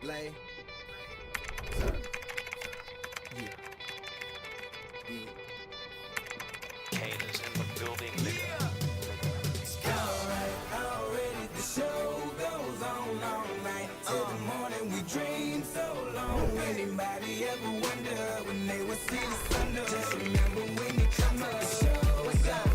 Blay. Yeah. Kane is in the building, nigga. Already the show goes on all night till the morning. We dream so long. Anybody ever wonder when they would see the sun? Just remember when you come up. The show goes on.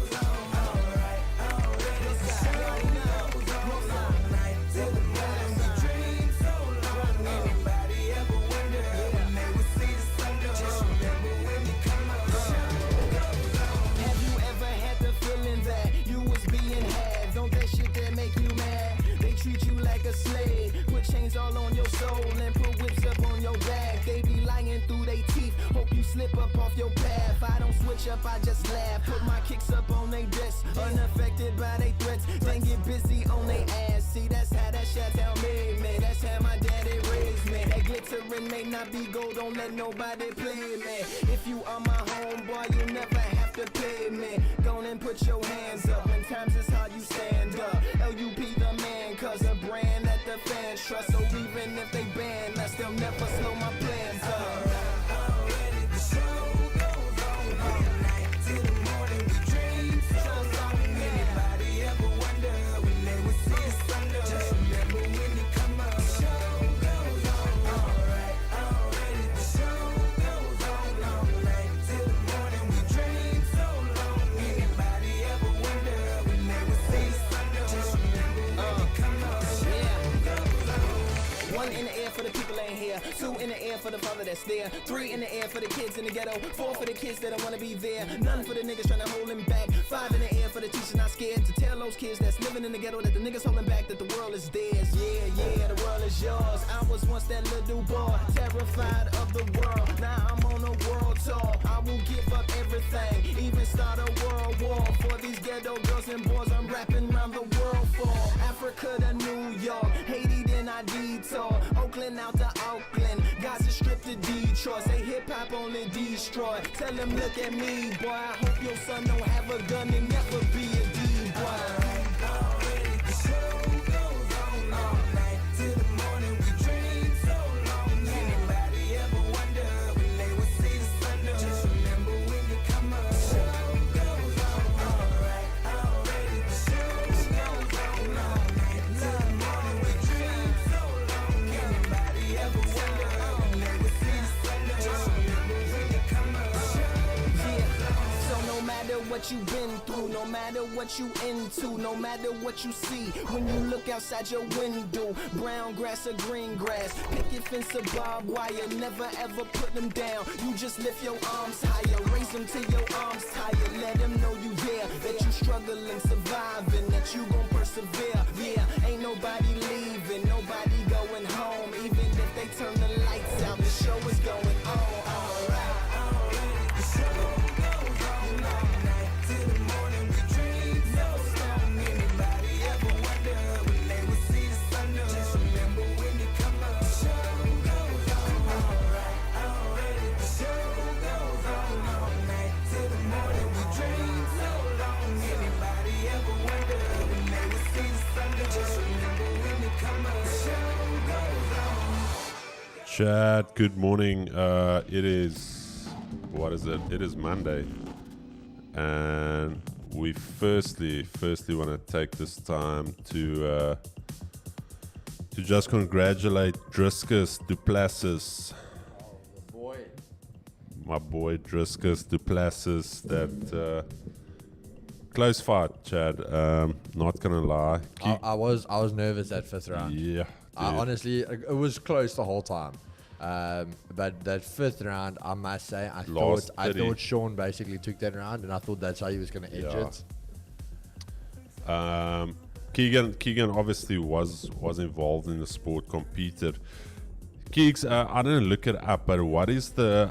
Alright, already the show goes on all night till the morning. We dream so long. Anybody ever wonder when they would see the sun? Just remember when you come up. The show goes on. Have you ever had the feeling that you was being had? Don't that shit that make you mad? They treat you like a slave, put chains all on your soul and put whips up on your back. They be lying through they teeth, hope you slip up off your path. I don't switch up, I just laugh, put my kicks up on they desk, unaffected by they threats, then get busy on they ass. See, that's how that Chateau made me, that's how my daddy raised me. That glittering may not be gold, don't let nobody play me. If you are my homeboy, you never have to pay me. Go and put your hands up, when times is hard you stand up. LUP the man, cause a brand that the fans trust. So even if they ban us, they'll never slow my plans up. Already the show goes on all night till the morning. We dream so long. Anybody ever wonder when they would see the sun? Just remember when you come up. The show goes on. Alright, already the show goes on all night till the morning. We dream so long. Anybody ever wonder when they would see the sun? Just remember when you come up. The show goes on. One in the air for the people ain't here. Two in the air for the father that's there. Three in the air for the kids in the ghetto. Four for the kids that don't wanna be there. None for the niggas trying to hold him back. Five in the air for the teacher not scared to tell those kids that's living in the ghetto that the niggas holding back, that the world is theirs. Yeah, yeah, the world is yours. I was once that little boy, terrified of the world. Now I'm on a world tour. I will give up everything, even start a world war for these ghetto girls and boys I'm rapping around the world for. Africa to New York, Haiti then I detour. Oakland out to Auckland, Gaza Strip to Detroit. Say hip hop only destroy. Tell them look at me, boy. I hope your son don't have a gun and never be a D-boy. Already the show goes on all night till the morning. We dream so long. Anybody ever wonder when they would see the sun? Just remember when you come up. The show goes on. Alright, already the show goes on all night till the morning. We dream so long. Anybody ever wonder when they would see the sun? Just remember when you come up. The show goes on. So no matter what you've been through, no matter what you into, no matter what you see, when you look outside your window, brown grass or green grass, picket fence or barbed wire, never ever put them down. You just lift your arms higher, raise them till your arms tired. Let them know you there, that you struggling, surviving, that you gon' persevere. Yeah, ain't nobody leaving, nobody going home. Even if they turn the lights out, the show is going on. Alright, already the show goes on all night till the morning. We dream so long. Anybody ever wonder when they would see the sun? Just remember when you come up. The show goes on. Alright, already the show goes on all night till the morning. We dream so long. Anybody ever wonder when they would see the sun? Just remember when you come up. The show goes on. Chad, good morning. It is, what is it? It is Monday. And we firstly want to take this time to just congratulate Driscus Duplessis. My boy Driscus Duplessis, that close fight, Chad. Not gonna lie. I was nervous that fifth round. Yeah. Honestly, it was close the whole time. But that fifth round, I must say, I thought Sean basically took that round, and I thought that's how he was going to edge it. Keegan obviously was involved in the sport, competed. Keeks, I didn't look it up, but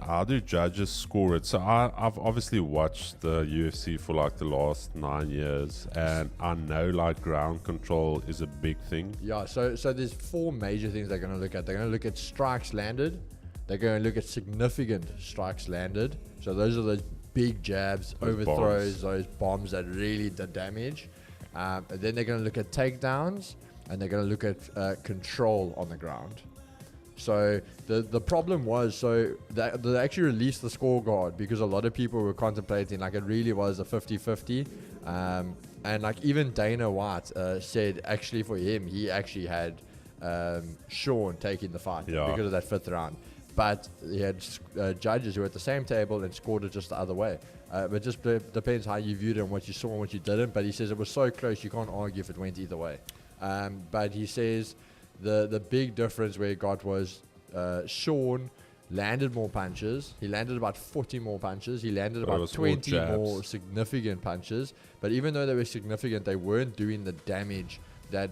how do judges score it? So I've obviously watched the UFC for like the last 9 years, and I know like ground control is a big thing. Yeah, so there's four major things they're going to look at. They're going to look at strikes landed. They're going to look at significant strikes landed. So those are those big jabs, those overthrows, those bombs that really did damage. And then they're going to look at takedowns, and they're going to look at control on the ground. So the problem was, they actually released the scorecard because a lot of people were contemplating, like, it really was a 50-50. And like even Dana White said, actually for him, he actually had Sean taking the fight because of that 5th round. But he had judges who were at the same table and scored it just the other way. But just depends how you viewed it and what you saw and what you didn't. But he says it was so close, you can't argue if it went either way. But he says the big difference where he got was Sean landed more punches. He landed about 40 more punches. He landed about 20 more significant punches. But even though they were significant, they weren't doing the damage that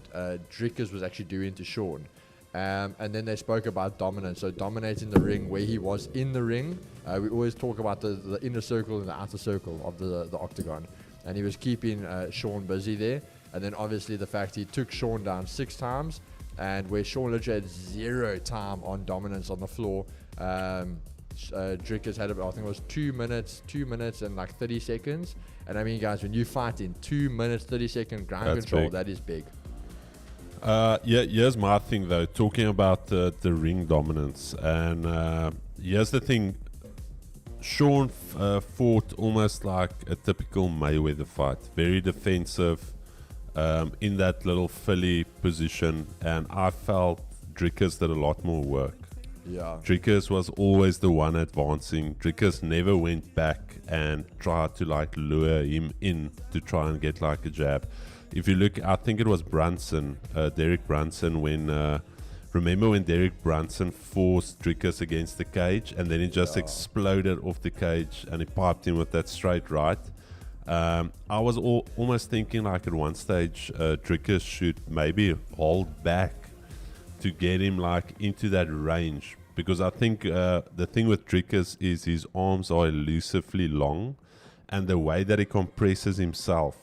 Drickers was actually doing to Sean. And then they spoke about dominance. So dominating the ring where he was in the ring. We always talk about the inner circle and the outer circle of the octagon. And he was keeping Sean busy there. And then obviously the fact he took Sean down 6 times. And where Sean literally had 0 time on dominance on the floor. Drickers had about, I think it was 2 minutes and like 30 seconds. And I mean, guys, when you fight in 2 minutes, 30 second ground control, that is big. Here's my thing though, talking about the ring dominance. And here's the thing, Sean fought almost like a typical Mayweather fight. Very defensive, in that little Philly position. And I felt Drickers did a lot more work. Yeah. Drickers was always the one advancing. Drickers never went back and tried to like lure him in to try and get like a jab. If you look, I think it was Brunson, Derek Brunson, remember when Derek Brunson forced Drickers against the cage and then he just exploded off the cage and he piped him with that straight right. I was almost thinking like at one stage Drickers should maybe hold back to get him like into that range, because I think the thing with Drickers is his arms are elusively long and the way that he compresses himself,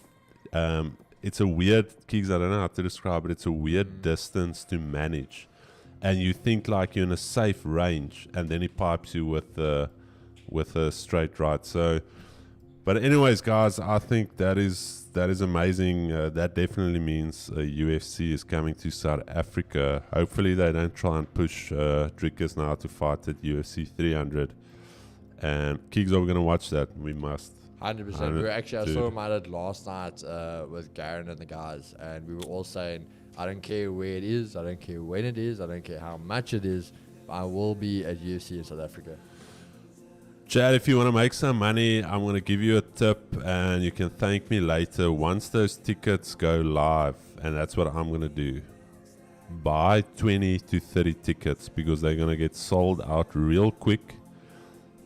it's a weird, Keeks, I don't know how to describe it, it's a weird distance to manage, and you think like you're in a safe range and then he pipes you with a straight right. So but anyways, guys, I think that is amazing. That definitely means UFC is coming to South Africa. Hopefully they don't try and push Drickers now to fight at UFC 300. And Keeks, are we going to watch that? We must. 100%. I saw him at it last night with Garen and the guys, and we were all saying, I don't care where it is, I don't care when it is, I don't care how much it is, I will be at UFC in South Africa. Chad, if you want to make some money, I'm going to give you a tip and you can thank me later once those tickets go live. And that's what I'm going to do. Buy 20 to 30 tickets because they're going to get sold out real quick.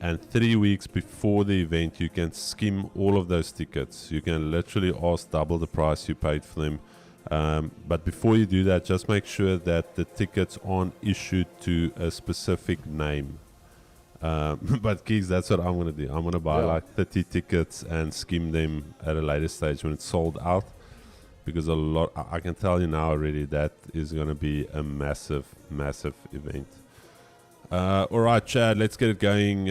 And 3 weeks before the event, you can skim all of those tickets. You can literally ask double the price you paid for them. But before you do that, just make sure that the tickets aren't issued to a specific name. But Keeks, that's what I'm going to do. I'm going to buy like 30 tickets and skim them at a later stage when it's sold out, because I can tell you now already that is going to be a massive event. Alright, Chad, let's get it going.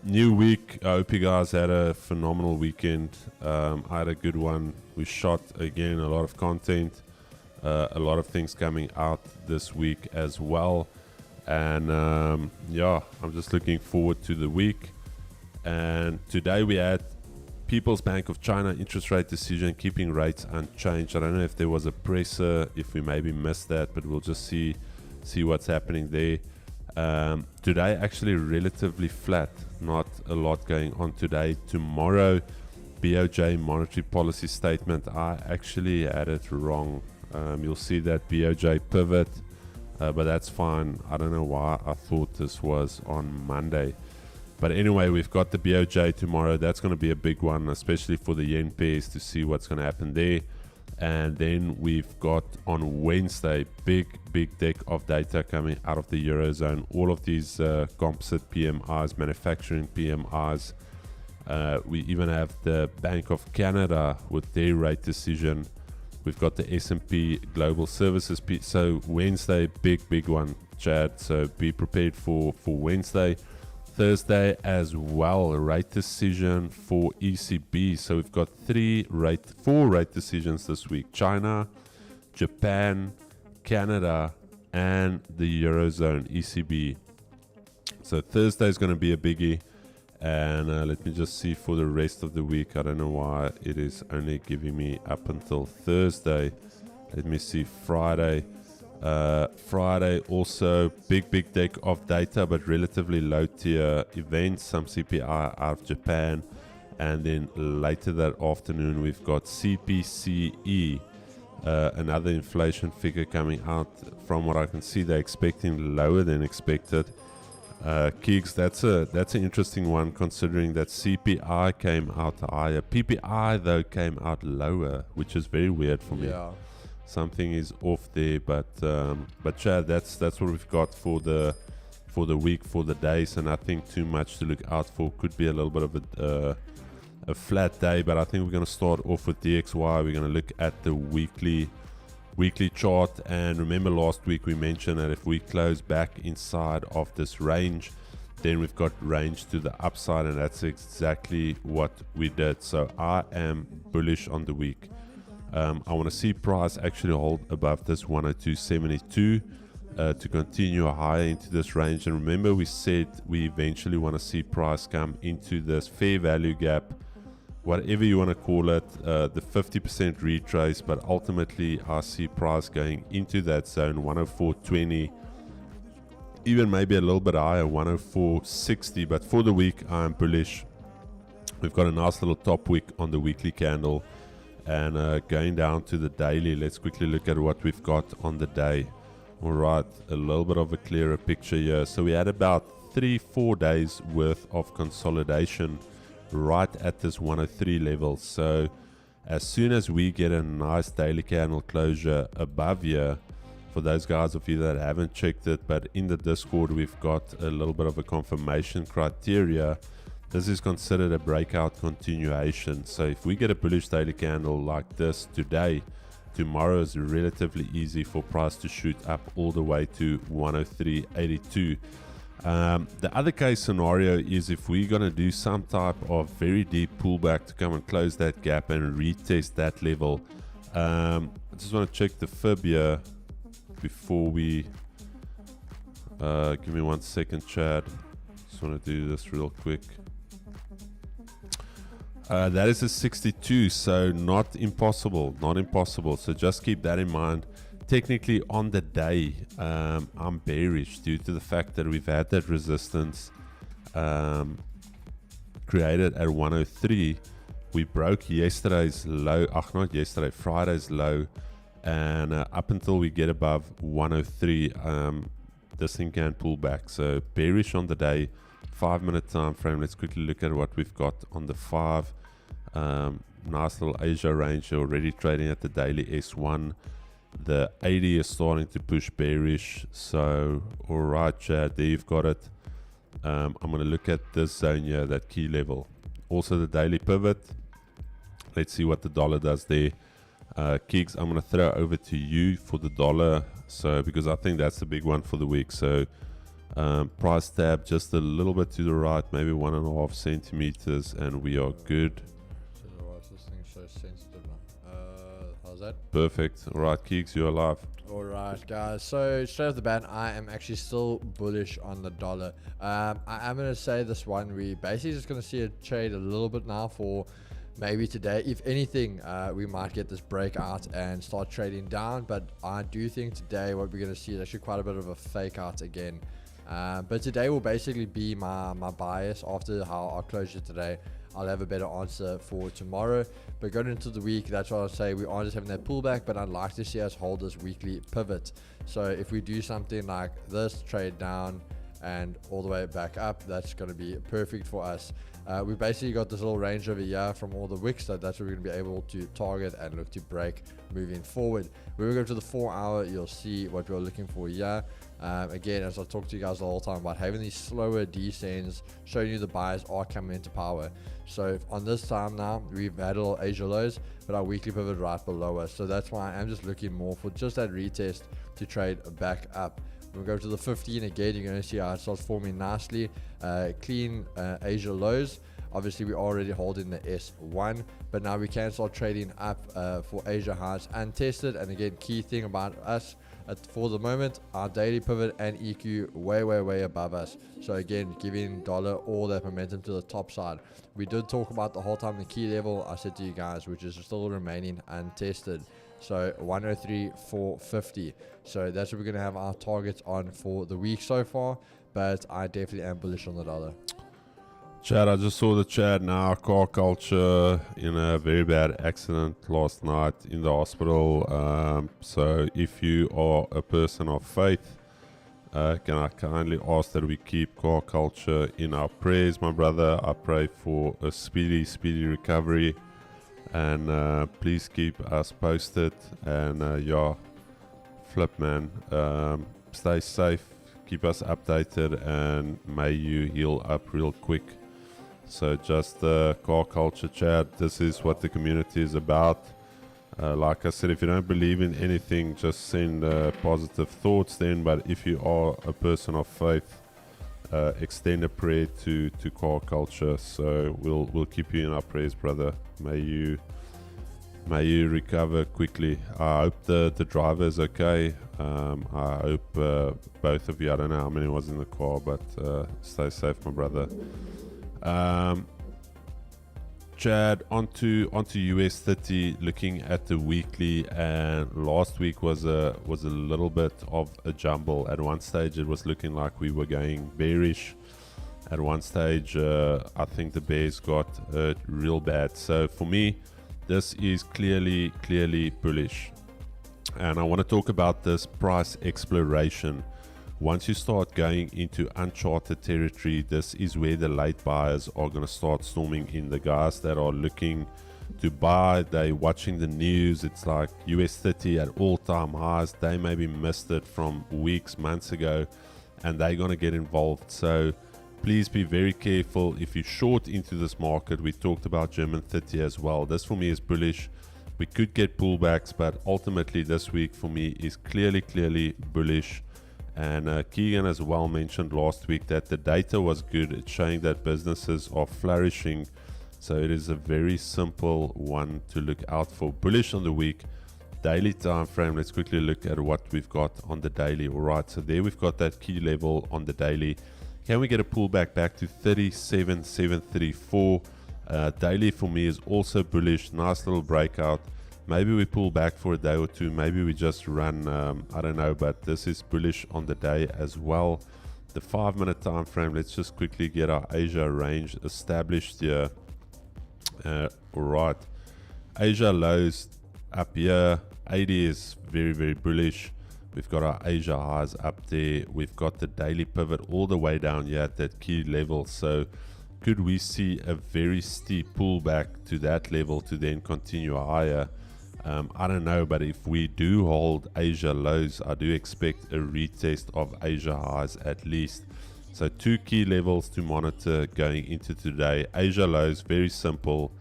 New week. I hope you guys had a phenomenal weekend. I had a good one. We shot again a lot of content, a lot of things coming out this week as well. And I'm just looking forward to the week. And today we had People's Bank of China interest rate decision, keeping rates unchanged. I don't know if there was a presser, if we maybe missed that, but we'll just see what's happening there. Today actually relatively flat, not a lot going on today. Tomorrow, BOJ monetary policy statement. I actually had it wrong. You'll see that BOJ pivot. But that's fine. I don't know why I thought this was on Monday. But anyway, we've got the BOJ tomorrow. That's going to be a big one, especially for the yen pairs, to see what's going to happen there. And then we've got on Wednesday, big deck of data coming out of the Eurozone. All of these composite PMIs, manufacturing PMIs. We even have the Bank of Canada with their rate decision. We've got the S&P Global Services. So Wednesday, big one, Chad. So be prepared for Wednesday. Thursday as well, rate decision for ECB. So we've got 4 rate decisions this week. China, Japan, Canada, and the Eurozone, ECB. So Thursday is going to be a biggie. And let me just see for the rest of the week. I don't know why it is only giving me up until Thursday. Let me see Friday. Friday also big deck of data, but relatively low tier events. Some CPI out of Japan. And then later that afternoon, we've got CPCE, another inflation figure coming out. From what I can see, they're expecting lower than expected. Keeks, that's an interesting one, considering that CPI came out higher. PPI though came out lower, which is very weird for me. Yeah. Something is off there, but yeah, that's what we've got for the week, for the days, and nothing too much to look out for. Could be a little bit of a flat day, but I think we're going to start off with DXY. We're going to look at the weekly chart, and remember last week we mentioned that if we close back inside of this range, then we've got range to the upside, and that's exactly what we did. So I am bullish on the week. I want to see price actually hold above this 102.72 to continue higher into this range. And remember, we said we eventually want to see price come into this fair value gap, whatever you want to call it, the 50% retrace, but ultimately I see price going into that zone, 104.20, even maybe a little bit higher, 104.60. But for the week, I'm bullish. We've got a nice little top wick on the weekly candle, and going down to the daily, let's quickly look at what we've got on the day. All right, a little bit of a clearer picture here. So we had about 3-4 days worth of consolidation right at this 103 level. So as soon as we get a nice daily candle closure above here, for those guys of you that haven't checked it, but in the Discord we've got a little bit of a confirmation criteria. This is considered a breakout continuation. So if we get a bullish daily candle like this today, tomorrow is relatively easy for price to shoot up all the way to 103.82. The other case scenario is if we're going to do some type of very deep pullback to come and close that gap and retest that level. I just want to check the fib here before we give me 1 second, Chad. Just want to do this real quick. That is a 62, so not impossible. So just keep that in mind. Technically on the day, I'm bearish due to the fact that we've had that resistance created at 103. We broke yesterday's low, Friday's low, and up until we get above 103, this thing can pull back. So bearish on the day, 5-minute time frame. Let's quickly look at what we've got on the 5. Nice little Asia range, already trading at the daily S1. The 80 is starting to push bearish. So alright, Chad, there you've got it. I'm going to look at this zone here, that key level. Also the daily pivot. Let's see what the dollar does there. Keeks, I'm going to throw over to you for the dollar, so because I think that's the big one for the week. So price tab just a little bit to the right, maybe 1.5 centimeters, and we are good. This thing's so sensitive now. How's that? Perfect. All right, Keeks, you're alive. All right, guys. So straight off the bat, I am actually still bullish on the dollar. I am going to say this one, we basically just going to see it trade a little bit now for maybe today. If anything, we might get this breakout and start trading down. But I do think today what we're going to see is actually quite a bit of a fake out again. But today will basically be my bias. After how I close it today, I'll have a better answer for tomorrow. But going into the week, that's what I'll say. We are just having that pullback, but I'd like to see us hold this weekly pivot. So if we do something like this, trade down and all the way back up, that's going to be perfect for us. We basically got this little range over here from all the wicks, so that's what we're going to be able to target and look to break moving forward. When we go to the 4 hour, you'll see what we're looking for here. Again, as I talk to you guys the whole time about having these slower descends, showing you the buyers are coming into power. So on this time now, we've had a little Asia lows, but our weekly pivot right below us. So that's why I'm just looking more for just that retest to trade back up. When we go to the 15 again, you're going to see how it starts forming nicely. Clean Asia lows. Obviously, we're already holding the S1, but now we can start trading up for Asia highs untested. And again, key thing about us, For the moment, our daily pivot and EQ way above us. So again, giving dollar all that momentum to the top side. We did talk about the whole time the key level, I said to you guys, which is still remaining untested. So 103.450. So that's what we're going to have our targets on for the week so far. But I definitely am bullish on the dollar. Chad, I just saw the chat now. Car culture in a very bad accident last night in the hospital. So if you are a person of faith, can I kindly ask that we keep car culture in our prayers, my brother? I pray for a speedy recovery, and please keep us posted. And flip man, stay safe, keep us updated, and may you heal up real quick. So just car culture chat, this is what the community is about. Like I said, if you don't believe in anything, just send positive thoughts then. But if you are a person of faith, extend a prayer to car culture. So we'll keep you in our prayers, brother. May you recover quickly. I hope the driver is okay. I hope both of you, I don't know how many was in the car, but stay safe, my brother. Chad, onto US 30, looking at the weekly, and last week was a little bit of a jumble. At one stage it was looking like we were going bearish. At one stage I think the bears got hurt real bad. So for me, this is clearly bullish, and I want to talk about this price exploration. Once you start going into uncharted territory, this is where the late buyers are going to start storming in. The guys that are looking to buy, they watching the news. It's like US 30 at all-time highs. They maybe missed it from weeks, months ago, and they're going to get involved. So please be very careful if you're short into this market. We talked about German 30 as well. This for me is bullish. We could get pullbacks, but ultimately this week for me is clearly bullish. And Keegan as well mentioned last week that the data was good. It's showing that businesses are flourishing. So it is a very simple one to look out for. Bullish on the week. Daily time frame. Let's quickly look at what we've got on the daily. All right, so there we've got that key level on the daily. Can we get a pullback back to 37,734? Daily for me is also bullish. Nice little breakout. Maybe we pull back for a day or two. Maybe we just run. I don't know, but this is bullish on the day as well. The 5-minute time frame. Let's just quickly get our Asia range established here. All right, Asia lows up here. 80 is very bullish. We've got our Asia highs up there. We've got the daily pivot all the way down here at that key level. So could we see a very steep pullback to that level to then continue higher? I don't know, but if we do hold Asia lows, I do expect a retest of Asia highs at least. So two key levels to monitor going into today. Asia lows, very simple.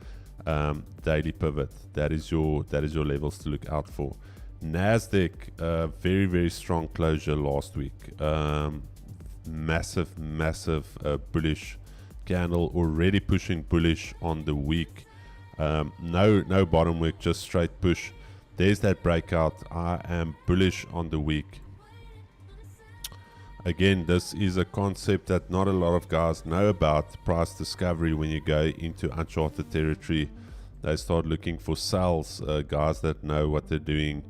Daily pivot, that is your levels to look out for. Nasdaq, very strong closure last week. Massive bullish candle, already pushing bullish on the week. No bottom wick, just straight push. There's that breakout. I am bullish on the week. Again, this is a concept that not a lot of guys know about, price discovery. When you go into uncharted territory, they start looking for sells. Guys that know what they're doing.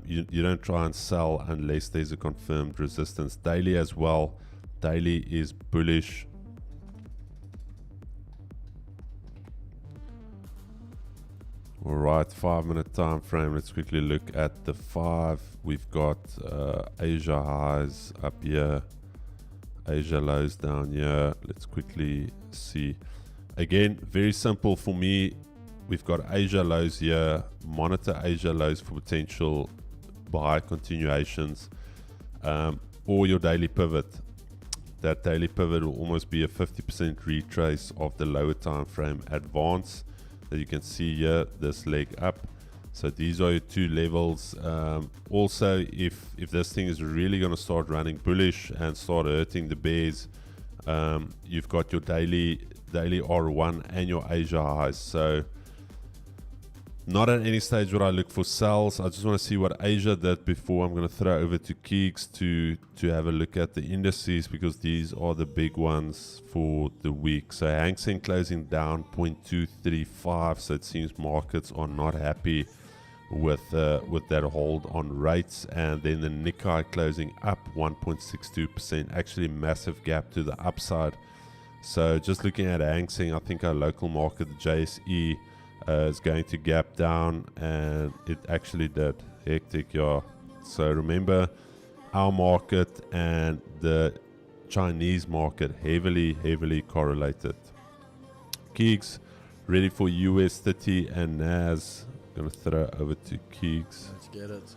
You don't try and sell unless there's a confirmed resistance. Daily as well. Daily is bullish. Alright, 5-minute time frame. Let's quickly look at the 5. We've got Asia highs up here, Asia lows down here. Let's quickly see. Again, very simple for me. We've got Asia lows here. Monitor Asia lows for potential buy continuations, or your daily pivot. That daily pivot will almost be a 50% retrace of the lower time frame advance that you can see here, this leg up. So these are your two levels. Also, if this thing is really going to start running bullish and start hurting the bears, you've got your daily R1 and your Asia highs. So Not at any stage would I look for sells. I just want to see what Asia did before I'm going to throw over to Keeks to have a look at the indices, because these are the big ones for the week. So Hang Seng closing down 0.235. So it seems markets are not happy with that hold on rates. And then the Nikkei closing up 1.62%. Actually massive gap to the upside. So just looking at Hang Seng, I think our local market, the JSE, is going to gap down, and it actually did. Hectic, yeah. So remember, our market and the Chinese market heavily correlated. Keeks ready for US 30 and NAS. Gonna throw over to Keeks. Let's get it.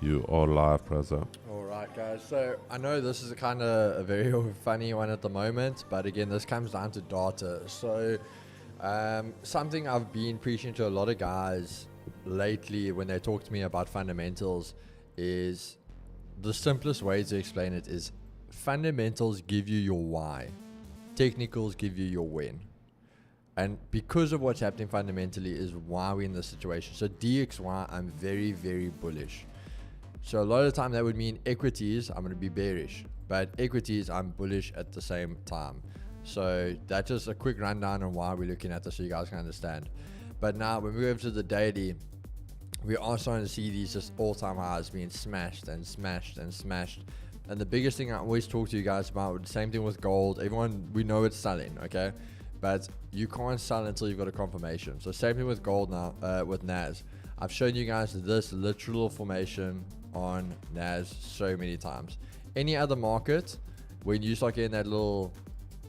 You are live, brother. All right, guys. So I know this is kind of a very funny one at the moment, but again, this comes down to data. So something I've been preaching to a lot of guys lately when they talk to me about fundamentals is the simplest way to explain it is fundamentals give you your why, technicals give you your when. And because of what's happening fundamentally is why we're in this situation. So DXY, I'm very bullish. So a lot of the time that would mean equities, I'm going to be bearish, but equities, I'm bullish at the same time. So that's just a quick rundown on why we're looking at this so you guys can understand. But now when we go over to the daily, we are starting to see these just all-time highs being smashed and smashed and smashed. And the biggest thing I always talk to you guys about, the same thing with gold, everyone, we know it's selling, okay? But you can't sell until you've got a confirmation. So same thing with gold now, with NAS. I've shown you guys this literal formation on NAS so many times. Any other market, when you start getting that little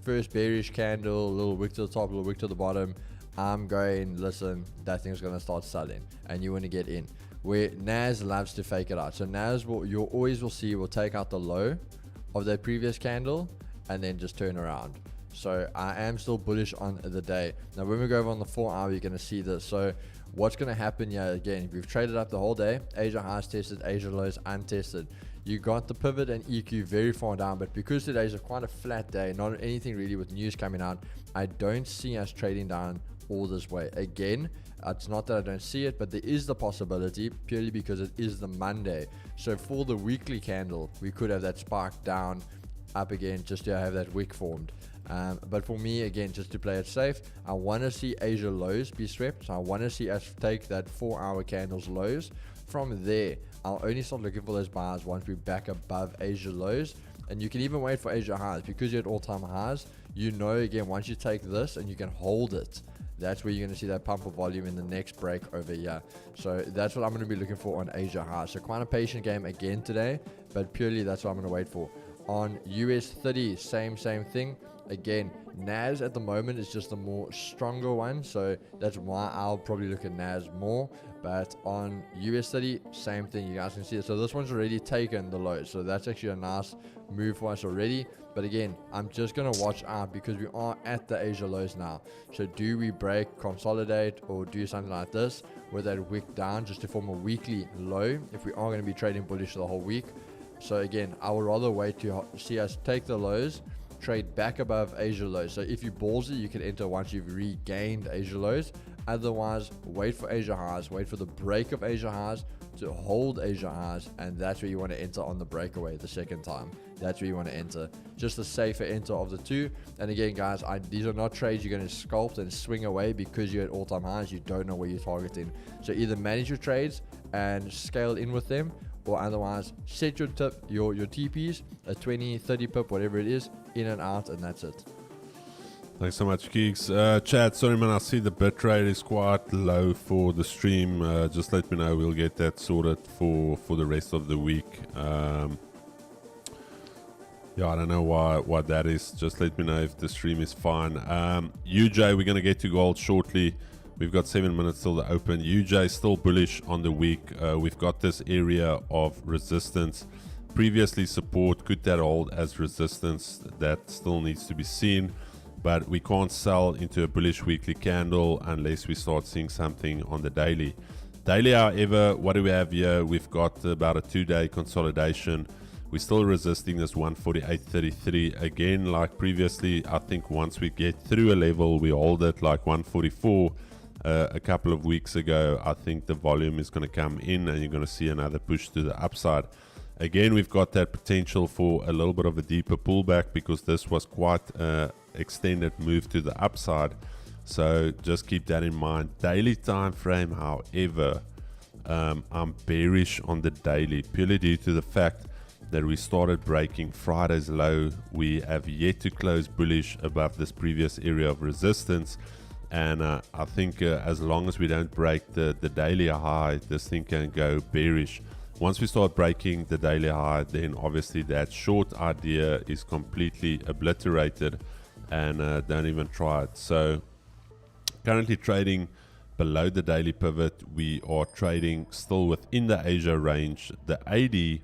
first bearish candle, little wick to the top, little wick to the bottom, I'm going, listen, that thing's going to start selling and you want to get in. Where NAS loves to fake it out. So NAS, you always will see, will take out the low of that previous candle and then just turn around. So I am still bullish on the day. Now when we go over on the 4 hour, you're going to see this. So what's going to happen here again, if we've traded up the whole day, Asia highs tested, Asia lows untested. You got the pivot and EQ very far down, but because today's quite a flat day, not anything really with news coming out, I don't see us trading down all this way. Again, it's not that I don't see it, but there is the possibility purely because it is the Monday. So for the weekly candle, we could have that spark down, up again, just to have that wick formed. But for me, again, just to play it safe, I want to see Asia lows be swept. So I want to see us take that 4 hour candles lows. From there, I'll only start looking for those buys once we're back above Asia lows. And you can even wait for Asia highs because you're at all-time highs. You know, again, once you take this and you can hold it, that's where you're going to see that pump of volume in the next break over here. So that's what I'm going to be looking for on Asia highs. So quite a patient game again today, but purely that's what I'm going to wait for. On US 30, same thing. Again, NAS at the moment is just the more stronger one, so that's why I'll probably look at NAS more. But on US 30, same thing, you guys can see it. So this one's already taken the low, so that's actually a nice move for us already. But again, I'm just going to watch out because we are at the Asia lows now. So do we break, consolidate, or do something like this with that wick down just to form a weekly low if we are going to be trading bullish the whole week? So again, I would rather wait to see us take the lows, trade back above Asia lows. So if you ballsy, you can enter once you've regained Asia lows. Otherwise, wait for Asia highs, wait for the break of Asia highs to hold Asia highs, and that's where you want to enter on the breakaway the second time. That's where you want to enter. Just a safer enter of the two. And again, guys, these are not trades you're going to sculpt and swing away because you're at all-time highs. You don't know where you're targeting. So either manage your trades and scale in with them, or otherwise set your TPs, a 20, 30 pip, whatever it is, in and out, and that's it. Thanks so much, Keeks. Chat, sorry man, I see the bitrate is quite low for the stream. Just let me know, we'll get that sorted for the rest of the week. Yeah, I don't know why that is. Just let me know if the stream is fine. UJ, we're going to get to gold shortly. We've got 7 minutes till the open. UJ still bullish on the week. We've got this area of resistance. Previously support, could that hold as resistance? That still needs to be seen. But we can't sell into a bullish weekly candle unless we start seeing something on the daily. Daily, however, what do we have here? We've got about a 2-day consolidation. We're still resisting this 148.33. Again, like previously, I think once we get through a level, we hold it like 144. a couple of weeks ago, I think the volume is going to come in and you're going to see another push to the upside. Again, we've got that potential for a little bit of a deeper pullback because this was quite an extended move to the upside. So just keep that in mind. Daily time frame, however, I'm bearish on the daily purely due to the fact that we started breaking Friday's low. We have yet to close bullish above this previous area of resistance, and I think as long as we don't break the daily high, this thing can go bearish. Once we start breaking the daily high, then obviously that short idea is completely obliterated, and don't even try it. So currently trading below the daily pivot. We are trading still within the Asia range. The 80,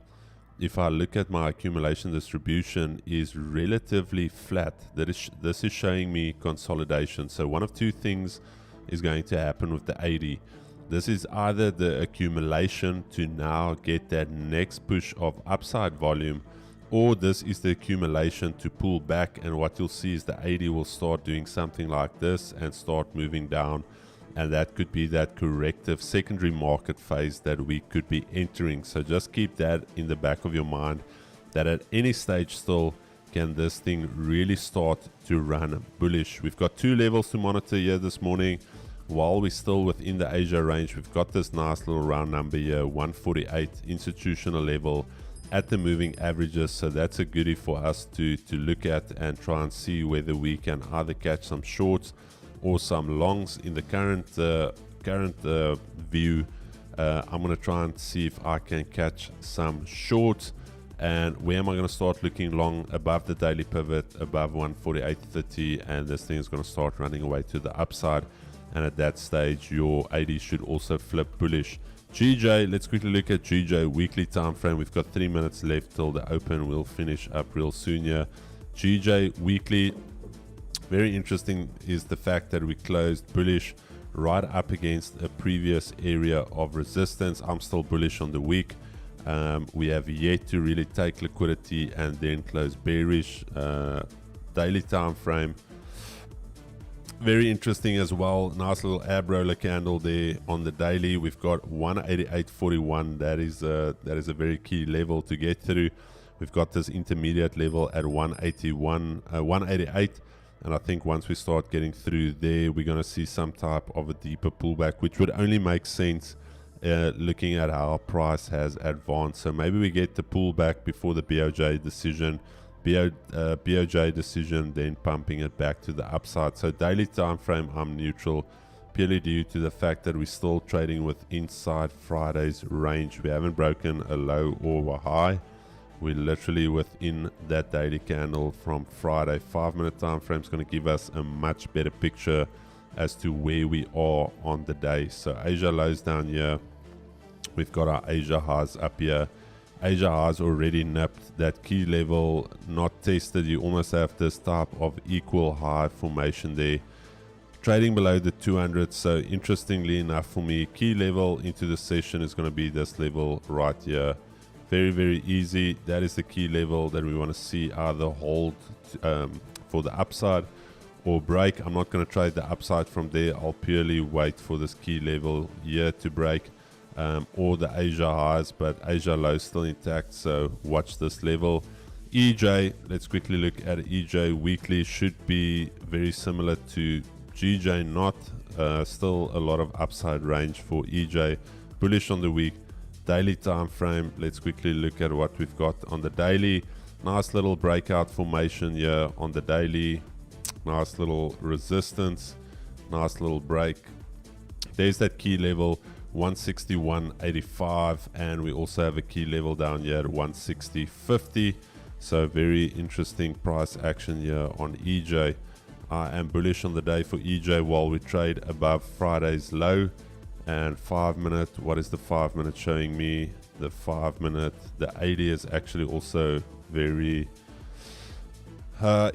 if I look at my accumulation distribution, is relatively flat. This is showing me consolidation. So one of two things is going to happen with the 80. This is either the accumulation to now get that next push of upside volume, or this is the accumulation to pull back, and what you'll see is the 80 will start doing something like this and start moving down, and that could be that corrective secondary market phase that we could be entering. So just keep that in the back of your mind, that at any stage still can this thing really start to run bullish. We've got two levels to monitor here this morning. While we're still within the Asia range, we've got this nice little round number here, 148 institutional level at the moving averages. So that's a goodie for us to look at and try and see whether we can either catch some shorts or some longs. In the current view, I'm going to try and see if I can catch some shorts. And where am I going to start looking long? Above the daily pivot, above 148.30, and this thing is going to start running away to the upside. And at that stage, your 80 should also flip bullish. GJ, let's quickly look at GJ weekly time frame. We've got 3 minutes left till the open. We'll finish up real soon here. GJ weekly, very interesting is the fact that we closed bullish right up against a previous area of resistance. I'm still bullish on the week. We have yet to really take liquidity and then close bearish. Daily time frame, very interesting as well. Nice little ab roller candle there on the daily. We've got 188.41. That is a very key level to get through. We've got this intermediate level at 188, and I think once we start getting through there, we're going to see some type of a deeper pullback, which would only make sense looking at how our price has advanced. So maybe we get the pullback before the BOJ decision. BOJ decision, then pumping it back to the upside. So daily time frame, I'm neutral, purely due to the fact that we're still trading with inside Friday's range. We haven't broken a low or a high. We're literally within that daily candle from Friday. 5-minute time frame is going to give us a much better picture as to where we are on the day. So Asia lows down here. We've got our Asia highs up here. Asia highs already nipped that key level, not tested. You almost have this type of equal high formation there, trading below the 200. So interestingly enough for me, key level into the session is going to be this level right here. Very, very easy. That is the key level that we want to see either hold for the upside or break. I'm not going to trade the upside from there. I'll purely wait for this key level here to break. Or the Asia highs, but Asia low still intact, so watch this level. EJ, let's quickly look at EJ weekly. Should be very similar to GJ, not still a lot of upside range for EJ. Bullish on the week. Daily time frame, let's quickly look at what we've got on the daily. Nice little breakout formation here on the daily. Nice little resistance, nice little break. There's that key level, 161.85, and we also have a key level down here at 160.50. So very interesting price action here on EJ. I am bullish on the day for EJ while we trade above Friday's low. And 5-minute, what is the 5-minute showing me? The 5-minute, the 80 is actually also very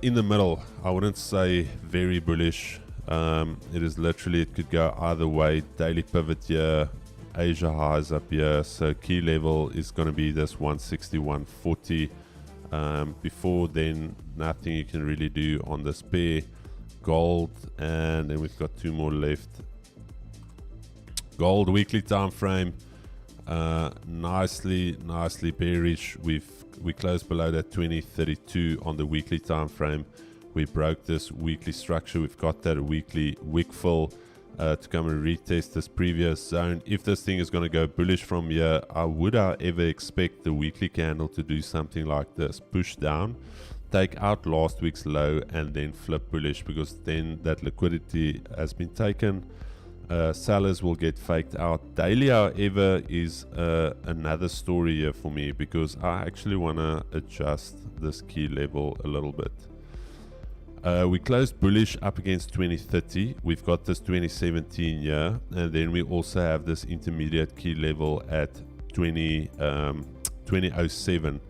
in the middle. I wouldn't say very bullish. It is literally, it could go either way. Daily pivot here, Asia highs up here, so key level is going to be this 161.40. Before then, nothing you can really do on this pair. Gold, and then we've got two more left. Gold weekly time frame, nicely bearish. We closed below that 2032 on the weekly time frame. We broke this weekly structure. We've got that weekly wick fill to come and retest this previous zone. If this thing is going to go bullish from here, I would however expect the weekly candle to do something like this: push down, take out last week's low, and then flip bullish, because then that liquidity has been taken. Sellers will get faked out. Daily, however, is another story here for me, because I actually want to adjust this key level a little bit. We closed bullish up against 2030. We've got this 2017 here, and then we also have this intermediate key level at 2007.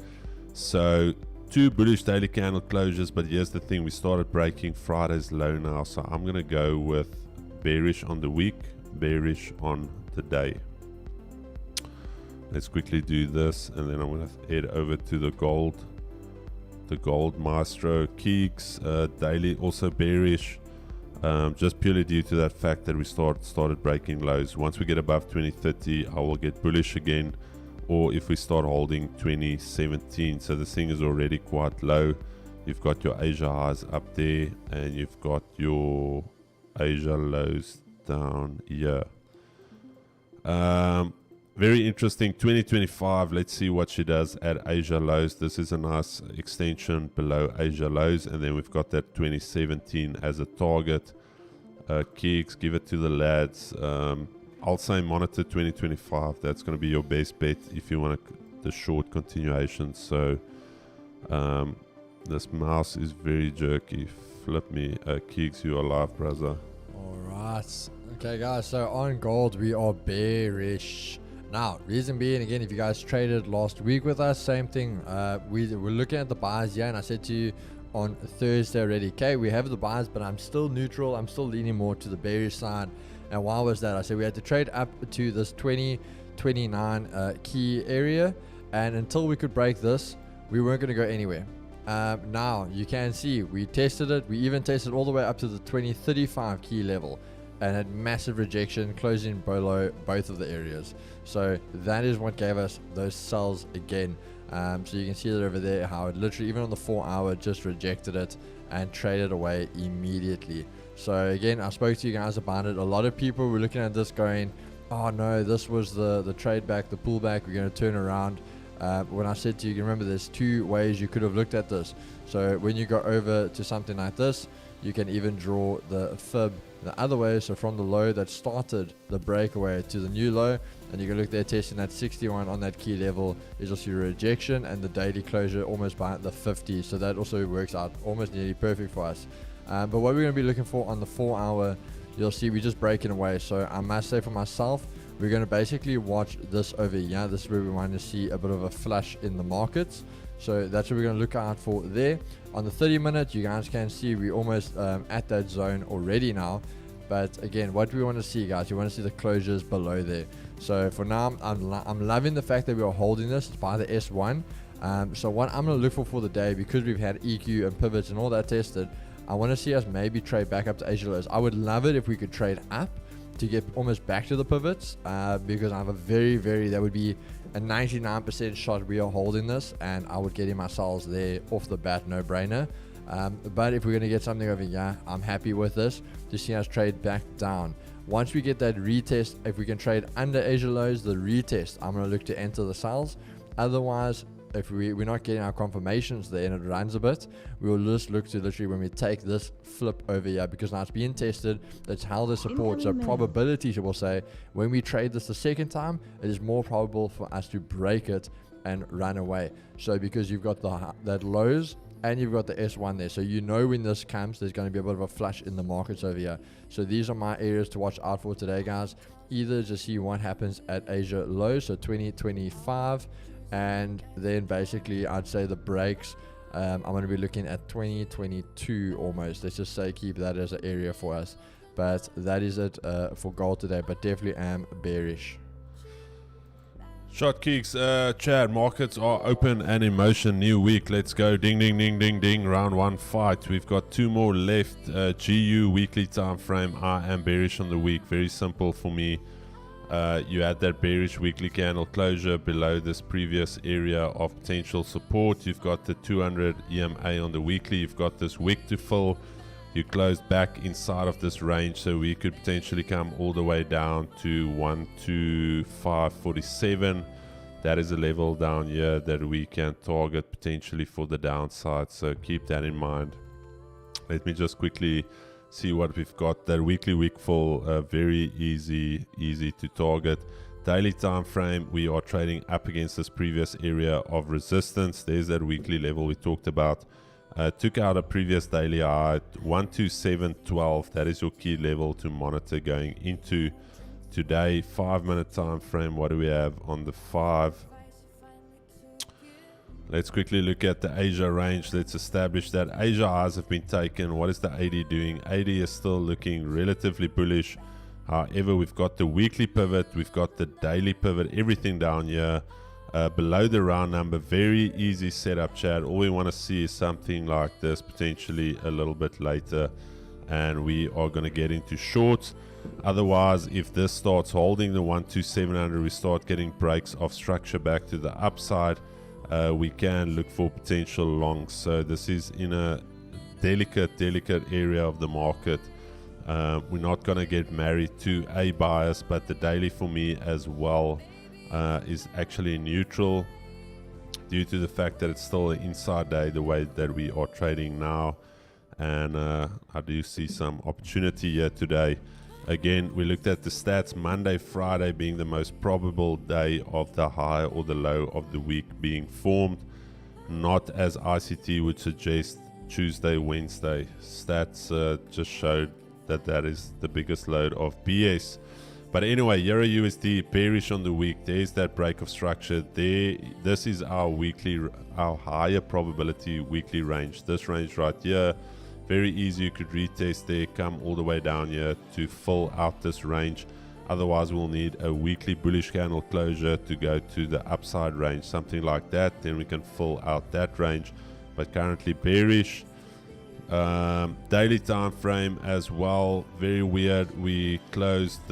So 2 bullish daily candle closures, but here's the thing: we started breaking Friday's low now, so I'm gonna go with bearish on the week, bearish on the day. Let's quickly do this, and then I'm going to head over to the gold maestro. Keeks daily also bearish, just purely due to that fact that we started breaking lows. Once we get above 2030, I will get bullish again, or if we start holding 2017. So this thing is already quite low. You've got your Asia highs up there, and you've got your Asia lows down here. Very interesting. 2025, let's see what she does at Asia lows. This is a nice extension below Asia lows, and then we've got that 2017 as a target. Keeks, give it to the lads. I'll say monitor 2025. That's going to be your best bet if you want the short continuation. So this mouse is very jerky. Flip me. Keeks, you are live, brother. Alright. Okay, guys, so on gold, we are bearish. Now, reason being, again, if you guys traded last week with us, same thing. We were looking at the buys here, and I said to you on Thursday already, okay, we have the buys, but I'm still neutral. I'm still leaning more to the bearish side. And why was that? I said we had to trade up to this 2029 key area, and until we could break this, we weren't going to go anywhere. Now you can see we tested it. We even tested all the way up to the 2035 key level and had massive rejection, closing below both of the areas. So that is what gave us those sells again. So you can see that over there, how it literally, even on the 4 hour, just rejected it and traded away immediately. So again, I spoke to you guys about it. A lot of people were looking at this going, oh no, this was the trade back, the pullback, we're going to turn around. When I said to you, remember, there's 2 ways you could have looked at this. So when you go over to something like this, you can even draw the fib the other way. So from the low that started the breakaway to the new low, and you can look there testing that 61 on that key level is also your rejection, and the daily closure almost by the 50. So that also works out almost nearly perfect for us. But what we're going to be looking for on the 4 hour, you'll see we're just breaking away. So I must say for myself, we're going to basically watch this over here. This is where we want to see a bit of a flush in the markets. So that's what we're going to look out for there. On the 30 minute, you guys can see we're almost at that zone already now. But again, what we want to see, guys, you want to see the closures below there. So for now, I'm loving the fact that we are holding this by the S1. So what I'm going to look for the day, because we've had EQ and pivots and all that tested, I want to see us maybe trade back up to Asia lows. I would love it if we could trade up to get almost back to the pivots, because I have a that would be a 99% shot we are holding this, and I would get in my sells there off the bat, no brainer. But if we're going to get something over here, I'm happy with this. Just see us trade back down. Once we get that retest, if we can trade under Asia lows, the retest, I'm going to look to enter the sells. Otherwise, if we're not getting our confirmations there and it runs a bit, we will just look to literally when we take this flip over here, because now it's being tested, that's how the support. So probability, we'll say, when we trade this the second time, it is more probable for us to break it and run away. So because you've got that lows and you've got the S1 there, so you know when this comes, there's going to be a bit of a flush in the markets over here. So these are my areas to watch out for today, guys. Either just see what happens at Asia lows, so 2025, and then basically I'd say the breaks, I'm going to be looking at 2022 almost. Let's just say keep that as an area for us. But that is it for gold today, but definitely am bearish. Shot kicks, Chad, markets are open and in motion. New week, let's go. Ding, ding, ding, ding, ding. Round 1 fight. We've got 2 more left. GU weekly time frame. I am bearish on the week. Very simple for me. You had that bearish weekly candle closure below this previous area of potential support. You've got the 200 EMA on the weekly. You've got this wick to fill. You closed back inside of this range, so we could potentially come all the way down to 125.47. That is a level down here that we can target potentially for the downside, so keep that in mind. Let me just quickly see what we've got. That weekly wick fill, very easy to target. Daily time frame, we are trading up against this previous area of resistance. There's that weekly level we talked about. Took out a previous daily high, 127.12. That is your key level to monitor going into today. 5-minute time frame, what do we have on the 5? Let's quickly look at the Asia range. Let's establish that Asia highs have been taken. What is the 80 doing? 80 is still looking relatively bullish. However, we've got the weekly pivot, we've got the daily pivot, everything down here. Below the round number, very easy setup, Chad. All we want to see is something like this, potentially a little bit later, and we are going to get into shorts. Otherwise, if this starts holding the 12700, we start getting breaks of structure back to the upside, we can look for potential longs. So this is in a delicate area of the market. We're not going to get married to a bias, but the daily for me as well is actually neutral due to the fact that it's still an inside day the way that we are trading now, and I do see some opportunity here today. Again, we looked at the stats, Monday, Friday being the most probable day of the high or the low of the week being formed, not as ICT would suggest Tuesday, Wednesday. Stats just showed that that is the biggest load of BS. But anyway, Euro USD bearish on the week. There's that break of structure there. This is our higher probability weekly range. This range right here, very easy. You could retest there, come all the way down here to fill out this range. Otherwise, we'll need a weekly bullish candle closure to go to the upside range, something like that. Then we can fill out that range. But currently bearish. Daily time frame as well, very weird. We closed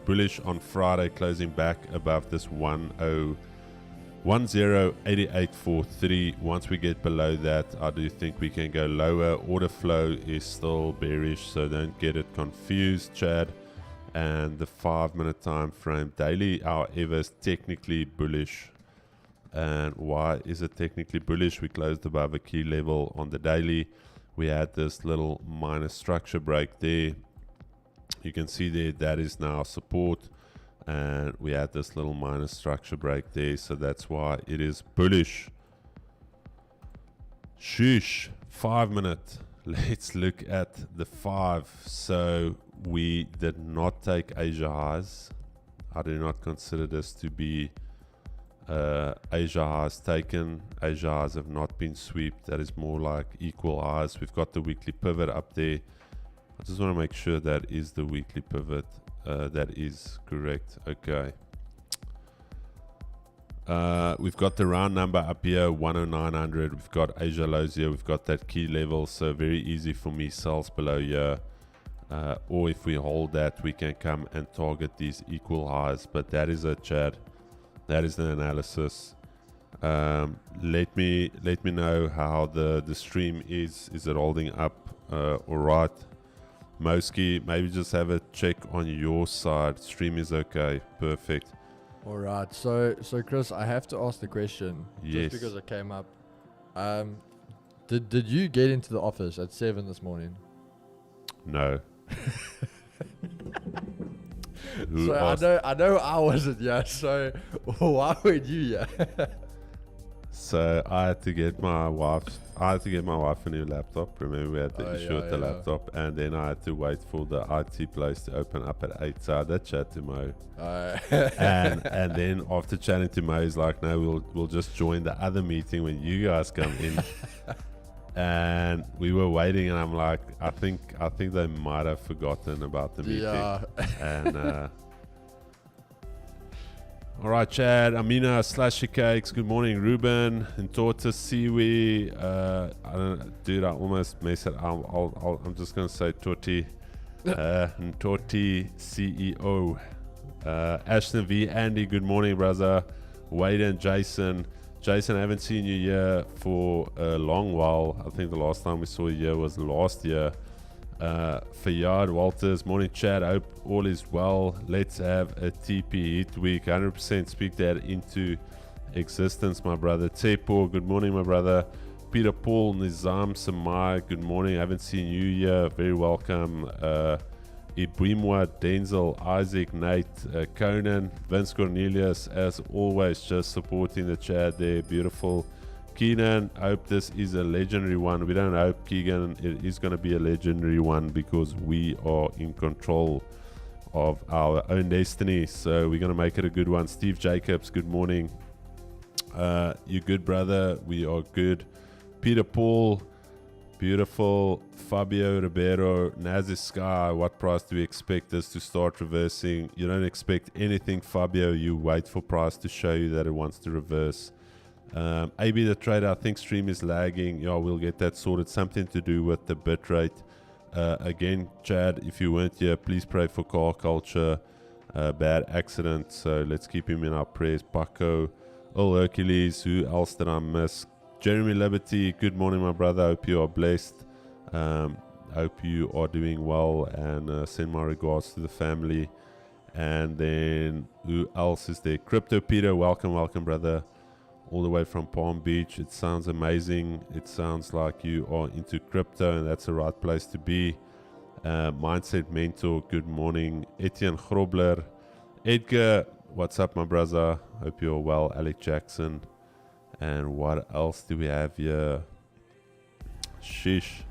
bullish on Friday, closing back above this 108843. Once we get below that, I do think we can go lower. Order flow is still bearish, so don't get it confused, Chad. And the 5-minute time frame daily, however, is technically bullish. And why is it technically bullish? We closed above a key level on the daily. We had this little minor structure break there. You can see there that is now support, and we had this little minor structure break there, so that's why it is bullish. Shush, 5-minute. Let's look at the 5. So we did not take Asia highs. I do not consider this to be Asia highs taken. Asia highs have not been swept. That is more like equal highs. We've got the weekly pivot up there. I just want to make sure that is the weekly pivot. That is correct. Okay. We've got the round number up here, 10900. We've got Asia lows here. We've got that key level. So very easy for me, sells below here. Or if we hold that, we can come and target these equal highs. But that is a Chad. That is the analysis. Let me know how the stream is. Is it holding up all right? Moski, maybe just have a check on your side. Stream is okay. Perfect. All right. So Chris, I have to ask the question. Yes. Just because it came up. Did you get into the office at 7 this morning? No. So I know I wasn't, yeah. So why were you, yeah? So I had to get my wife a new laptop. Remember, we had the issue with the laptop, and then I had to wait for the IT place to open up at 8. So I had chat to Mo, and then after chatting to Mo, he's like, "No, we'll just join the other meeting when you guys come in." And we were waiting, and I'm like, I think they might have forgotten about the meeting. Yeah. And all right, Chad, Amina, Slashy Cakes, good morning, Ruben, and Torta Siwi. I almost messed it. I'm just gonna say Torti. Ntoti CEO. Ashton V. Andy, good morning, brother. Wade and Jason. Jason, I haven't seen you here for a long while. I think the last time we saw you here was last year. Fayyad Walters, morning chat. Hope all is well. Let's have a TP hit week. 100% speak that into existence, my brother. Tepo, good morning, my brother. Peter Paul, Nizam Samai, good morning. I haven't seen you here. Very welcome. Ibrimwa, Denzel, Isaac, Nate, Conan, Vince Cornelius, as always, just supporting the chat there. Beautiful. Keenan, I hope this is a legendary one. We don't hope, Keegan, it is going to be a legendary one because we are in control of our own destiny. So we're going to make it a good one. Steve Jacobs, good morning. You good, brother? We are good. Peter Paul, beautiful. Fabio Ribeiro, Nazi Sky, what price do we expect this to start reversing? You don't expect anything, Fabio. You wait for price to show you that it wants to reverse. AB the trader, I think stream is lagging. Yeah, we'll get that sorted. Something to do with the bit rate. Again, Chad, if you weren't here, please pray for car culture. Bad accident, so let's keep him in our prayers. Paco, Earl Hercules, who else did I miss? Jeremy Liberty, good morning, my brother. Hope you are blessed. Hope you are doing well, and send my regards to the family. And then who else is there? Crypto Peter, welcome, brother. All the way from Palm Beach. It sounds amazing. It sounds like you are into crypto, and that's the right place to be. Mindset Mentor, good morning. Etienne Grobler. Edgar, what's up, my brother? Hope you're well. Alec Jackson. And what else do we have here? Shish.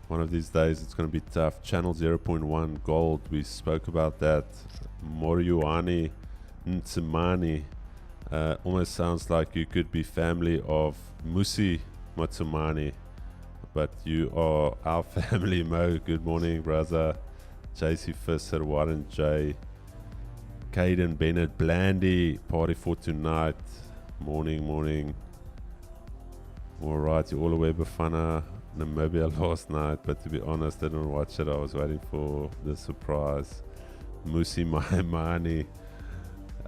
One of these days it's going to be tough. Channel 0.1 gold. We spoke about that. Moriuani Ntsimani. Almost sounds like you could be family of Musi Matsumani. But you are our family, Mo. Good morning, brother. JC Fisser, Warren J. Caden Bennett, Blandy. Party for tonight. Morning. Alright, you all the way Bafana, Namibia last night, but to be honest, I didn't watch it. I was waiting for the surprise. Musi Maimani.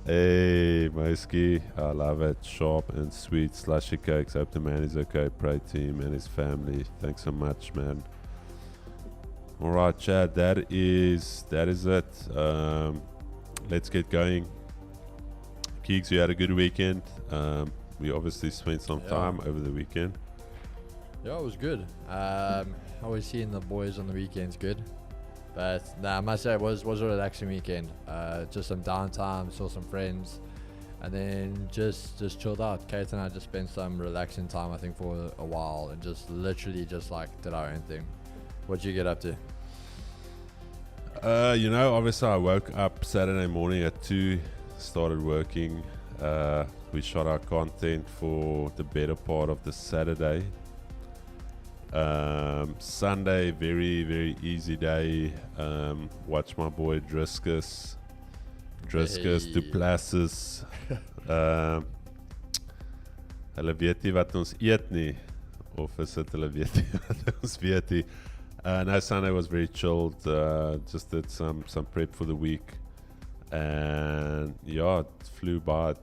Hey, Moski, I love it. Sharp and sweet slushy cakes. Hope the man is okay. Pray to him and his family. Thanks so much, man. Alright, Chad, that is it. Let's get going. Keeks, you had a good weekend. We obviously spent some time over the weekend. Yeah, it was good. Always seeing the boys on the weekends good. But I must say it was a relaxing weekend. Just some downtime, saw some friends, and then just chilled out. Kate and I just spent some relaxing time, I think, for a while, and just literally just like did our own thing. What'd you get up to? Obviously I woke up Saturday morning at 2, started working. We shot our content for the better part of the Saturday. Sunday, very, very easy day. Watch my boy Driscus Duplessis. Hulle weet nie wat ons eet nie. Of is it hulle weet nie wat ons weet nie. No, Sunday was very chilled. Just did some prep for the week. And yeah, it flew by.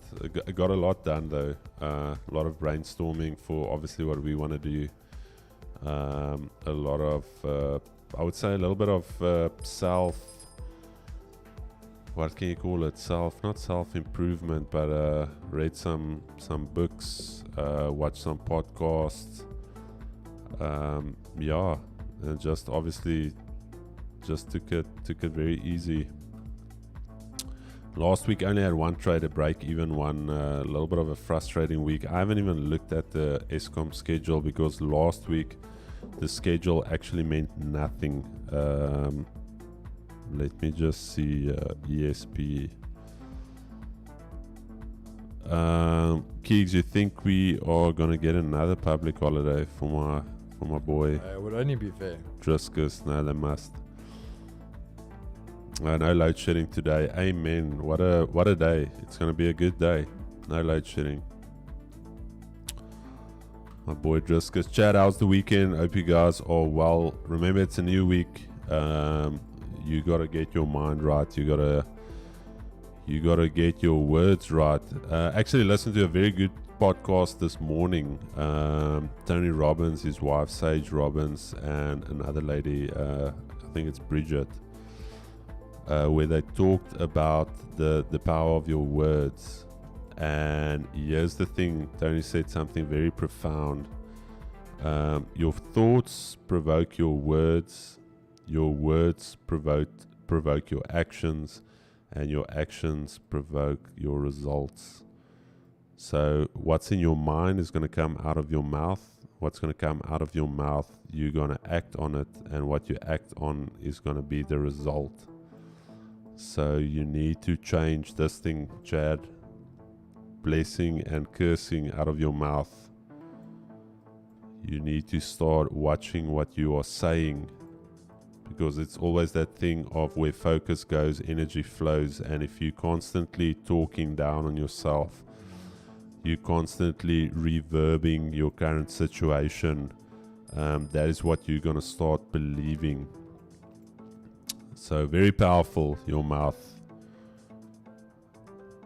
I got a lot done though. A lot of brainstorming for obviously what we want to do. A lot of, I would say a little bit of what can you call it? Not self-improvement, but read some books, watch some podcasts. Yeah, and just obviously just took it very easy. Last week only had one trade, a break even one, a little bit of a frustrating week. I haven't even looked at the ESCOM schedule because last week the schedule actually meant nothing. Let me just see ESP. Keegs, you think we are gonna get another public holiday for my boy? It would only be fair. Driscus, no, they must. No load shedding today. Amen. What a day. It's going to be a good day. No load shedding. My boy Driscus. Chad, how's the weekend? Hope you guys are well. Remember, it's a new week. you gotta get your mind right. You gotta get your words right. Actually, listened to a very good podcast this morning. Tony Robbins, his wife Sage Robbins, and another lady, I think it's Bridget, where they talked about the power of your words. And here's the thing, Tony said something very profound. Your thoughts provoke your words provoke your actions, and your actions provoke your results. So what's in your mind is going to come out of your mouth. What's going to come out of your mouth, you're going to act on it, and what you act on is going to be the result. So you need to change this thing, Chad. Blessing and cursing out of your mouth. You need to start watching what you are saying, because it's always that thing of where focus goes, energy flows. And if you're constantly talking down on yourself, you're constantly reverbing your current situation, that is what you're going to start believing. So very powerful, your mouth.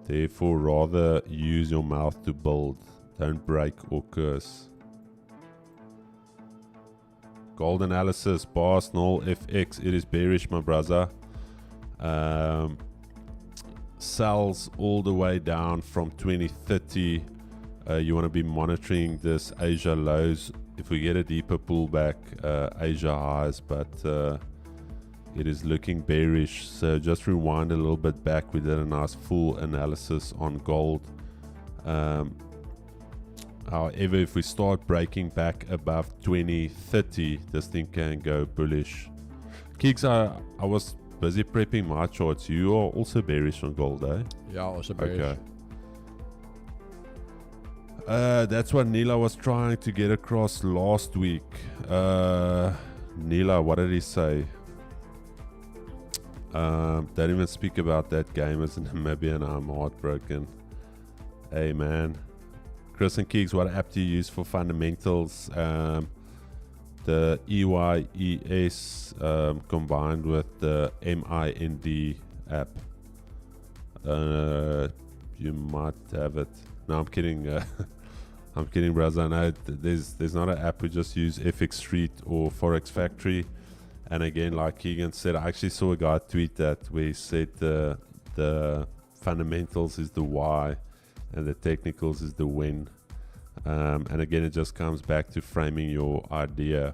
Therefore, rather use your mouth to build. Don't break or curse. Gold analysis, Bars, Null, FX. It is bearish, my brother. Sells all the way down from 2030. You want to be monitoring this Asia lows. If we get a deeper pullback, Asia highs, but it is looking bearish. So just rewind a little bit back. We did a nice full analysis on gold. However, if we start breaking back above 2030, this thing can go bullish. Keeks, I was busy prepping my charts. You are also bearish on gold, eh? Yeah, also bearish. Okay. That's what Neela was trying to get across last week. Neela, what did he say? Don't even speak about that game as a Namibian. I'm heartbroken. Hey, man. Chris and Keeks, what app do you use for fundamentals? The EYES combined with the MIND app. You might have it. No, I'm kidding. I'm kidding, brother. No, there's not an app. We just use FX Street or Forex Factory. And again, like Keegan said, I actually saw a guy tweet that where he said the fundamentals is the why and the technicals is the when. And again, it just comes back to framing your idea.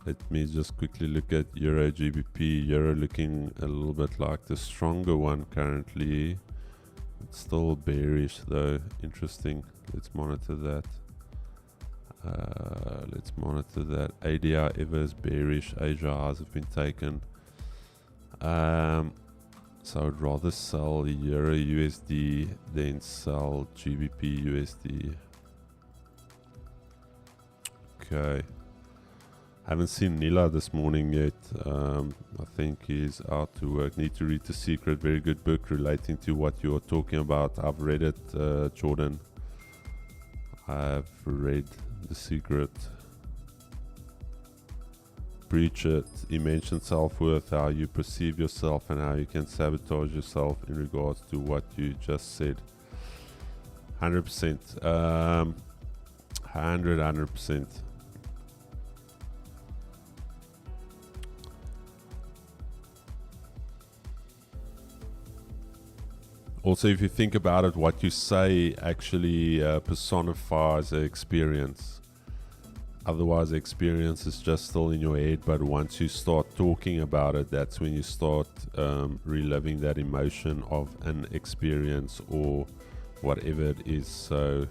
Let me just quickly look at Euro GBP. Euro looking a little bit like the stronger one currently. It's still bearish though. Interesting. Let's monitor that. Let's monitor that. ADR ever is bearish. Asia highs have been taken. So I'd rather sell Euro USD than sell GBP USD. Okay. Haven't seen Nila this morning yet. I think he's out to work. Need to read The Secret. Very good book relating to what you're talking about. I've read it, Jordan. I've read The Secret. Preach it. He mentioned self-worth, how you perceive yourself and how you can sabotage yourself in regards to what you just said. 100%. 100%. Also, if you think about it, what you say actually personifies the experience. Otherwise, the experience is just still in your head, but once you start talking about it, that's when you start reliving that emotion of an experience or whatever it is. So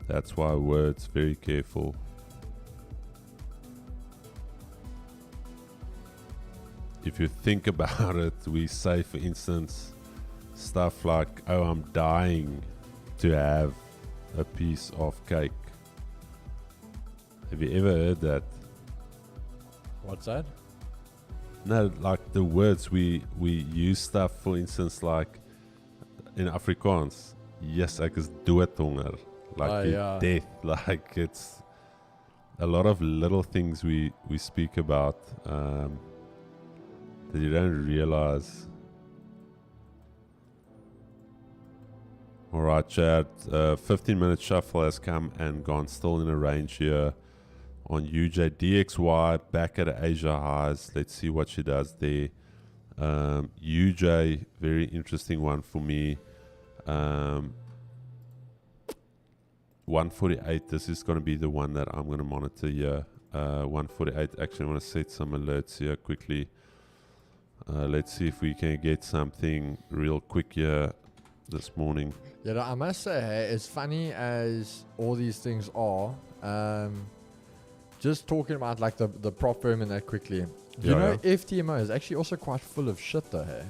that's why words, very careful. If you think about it, we say, for instance, stuff like, oh, I'm dying to have a piece of cake. Have you ever heard that? What's that? No, like the words we use stuff, for instance, like in Afrikaans, yes, ek is doodhonger. Like Yeah. death, like it's a lot of little things we speak about that you don't realize. All right, Chad. 15-minute shuffle has come and gone. Still in a range here on UJ DXY back at Asia highs. Let's see what she does there. UJ, very interesting one for me. 148. This is going to be the one that I'm going to monitor here. 148. Actually, I want to set some alerts here quickly. Let's see if we can get something real quick here this morning. Yeah, I must say, hey, as funny as all these things are, just talking about like the prop firm and that quickly. You know, FTMO is actually also quite full of shit though, hey?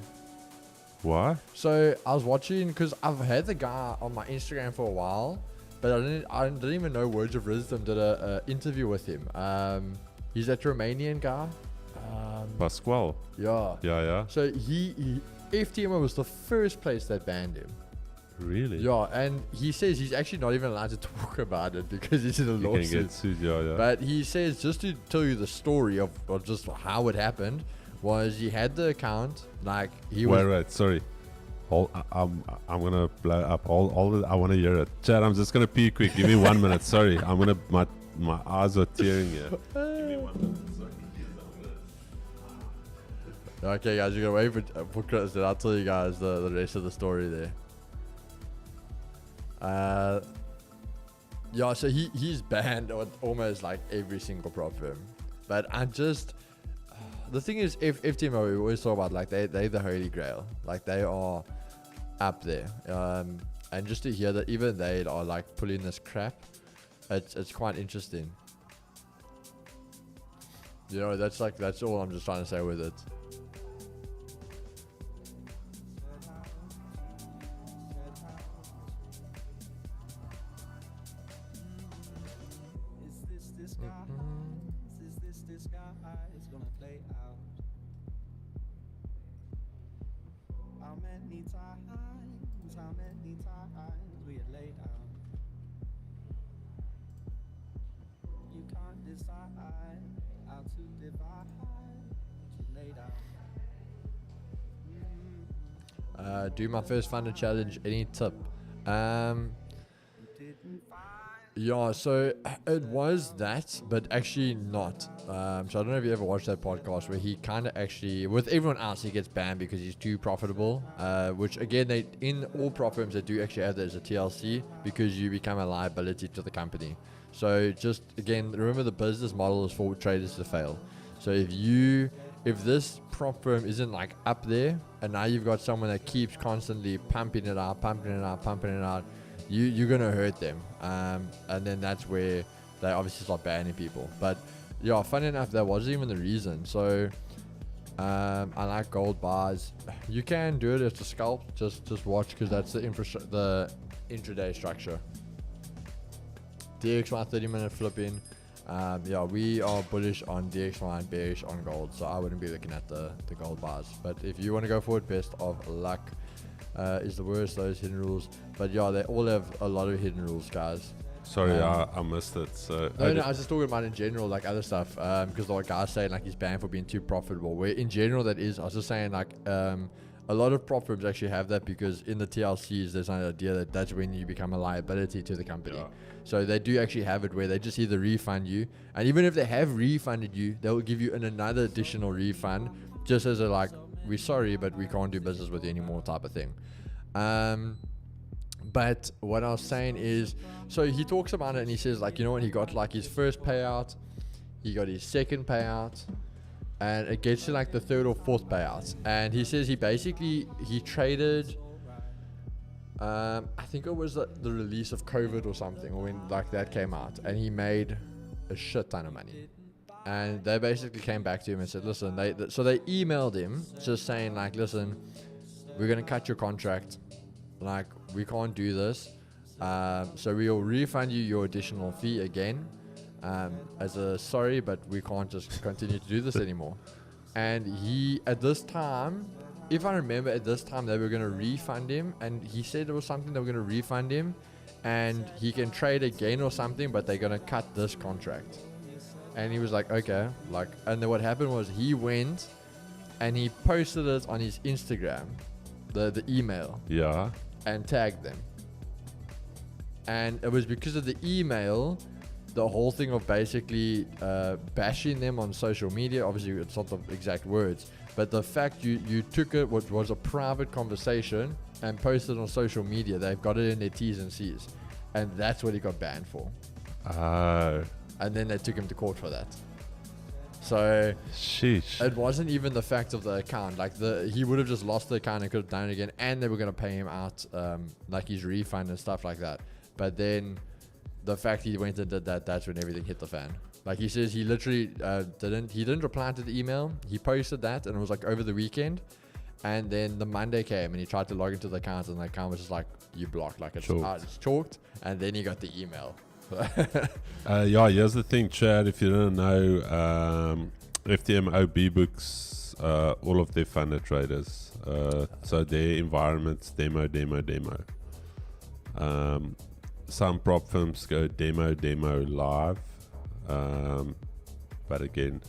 Why? So I was watching, because I've had the guy on my Instagram for a while, but I didn't even know Words of Wisdom did a interview with him. He's that Romanian guy. Pasquale. Yeah. Yeah. So he FTMO was the first place that banned him. Really? Yeah, and he says he's actually not even allowed to talk about it because he's in a You lawsuit. can get sued, yeah. But he says, just to tell you the story of just how it happened, was he had the account, like he was... Wait, sorry. I'm gonna blow up all I want to hear it. Chad, I'm just gonna pee quick. Give me 1 minute. Sorry, I'm gonna my eyes are tearing here. Give me 1 minute. Sorry. Okay, guys, you're gonna wait for Chris, then I'll tell you guys the rest of the story there. Yeah, so he's banned on almost like every single prop firm. But I just... the thing is, FTMO, we always talk about, like, they're the holy grail. Like, they are up there. And just to hear that even they are, like, pulling this crap, it's quite interesting. You know, that's all I'm just trying to say with it. Do my first funded challenge, any tip? Yeah, so it was that, but actually not. So I don't know if you ever watched that podcast where he kind of actually, with everyone else, he gets banned because he's too profitable. Which again, they in all prop firms they do actually have that as a TLC because you become a liability to the company. So just again, remember the business model is for traders to fail. So if this prop firm isn't like up there, and now you've got someone that keeps constantly pumping it out, you're gonna hurt them, and then that's where they obviously start banning people. But yeah, funny enough, that wasn't even the reason. So I like gold bars. You can do it as a scalp. Just watch, because that's the intraday structure. DXY 30-minute flipping. Yeah, we are bullish on DXY and bearish on gold, so I wouldn't be looking at the gold bars. But if you want to go for it, best of luck. Is the worst, those hidden rules. But yeah, they all have a lot of hidden rules, guys. Sorry, I missed it. So no, I was just talking about in general, like other stuff. Because the guys saying like he's banned for being too profitable. Where in general that is, I was just saying like a lot of prop firms actually have that, because in the TLCs there's an idea that that's when you become a liability to the company. Yeah. So they do actually have it where they just either refund you, and even if they have refunded you, they will give you another additional refund, just as a like, we're sorry, but we can't do business with you anymore type of thing. But what I was saying is, so he talks about it and he says like, you know what, he got like his first payout, he got his second payout, and it gets to like the third or fourth payout. And he says he traded, I think it was the release of COVID or something, or when like that came out, and he made a shit ton of money. And they basically came back to him and said, listen, so they emailed him just saying like, listen, we're going to cut your contract. Like, we can't do this. So we'll refund you your additional fee again. As a sorry, but we can't just continue to do this anymore. And he, at this time, if I remember, at this time they were going to refund him, and he said there was something they were going to refund him, and he can trade again or something, but they're going to cut this contract. And he was like, okay. Like, and then what happened was he went and he posted it on his Instagram, the email, Yeah. and tagged them. And it was because of the email, the whole thing of basically bashing them on social media. Obviously, it's not the exact words, but the fact you took it, what was a private conversation, and posted on social media, they've got it in their T's and C's. And that's what he got banned for. Oh. And then they took him to court for that. So Sheesh. it wasn't even the fact of the account. Like he would have just lost the account and could have done it again, and they were going to pay him out like his refund and stuff like that. But then the fact he went and did that, that's when everything hit the fan. Like he says, he literally didn't reply to the email. He posted that, and it was like over the weekend. And then the Monday came, and he tried to log into the account, and the account was just like, you blocked, like it's chalked. And then he got the email. Yeah, here's the thing, Chad. If you don't know, FTMOB books all of their funder traders. So their environments, demo. Some prop firms go demo live. But again,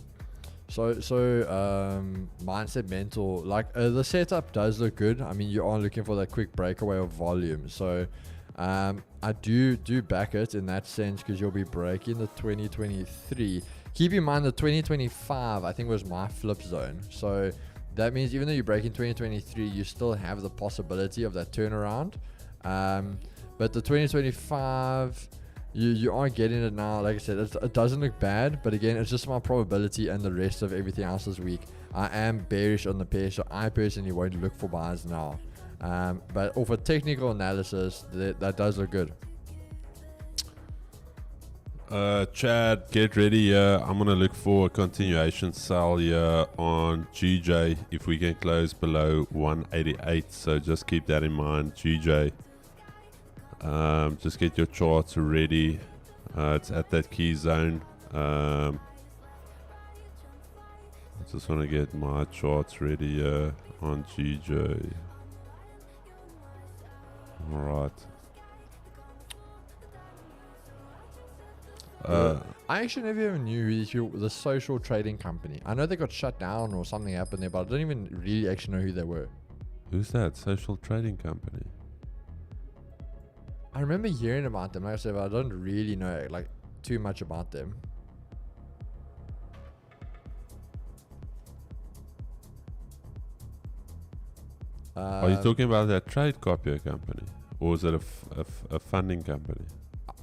So Mindset Mentor, like the setup does look good. I mean, you are looking for that quick breakaway of volume. So I do back it in that sense, because you'll be breaking the 2023. Keep in mind the 2025, I think, was my flip zone. So that means even though you break in 2023, you still have the possibility of that turnaround. But the 2025, you are getting it now. Like I said, it doesn't look bad, but again, it's just my probability, and the rest of everything else is weak. I am bearish on the pair, so I personally won't look for buys now. But off a technical analysis, that does look good. Chad, get ready here. I'm going to look for a continuation sell here on GJ if we can close below 188. So just keep that in mind, GJ. Just get your charts ready. It's at that key zone. I just want to get my charts ready here on GJ. All right. I actually never even knew the social trading company. I know they got shut down or something happened there, but I don't even really actually know who they were. Who's that? Social trading company? I remember hearing about them, like I said, but I don't really know like too much about them. Are you talking about that trade copier company, or is it a funding company?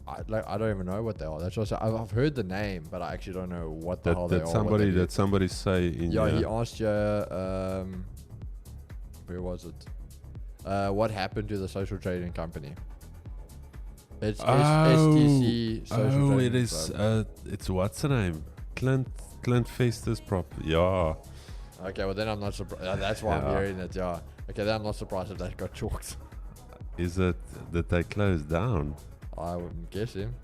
I don't even know what they are. That's what I've heard the name, but I actually don't know what the hell they are. Did somebody say in he asked you, where was it? What happened to the social trading company? It's STC social trading. It is. It's what's the name? Clint Fester's prop. Yeah. Okay, well then I'm not surprised. That's why I'm hearing it. Yeah. Okay, then I'm not surprised if that got chalked. Is it that they closed down? I'm guessing.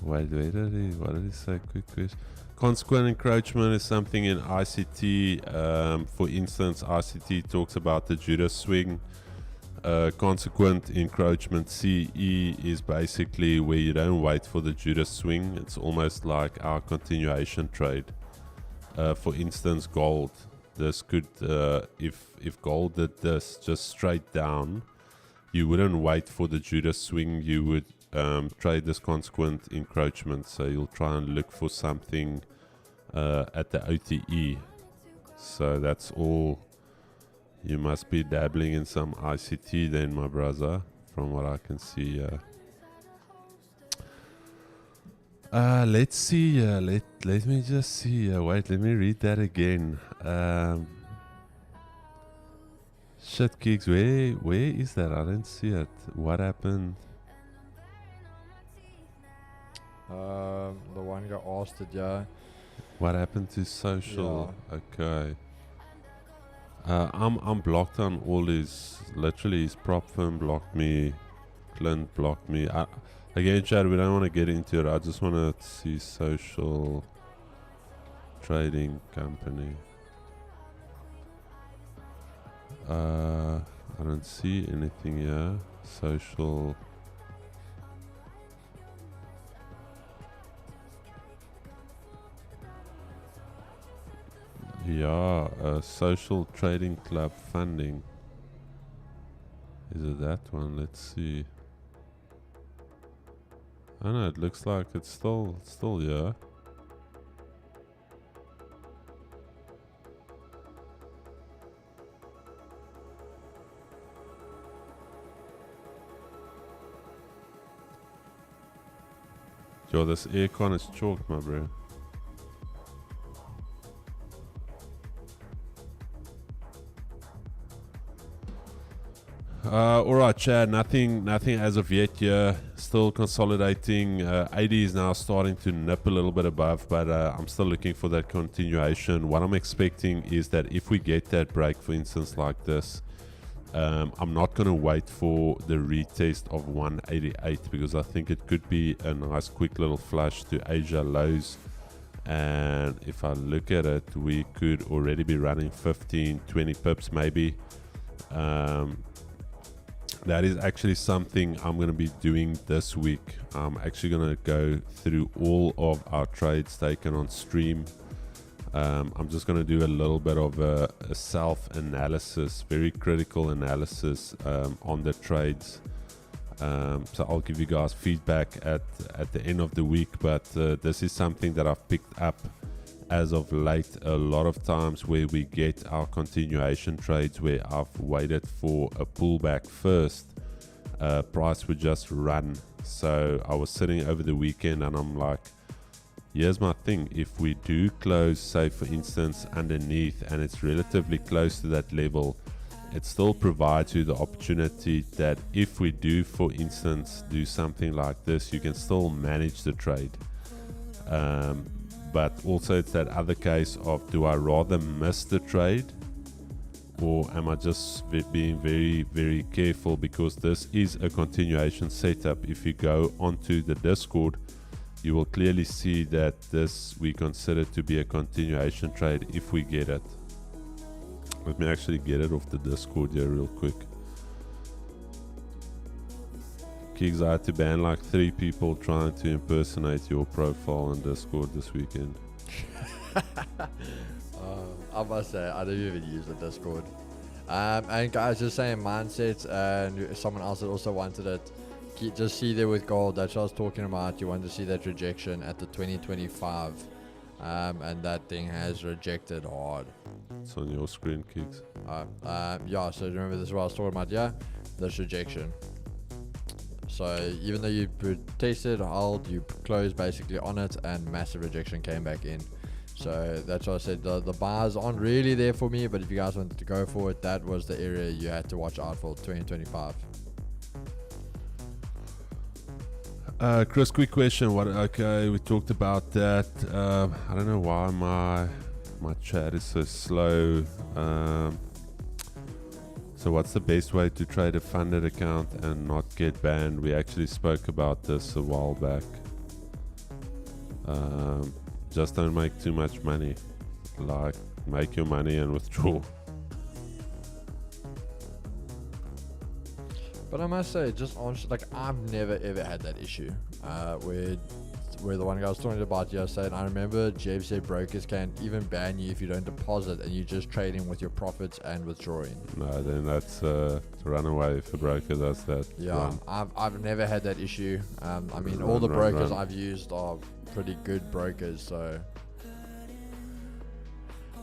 Wait, what did he say? Quick question. Consequent encroachment is something in ICT. For instance, ICT talks about the Judas swing. Consequent encroachment CE is basically where you don't wait for the Judas swing. It's almost like our continuation trade. For instance, gold. This could, if gold did this just straight down, you wouldn't wait for the Judas swing. You would trade this consequent encroachment. So you'll try and look for something at the OTE. So that's all. You must be dabbling in some ICT then, my brother, from what I can see. Let's see. Let me just see. Wait, let me read that again. Shit, Gigs, where is that? I didn't see it. What happened? The one guy asked it, yeah. What happened to social? Yeah. Okay. I'm blocked on all his. Literally, his prop firm blocked me. Clint blocked me. Again, Chad, we don't want to get into it. I just want to see social trading company. I don't see anything here. Social. Yeah, social trading club funding. Is it that one? Let's see. I know, it looks like it's still here. Yo, this aircon is chalked, my bro. Alright, Chad, nothing as of yet here. Still consolidating. 80 is now starting to nip a little bit above, but I'm still looking for that continuation. What I'm expecting is that if we get that break, for instance, like this, I'm not going to wait for the retest of 188 because I think it could be a nice quick little flush to Asia lows. And if I look at it, we could already be running 15, 20 pips maybe. That is actually something I'm going to be doing this week. I'm actually going to go through all of our trades taken on stream. I'm just going to do a little bit of a self-analysis, very critical analysis on the trades. So I'll give you guys feedback at the end of the week, but this is something that I've picked up as of late a lot of times where we get our continuation trades where I've waited for a pullback first. Price would just run. So I was sitting over the weekend and I'm like, here's my thing. If we do close, say for instance, underneath and it's relatively close to that level, it still provides you the opportunity that if we do, for instance, do something like this, you can still manage the trade. But also it's that other case of, do I rather miss the trade or am I just being very, very careful, because this is a continuation setup. If you go onto the Discord, you will clearly see that this we consider to be a continuation trade if we get it. Let me actually get it off the Discord here real quick. Kiggs, I had to ban like 3 people trying to impersonate your profile on Discord this weekend. I must say, I don't even use the Discord. And guys, just saying mindsets, and someone else that also wanted it. Just see there with gold, that's what I was talking about. You want to see that rejection at the 2025. And that thing has rejected hard. It's on your screen, Kiggs. Yeah, so remember this is what I was talking about, yeah? This rejection. So even though you tested, held, you closed basically on it, and massive rejection came back in. So that's why I said the bars aren't really there for me, but if you guys wanted to go for it, that was the area you had to watch out for, 2025. Chris, quick question. Okay, we talked about that. I don't know why my chat is so slow. So what's the best way to trade a funded account and not get banned? We actually spoke about this a while back. Just don't make too much money. Like, make your money and withdraw. But I must say, just honestly, like, I've never ever had that issue where the one guy was talking about yesterday, and I remember Jeff said brokers can even ban you if you don't deposit and you're just trading with your profits and withdrawing. No, then that's to run away if a broker does that. Yeah, I've never had that issue. I mean, all the brokers I've used are pretty good brokers, so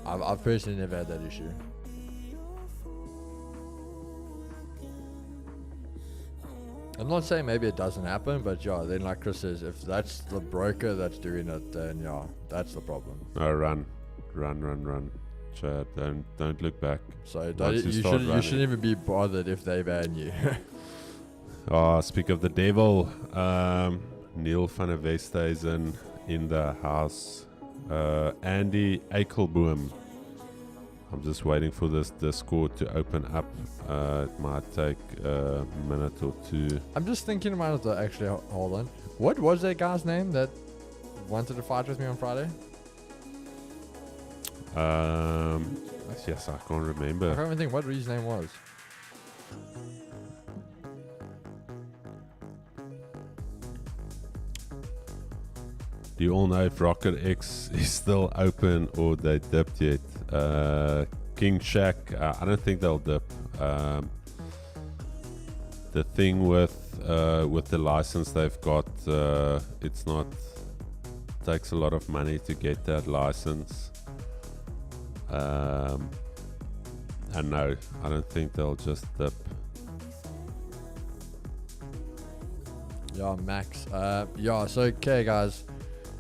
I've personally never had that issue. I'm not saying maybe it doesn't happen, but yeah, then like Chris says, if that's the broker that's doing it, then yeah, that's the problem. No, run. Chad, don't look back. So you shouldn't even be bothered if they ban you. Oh, speak of the devil, Neil van der Veste is in the house. Andy Eichelboom. I'm just waiting for this Discord to open up. It might take a minute or two. I'm just thinking about it though, actually. Hold on. What was that guy's name that wanted to fight with me on Friday? Yes, I can't remember. I can't even think what his name was. Do you all know if Rocket X is still open or they dipped yet? King Shack, I don't think they'll dip. The thing with the license they've got, it's not takes a lot of money to get that license. And no, I don't think they'll just dip. Yeah, Max. Yeah, so okay, guys.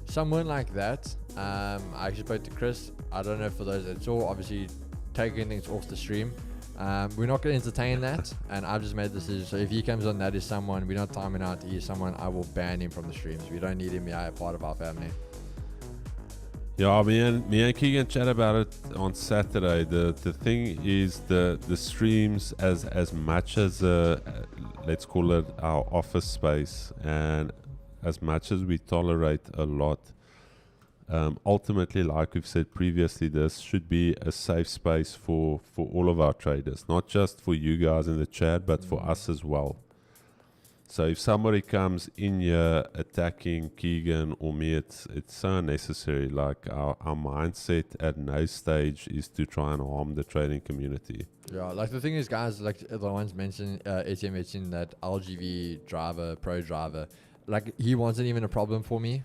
Someone like that. I actually spoke to Chris. I don't know for those. It's all obviously taking things off the stream. We're not going to entertain that, and I've just made the decision. So if he comes on, that is someone we're not timing out. He is someone I will ban him from the streams. We don't need him here, part of our family. Yeah, me and Keegan chat about it on Saturday. The thing is the streams as much as let's call it our office space, and as much as we tolerate a lot. Ultimately, like we've said previously, this should be a safe space for all of our traders, not just for you guys in the chat, but for us as well. So if somebody comes in here attacking Keegan or me, it's so unnecessary. Like our mindset at no stage is to try and harm the trading community. Yeah, like the thing is, guys, like the ones mentioned, ATM mentioned that LGV driver, pro driver, like he wasn't even a problem for me,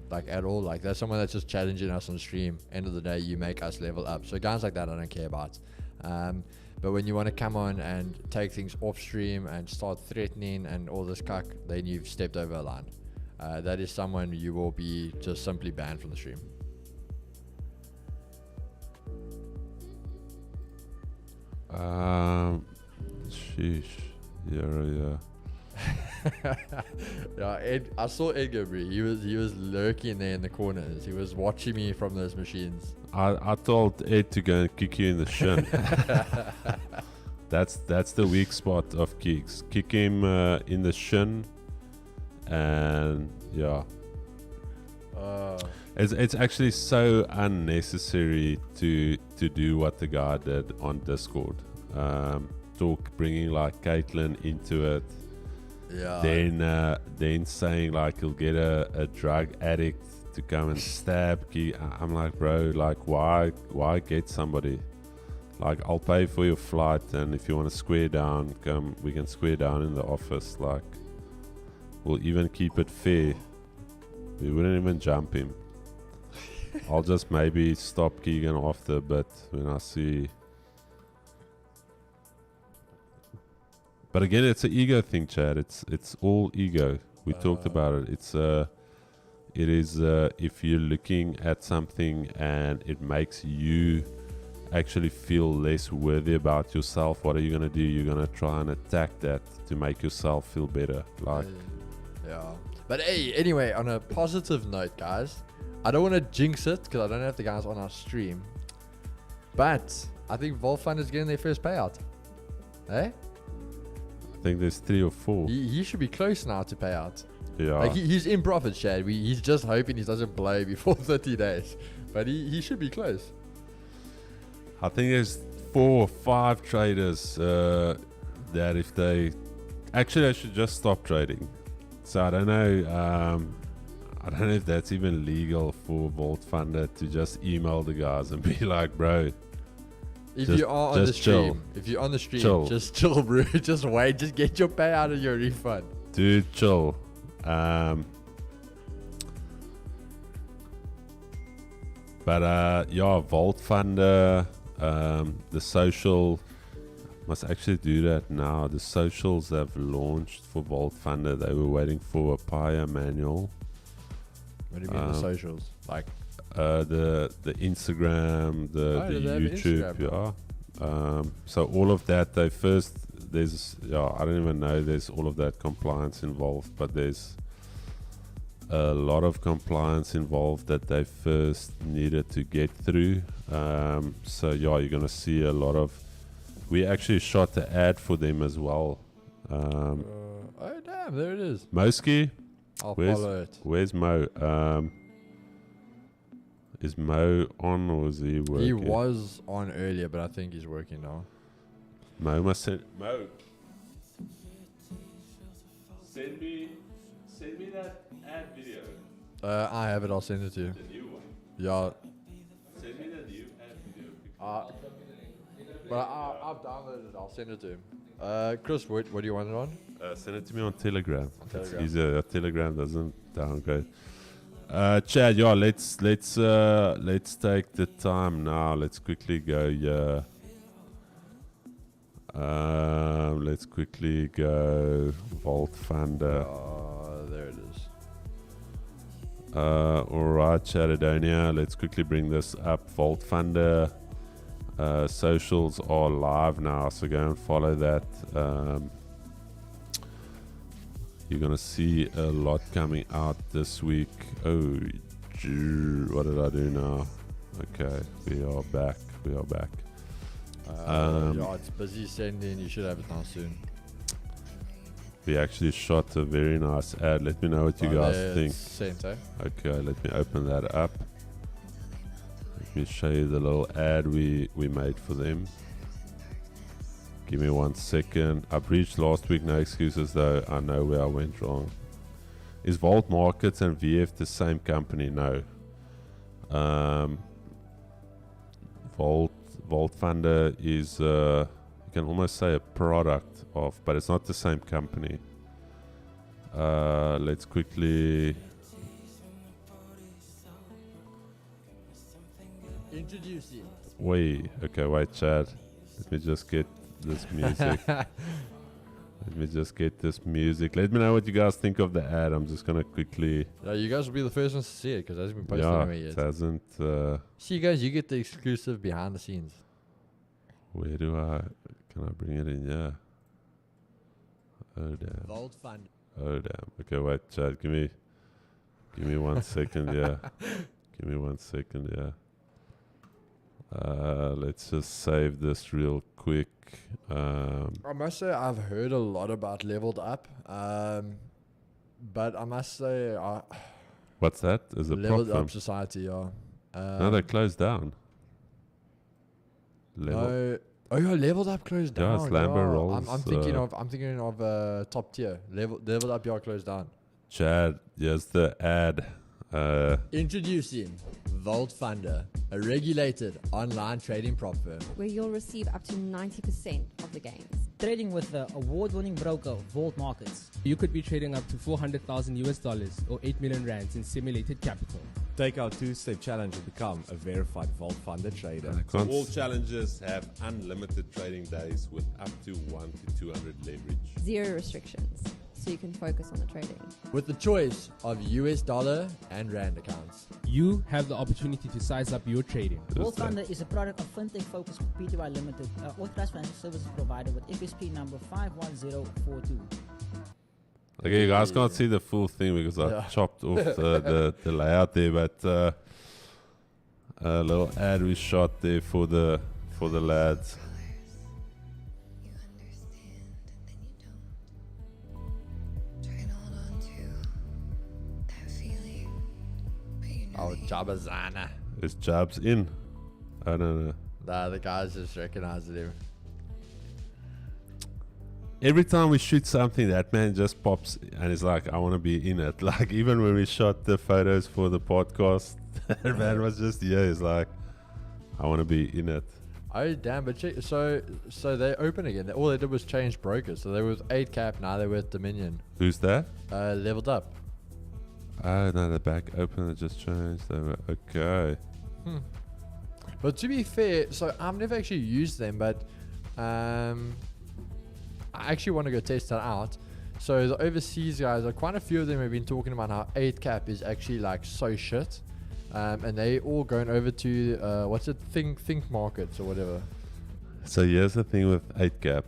like at all. Like that's someone that's just challenging us on stream. End of the day, you make us level up. So guys like that, I don't care about. But when you want to come on and take things off stream and start threatening and all this cuck, then you've stepped over a line. That is someone you will be just simply banned from the stream. Sheesh. Yeah. Yeah, I saw Edgar Bree. He was lurking there in the corners. He was watching me from those machines. I told Ed to go and kick you in the shin. That's the weak spot of kicks. Kick him in the shin, and yeah. It's actually so unnecessary to do what the guy did on Discord. Bringing like Caitlin into it. Yeah. Then saying like he'll get a drug addict to come and stab Key. I'm like, bro, like why get somebody? Like I'll pay for your flight, and if you want to square down, we can square down in the office. Like we'll even keep it fair. We wouldn't even jump him. I'll just maybe stop Keegan after a bit when I see. But again, it's an ego thing, Chad. It's all ego. We talked about it. It is if you're looking at something and it makes you actually feel less worthy about yourself, what are you gonna do? You're gonna try and attack that to make yourself feel better. Like, yeah. But hey, anyway, on a positive note, guys, I don't want to jinx it because I don't have the guys on our stream. But I think Vault Fund is getting their first payout. Eh? I think there's 3 or 4. He should be close now to pay out. Yeah. Like he's in profit, Shad. He's just hoping he doesn't blow before 30 days. But he should be close. I think there's 4 or 5 traders that if they... Actually, I should just stop trading. So I don't know. I don't know if that's even legal for Vault Funder to just email the guys and be like, bro... If you are on the stream, Chill. just chill, bro. Just wait. Just get your payout and your refund. Dude, chill. But yeah, Vault Funder, the social must actually do that now. The socials have launched for Vault Funder. They were waiting for a PIA manual. What do you mean the socials? Like the Instagram, the YouTube, yeah. So all of that, there's I don't even know there's all of that compliance involved, but there's a lot of compliance involved that they first needed to get through. So yeah, you're gonna see a lot of. We actually shot the ad for them as well. Oh damn, there it is. Moski, I'll follow it. Where's Mo? Is Mo on or is he working? He was on earlier, but I think he's working now. Mo must send me that ad video. I have it. I'll send it to you. The new one. Yeah. Send me the new ad video. But I've downloaded it. I'll send it to him. Chris, what do you want it on? Send it to me on Telegram. Telegram. It's easier. Telegram doesn't downgrade. Chad, yeah, let's take the time now. Let's quickly go. Let's quickly go. Vault Funder. There it is. All right, Chadadonia. Let's quickly bring this up. Vault Funder. Socials are live now, so go and follow that. You're gonna see a lot coming out this week. Oh, what did I do now? Okay, we are back. Yeah, it's busy sending. You should have it now soon. We actually shot a very nice ad. Let me know what you guys think. Sent, eh? Okay, let me open that up. Let me show you the little ad we made for them. Give me 1 second. I breached last week, no excuses though. I know where I went wrong. Is Vault Markets and VF the same company? No. Vault Funder is, you can almost say a product of, but it's not the same company. Let's quickly... Introduce you. Wait, Chad. Let me just get this music. Let me know what you guys think of the ad. I'm just gonna quickly. Yeah, you guys will be the first ones to see it because it hasn't been posted Yeah, anywhere yet. it hasn't. See, you guys, you get the exclusive behind the scenes. Where do I? Can I bring it in? Yeah. Oh damn. Vault Fund. Oh damn. Okay, wait, Chad. Give me 1 second. Yeah. Give me 1 second. Yeah. Let's just save this real quick. I must say I've heard a lot about Leveled Up, but I must say What's that? Is it Leveled prop Up Society, yeah. No, they closed down. No, oh yeah, Leveled Up closed Yeah, down. it's Lambo Rolls, I'm thinking of Top Tier. Leveled Up, yeah, closed down. Chad, here's the ad. Introducing Vault Funder, a regulated online trading prop firm. where you'll receive up to 90% of the gains. Trading with the award-winning broker Vault Markets. You could be trading up to 400,000 US dollars or 8 million rands in simulated capital. Take our two-step challenge and become a verified Vault Funder trader. So all challenges have unlimited trading days with up to 1 to 200 leverage. Zero restrictions, so you can focus on the trading. With the choice of US dollar and rand accounts. You have the opportunity to size up your trading. Vault Funder is a product of fintech-focused Pty Limited, authorized financial services provider with FSP number 51042. Okay, you guys can't see the full thing because I chopped off the layout there, but a little ad we shot there for the lads. Oh, Jabazana. Is Jabs in? I don't know. Nah, the guys just recognized him. Every time we shoot something, that man just pops and is like, I want to be in it. Like, even when we shot the photos for the podcast, that man was just here. He's like, I want to be in it. Oh, damn. But check, so they open again. All they did was change brokers. So they were with 8cap, now they're with Dominion. Who's that? Leveled Up. Oh, no, they're back open. It just changed. They were, okay. But to be fair, so I've never actually used them, but I actually want to go test that out. So the overseas guys, quite a few of them have been talking about how 8cap is actually like so shit. And they all going over to, what's it, Think Markets or whatever. So here's the thing with 8cap.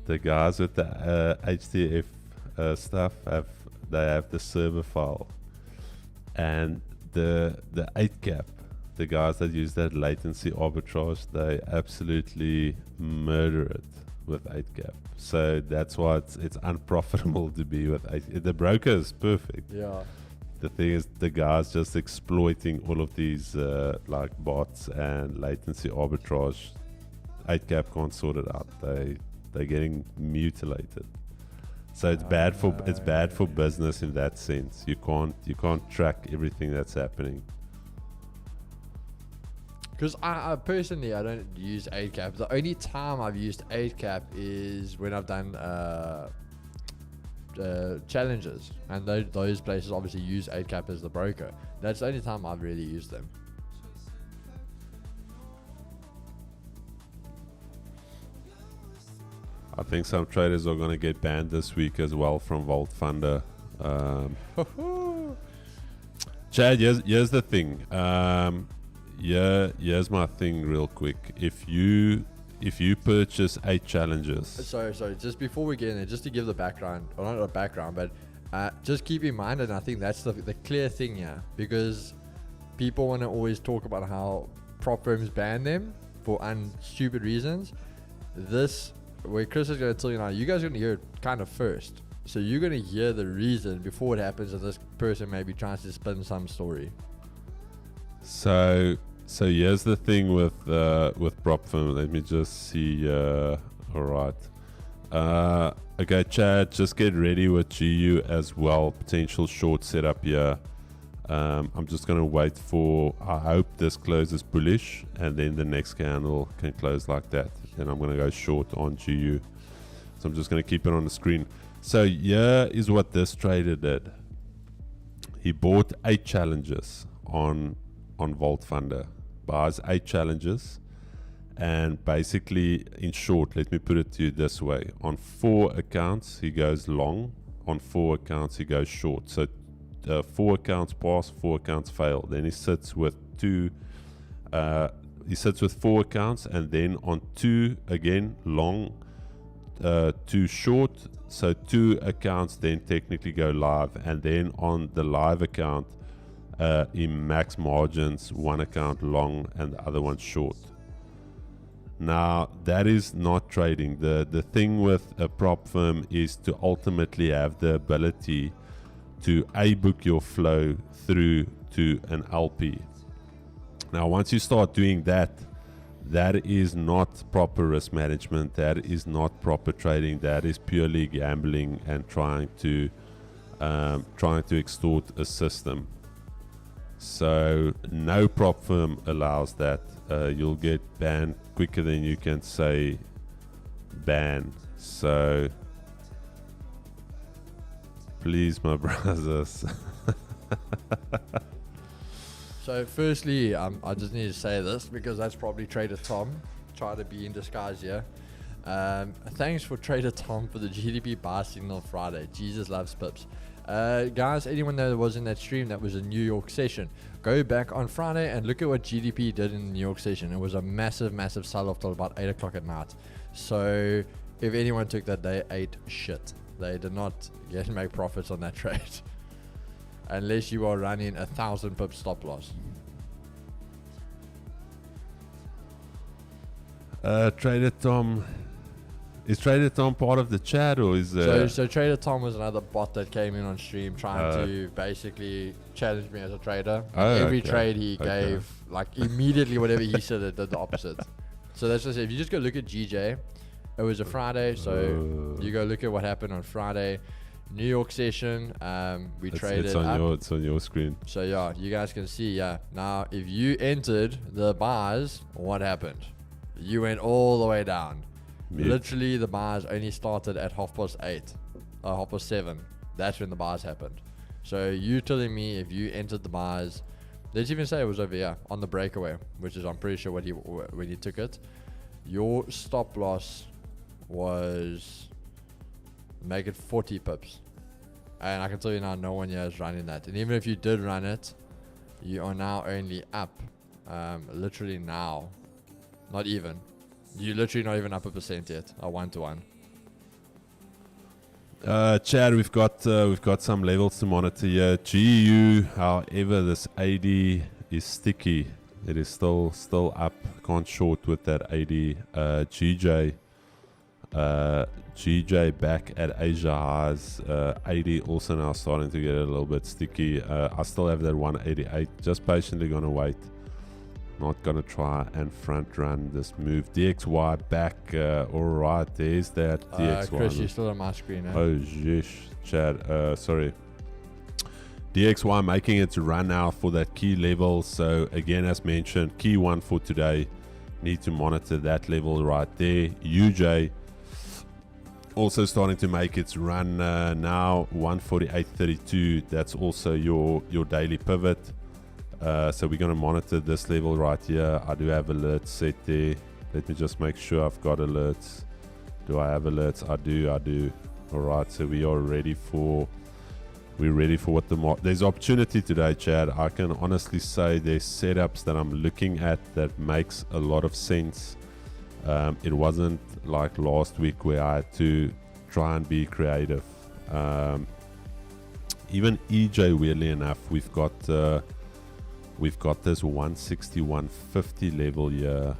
The guys with the HTF stuff have the server file, and the 8cap, the guys that use that latency arbitrage, they absolutely murder it with 8cap. So that's why it's unprofitable to be with 8. The broker is perfect. Yeah. The thing is, the guys just exploiting all of these like bots and latency arbitrage. 8cap can't sort it out. They're getting mutilated. So it's bad for business in that sense. You can't track everything that's happening. Because I personally, I don't use 8cap. The only time I've used 8cap is when I've done challenges, and those places obviously use 8cap as the broker. That's the only time I've really used them. I think some traders are going to get banned this week as well from Vault Funder. Chad, here's the thing. Here's my thing real quick. If you purchase 8 challenges. Sorry, just before we get in there, just to give the background, or not a background, but just keep in mind, and I think that's the clear thing here, because people want to always talk about how prop firms ban them for stupid reasons. Where Chris is going to tell you now, you guys are going to hear it kind of first. So you're going to hear the reason before it happens, and this person maybe tries to spin some story. So here's the thing with prop firm. Let me just see. All right. Okay, Chad, just get ready with GU as well. Potential short setup here. I'm just going to wait for, I hope this closes bullish, and then the next candle can close like that. Then I'm going to go short on GU. So I'm just going to keep it on the screen. So here is what this trader did. He bought 8 challenges on Vault Funder. Buys 8 challenges. And basically, in short, let me put it to you this way. On 4 accounts, he goes long. On 4 accounts, he goes short. So 4 accounts pass, 4 accounts fail. Then he sits with 2. He sits with 4 accounts, and then on 2 again long, 2 short. So 2 accounts then technically go live, and then on the live account, in max margins, 1 account long and the other one short. Now that is not trading. The thing with a prop firm is to ultimately have the ability to book your flow through to an LP. Now once you start doing that, that is not proper risk management. That is not proper trading. That is purely gambling and trying to extort a system. So no prop firm allows that. You'll get banned quicker than you can say ban. So please, my brothers. So firstly, I just need to say this because that's probably Trader Tom. Try to be in disguise here. Thanks for Trader Tom for the GDP buy signal Friday. Jesus loves pips. Guys, anyone that was in that stream, that was a New York session. Go back on Friday and look at what GDP did in the New York session. It was a massive sell-off till about 8 o'clock at night. So if anyone took that, they ate shit. They did not make profits on that trade. Unless you are running 1,000 pip stop loss. Trader Tom. Is Trader Tom part of the chat, or is so Trader Tom was another bot that came in on stream trying to basically challenge me as a trader. Every trade he gave, like immediately whatever he said, it did the opposite. So that's just, if you just go look at GJ, it was a Friday, so you go look at what happened on Friday. New York session, we traded it's on your screen. So yeah, you guys can see. Now if you entered the buys, what happened? You went all the way down. Literally the buys only started at 8:30, 7:30. That's when the buys happened. So you telling me if you entered the buys, let's even say it was over here on the breakaway, which is I'm pretty sure when he took it, your stop loss was make it 40 pips. And I can tell you now, no one here is running that. And even if you did run it, you are now only up, literally now, not even. You're literally not even up 1% yet, a 1-to-1. Chad, we've got some levels to monitor here. GU, however, this AD is sticky. It is still up. Can't short with that AD. GJ back at Asia highs. 80 also now starting to get a little bit sticky. I still have that 188. Just patiently gonna wait. Not gonna try and front run this move. DXY back. All right, there's that DXY. Chris, you're still on my screen. Oh, yeesh, Chad. Sorry. DXY making its run out for that key level. So again, as mentioned, key one for today. Need to monitor that level right there. UJ also starting to make its run now. 148.32. That's also your daily pivot. So we're going to monitor this level right here. I do have alerts set there. Let me just make sure I've got alerts. Do I have alerts? I do. All right, so we are ready for what the there's opportunity today, Chad. I can honestly say there's setups that I'm looking at that makes a lot of sense. It wasn't like last week where I had to try and be creative. Even EJ, weirdly enough, we've got this 160-150 level here.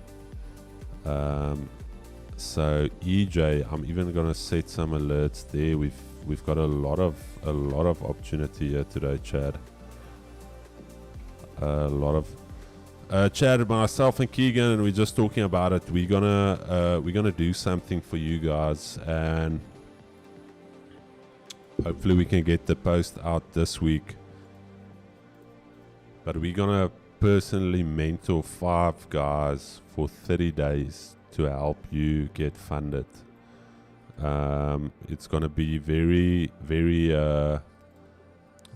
So EJ, I'm even gonna set some alerts there. We've got a lot of opportunity here today, Chad. A lot of Chad, myself and Keegan, and we're just talking about it. We're gonna do something for you guys, and hopefully we can get the post out this week. But we're gonna personally mentor 5 guys for 30 days to help you get funded. It's gonna be very, very. I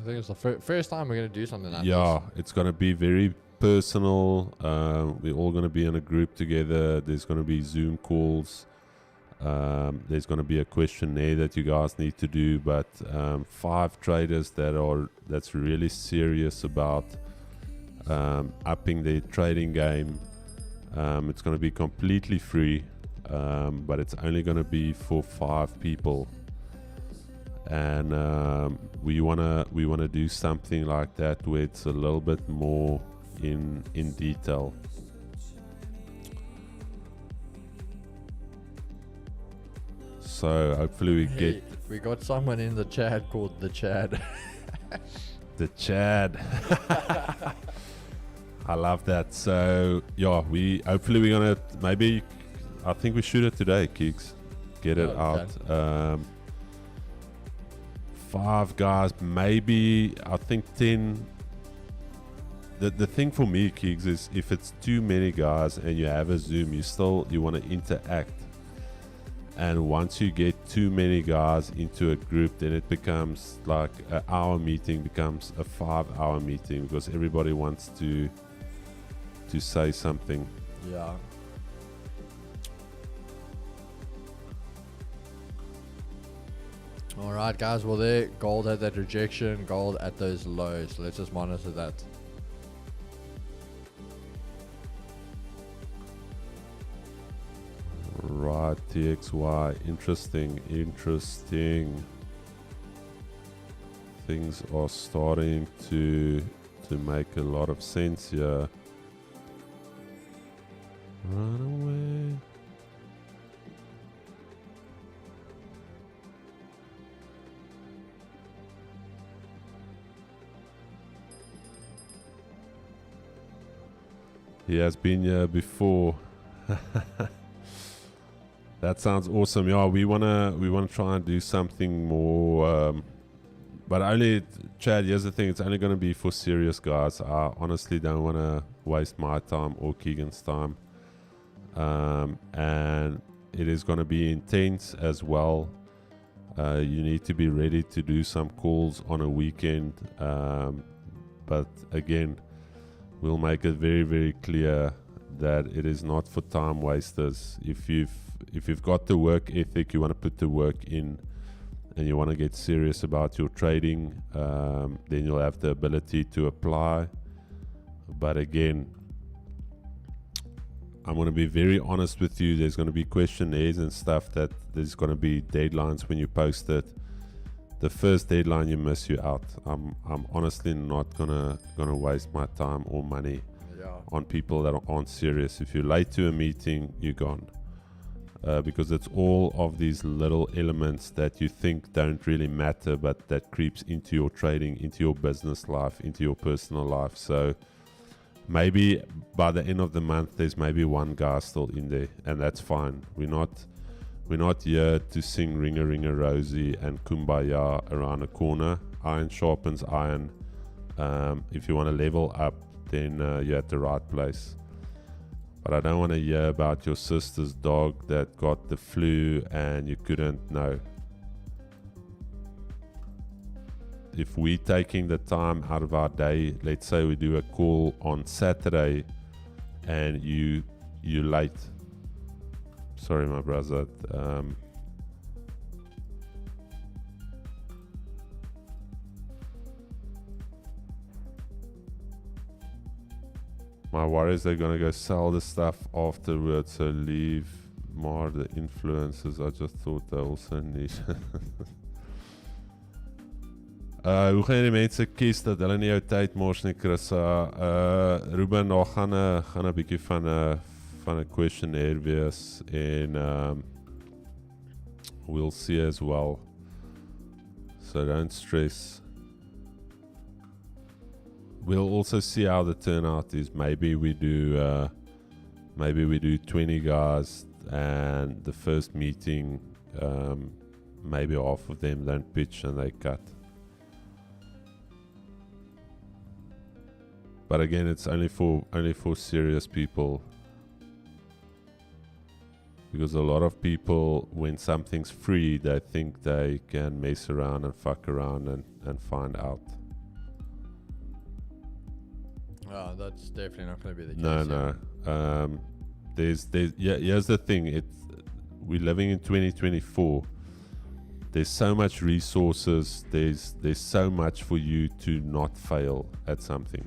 think it's the first time we're gonna do something like this. Yeah, it's gonna be very personal. We're all gonna be in a group together. There's gonna be Zoom calls. There's gonna be a questionnaire that you guys need to do. But 5 traders that's really serious about upping their trading game. It's going to be completely free, but it's only going to be for 5 people, and we wanna do something like that where it's a little bit more in detail. So hopefully we got someone in the chat called the Chad. The Chad. I love that. So yeah, hopefully we're gonna I think we shoot it today, Keeks. Get it out. 5 guys, maybe I think 10. The thing for me, Keeks, is if it's too many guys and you have a Zoom, you want to interact. And once you get too many guys into a group, then it becomes like an hour meeting becomes a 5-hour meeting because everybody wants to say something. Yeah. All right, guys. Well, there, gold at that rejection, gold at those lows. So let's just monitor that. Right, TXY. Interesting. Things are starting to make a lot of sense here. Run away. He has been here before. That sounds awesome. Yeah, we wanna try and do something more. But only, Chad, here's the thing. It's only gonna be for serious guys. I honestly don't wanna waste my time or Keegan's time. And it is gonna be intense as well. You need to be ready to do some calls on a weekend. But again, we'll make it very, very clear that it is not for time wasters. If you've got the work ethic, you want to put the work in, and you want to get serious about your trading, then you'll have the ability to apply. But again, I'm going to be very honest with you. There's going to be questionnaires and stuff that there's going to be deadlines when you post it. The first deadline you miss, you out. I'm honestly not gonna waste my time or money on people that aren't serious. If you're late to a meeting, you're gone. Because it's all of these little elements that you think don't really matter, but that creeps into your trading, into your business life, into your personal life. So maybe by the end of the month there's maybe one guy still in there, and that's fine. We're not here to sing Ring a Ring a Rosie and Kumbaya around a corner. Iron sharpens iron. If you want to level up, then you're at the right place. But I don't want to hear about your sister's dog that got the flu and you couldn't know. If we're taking the time out of our day, let's say we do a call on Saturday and you're late. Sorry, my brother. My worry is they're gonna go sell the stuff afterwards, so leave more the influencers. I just thought they also need. Hoe gaan die mense kies dat hulle nie jou tyd mors nie, Chris? Ruben, daar gaan 'n bietjie van 'n questionnaire wees en we'll see as well. So don't stress. We'll also see how the turnout is. Maybe we do 20 guys, and the first meeting, maybe half of them don't pitch and they cut. But again, it's only for serious people, because a lot of people, when something's free, they think they can mess around and fuck around and find out. Oh, that's definitely not going to be the case. No. Here's the thing. We're living in 2024. There's so much resources. There's so much for you to not fail at something.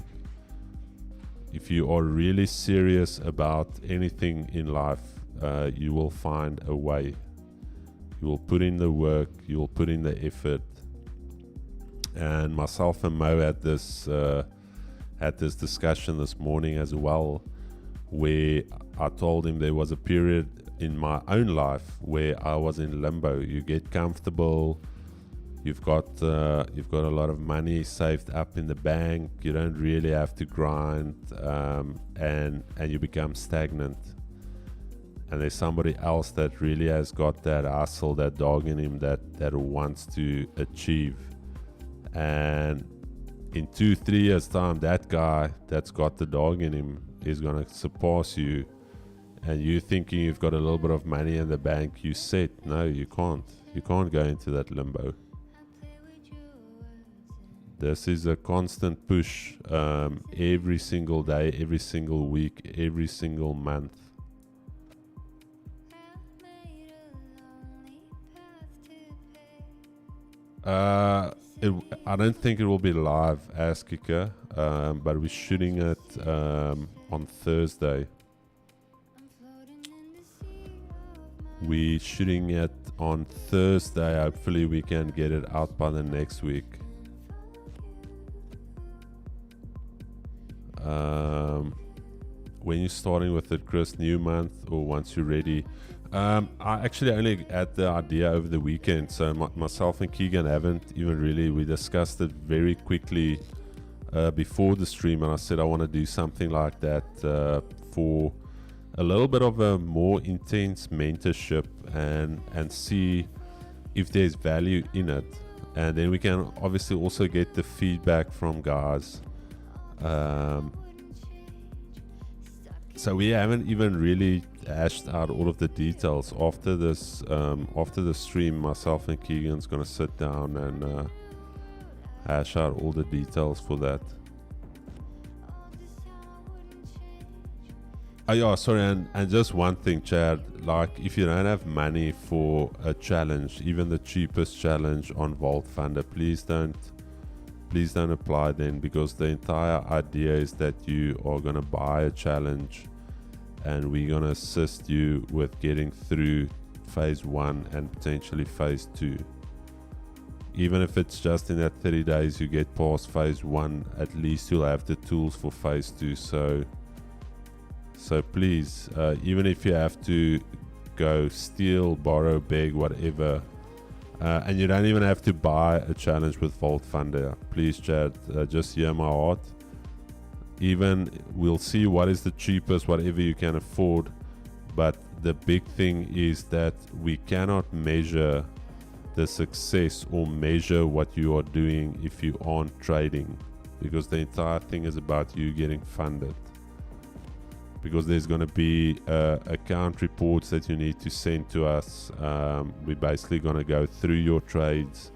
If you are really serious about anything in life, you will find a way. You will put in the work. You will put in the effort. And myself and Mo had this discussion this morning as well, where I told him there was a period in my own life where I was in limbo. You get comfortable. You've got a lot of money saved up in the bank. You don't really have to grind, and you become stagnant. And there's somebody else that really has got that hustle, that dog in him that wants to achieve. And in 2-3 years time, that guy that's got the dog in him is gonna surpass you. And you thinking you've got a little bit of money in the bank, you said no, you can't. You can't go into that limbo. This is a constant push, every single day, every single week, every single month. I don't think it will be live, Ask Kicker, but we're shooting it on Thursday. We're shooting it on Thursday. Hopefully we can get it out by the next week. When you're starting with it, Chris, new month or once you're ready? I actually only had the idea over the weekend, so myself and Keegan haven't even really. We discussed it very quickly before the stream, and I said I want to do something like that for a little bit of a more intense mentorship and see if there's value in it, and then we can obviously also get the feedback from guys. So we haven't even really hashed out all of the details. After the stream, myself and Keegan's gonna sit down and hash out all the details for that. Oh yeah, sorry, and just one thing, Chad. Like, if you don't have money for a challenge, even the cheapest challenge on Vault Funder, please don't apply then, because the entire idea is that you are going to buy a challenge and we're going to assist you with getting through phase 1 and potentially phase 2. Even if it's just in that 30 days you get past phase 1, at least you'll have the tools for phase 2. So please, even if you have to go steal, borrow, beg, whatever, and you don't even have to buy a challenge with Vault Funder, please, Chad, just hear my heart. even we'll see what is the cheapest, whatever you can afford. But the big thing is that we cannot measure the success or measure what you are doing if you aren't trading, because the entire thing is about you getting funded. Because there's going to be account reports that you need to send to us. We're basically going to go through your trades.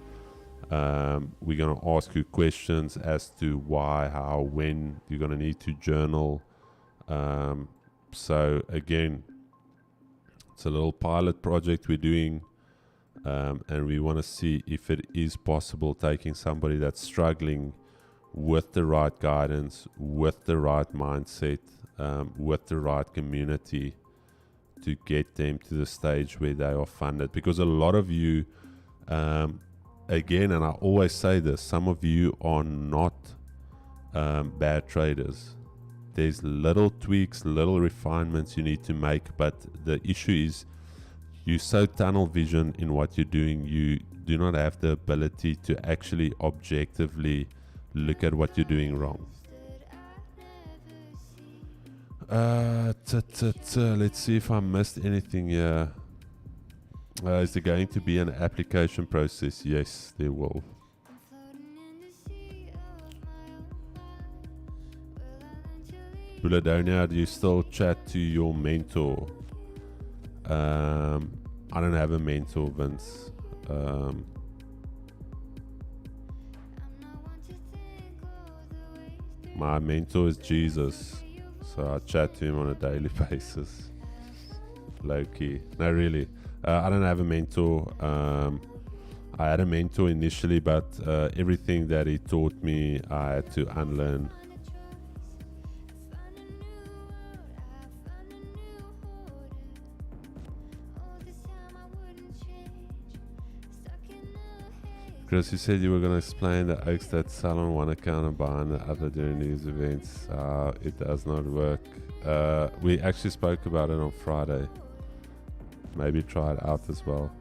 We're going to ask you questions as to why, how, when. You're going to need to journal. So again, it's a little pilot project we're doing, and we want to see if it is possible taking somebody that's struggling with the right guidance, with the right mindset, with the right community, to get them to the stage where they are funded. Because a lot of you, again, and I always say this, some of you are not bad traders. There's little tweaks, little refinements you need to make, but the issue is you're so tunnel vision in what you're doing, you do not have the ability to actually objectively look at what you're doing wrong. Let's see if I missed anything here. Is there going to be an application process? Yes, there will. Buladonia, do you still chat to your mentor? I don't have a mentor, Vince. My mentor is Jesus, so I chat to him on a daily basis. Low key. No, really. I don't have a mentor. I had a mentor initially, but everything that he taught me, I had to unlearn. Chris, you said you were going to explain the oaks that sell on one account and buy on the other during these events. It does not work. We actually spoke about it on Friday. Maybe try it out as well.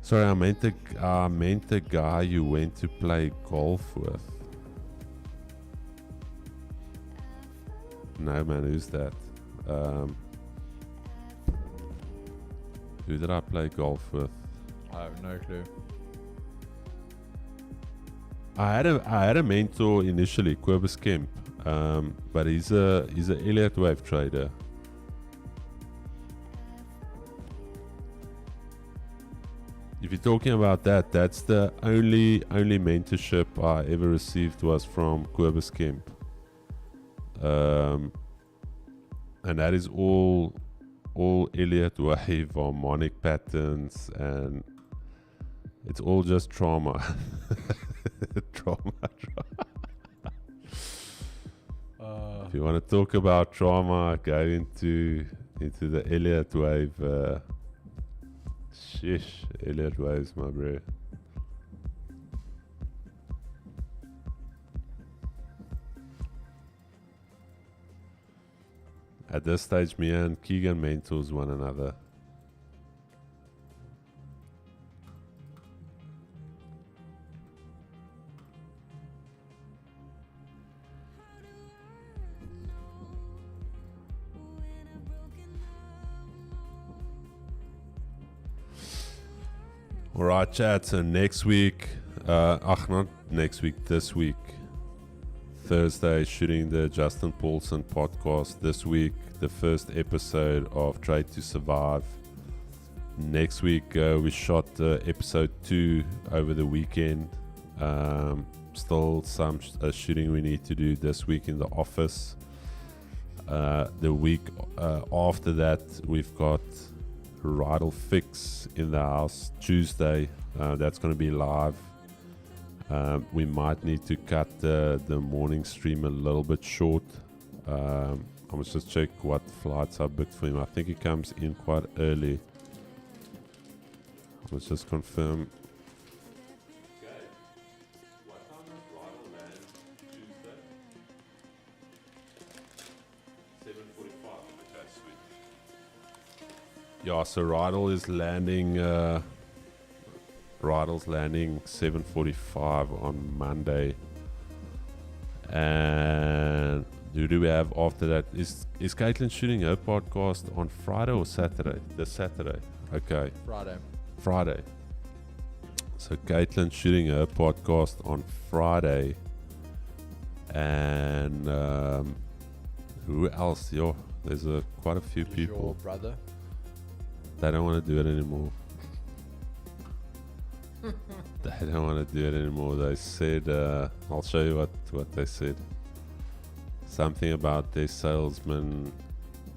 Sorry, I meant the guy you went to play golf with. No, man, who's that? Who did I play golf with? I have no clue. I had a mentor initially, Quibus Kemp, but he's a Elliott wave trader. If you're talking about that, that's the only mentorship I ever received was from Quibus Kemp, and that is all Elliott wave harmonic patterns, and it's all just trauma. trauma. If you want to talk about trauma, go into the Elliott wave. Shish, Elliott waves, my bro. At this stage, me and Keegan mentors one another. Alright, chat. So next week, not next week, this week, Thursday, shooting the Justin Paulson podcast. This week, the first episode of Trade to Survive. Next week, we shot episode 2 over the weekend. Still some shooting we need to do this week in the office. The week after that, we've got Ridal Fix in the house Tuesday. That's going to be live. We might need to cut the morning stream a little bit short. I must just check what flights I booked for him. I think he comes in quite early. Let's just confirm. Yeah, so Rydal is landing. Rydal's landing 7:45 on Monday, And who do we have after that? Is Caitlin shooting her podcast on Friday or Saturday? This Saturday. Okay. Friday. So Caitlin shooting her podcast on Friday. And who else? Yo, there's quite a few people. Your brother. They don't want to do it anymore. They don't want to do it anymore. They said, I'll show you what they said. Something about their salesman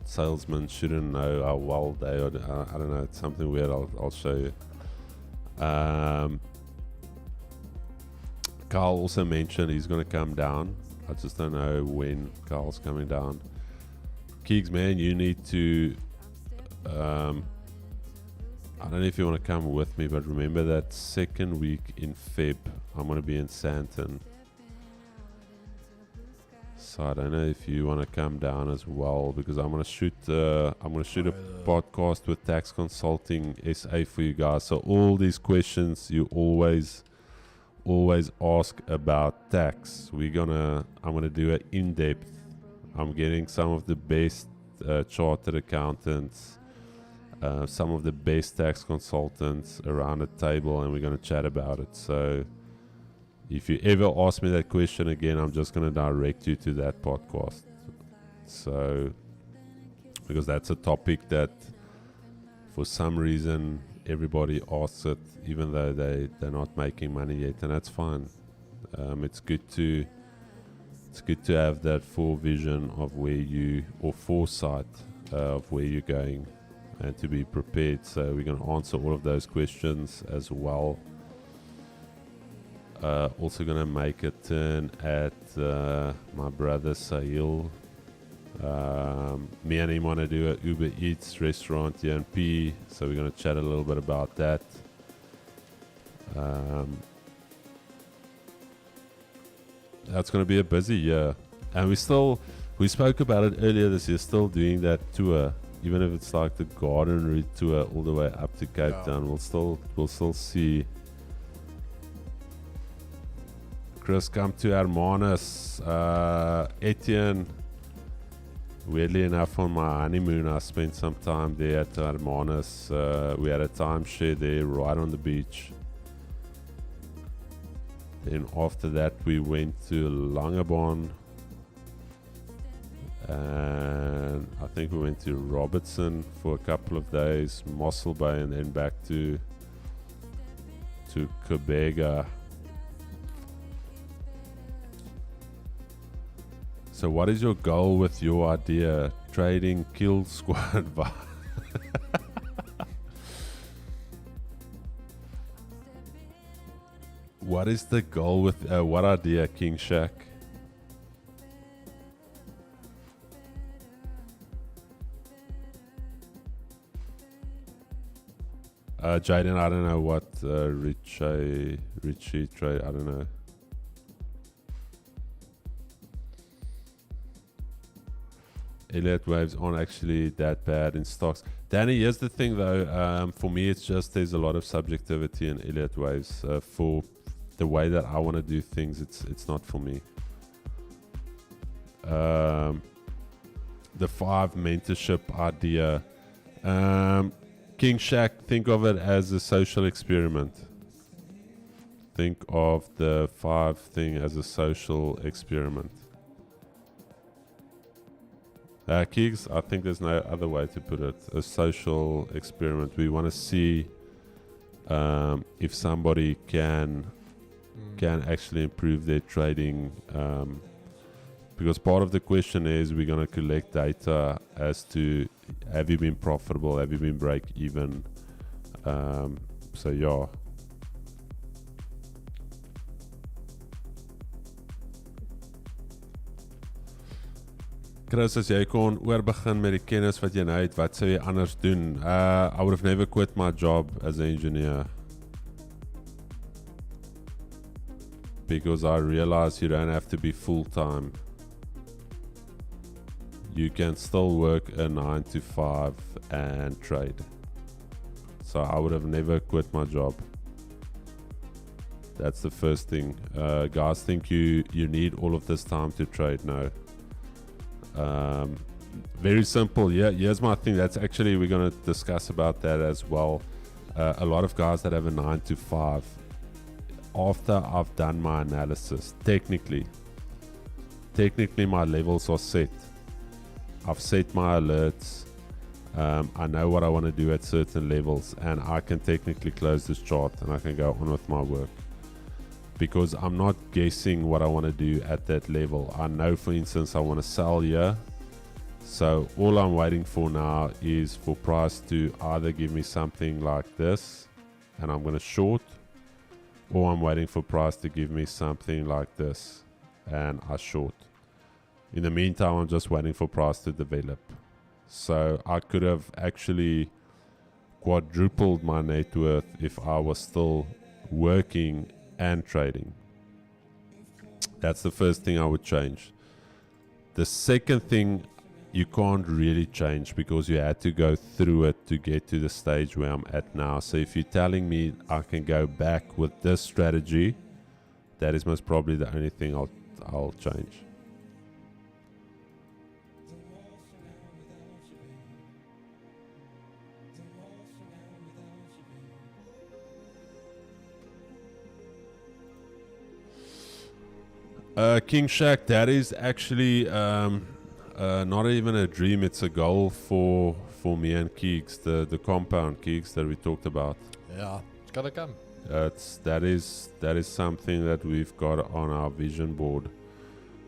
shouldn't know how well they are. I don't know. It's something weird. I'll show you. Carl also mentioned he's going to come down. I just don't know when Carl's coming down. Keegs, man, you need to... I don't know if you want to come with me, but remember that second week in Feb, I'm going to be in Santon. So I don't know if you want to come down as well, because I'm going to shoot a podcast with Tax Consulting SA for you guys. So all these questions you always ask about tax, I'm gonna do an in-depth. I'm getting some of the best chartered accountants, some of the best tax consultants around the table, and we're gonna chat about it. So if you ever ask me that question again, I'm just gonna direct you to that podcast. So because that's a topic that for some reason everybody asks it, even though they're not making money yet, and that's fine. It's good to have that forevision of foresight of where you're going, and to be prepared. So we're going to answer all of those questions as well. Also going to make a turn at my brother Sahil. Me and him want to do a Uber Eats restaurant here in P, so we're going to chat a little bit about that. That's going to be a busy year, and we spoke about it earlier this year, still doing that tour, even if it's like the garden route tour all the way up to Cape Town. We'll still see. Chris, come to Hermanus. Etienne, weirdly enough, on my honeymoon, I spent some time there at Hermanus. We had a timeshare there right on the beach. Then after that, we went to Langebaan. And I think we went to Robertson for a couple of days, Mossel Bay, and then back to Quebec. So what is your goal with your idea? Trading kill squad. What is the goal with what idea, King Shaq? Jaden, I don't know what Richie trade. I don't know. Elliott waves aren't actually that bad in stocks. Danny, here's the thing though. For me, it's just there's a lot of subjectivity in Elliott waves. For the way that I want to do things, it's not for me. The 5 mentorship idea. King Shaq, think of it as a social experiment. Think of the 5 thing as a social experiment. Keegs, I think there's no other way to put it. A social experiment. We want to see if somebody can actually improve their trading. Because part of the question is we're going to collect data as to have you been profitable, have you been break even. So yeah. Chris, as jy kon oorbegin met die kennis wat jy nou het, wat sou jy anders doen? I would have never quit my job as an engineer. Because I realized you don't have to be full-time. You can still work a 9 to 5 and trade. So I would have never quit my job. That's the first thing. Guys think you need all of this time to trade. No. Very simple. Yeah, here's my thing. That's actually, we're going to discuss about that as well. A lot of guys that have a 9 to 5, after I've done my analysis, technically my levels are set. I've set my alerts. I know what I want to do at certain levels, and I can technically close this chart and I can go on with my work, because I'm not guessing what I want to do at that level. I know, for instance, I want to sell here, so all I'm waiting for now is for price to either give me something like this and I'm going to short, or I'm waiting for price to give me something like this and I short. In the meantime, I'm just waiting for price to develop. So I could have actually quadrupled my net worth if I was still working and trading. That's the first thing I would change. The second thing, you can't really change because you had to go through it to get to the stage where I'm at now. So if you're telling me I can go back with this strategy, that is most probably the only thing I'll change. King Shack, that is actually not even a dream, it's a goal for me and Keeks, the compound Keeks that we talked about. Yeah, it's gotta come. That is something that we've got on our vision board.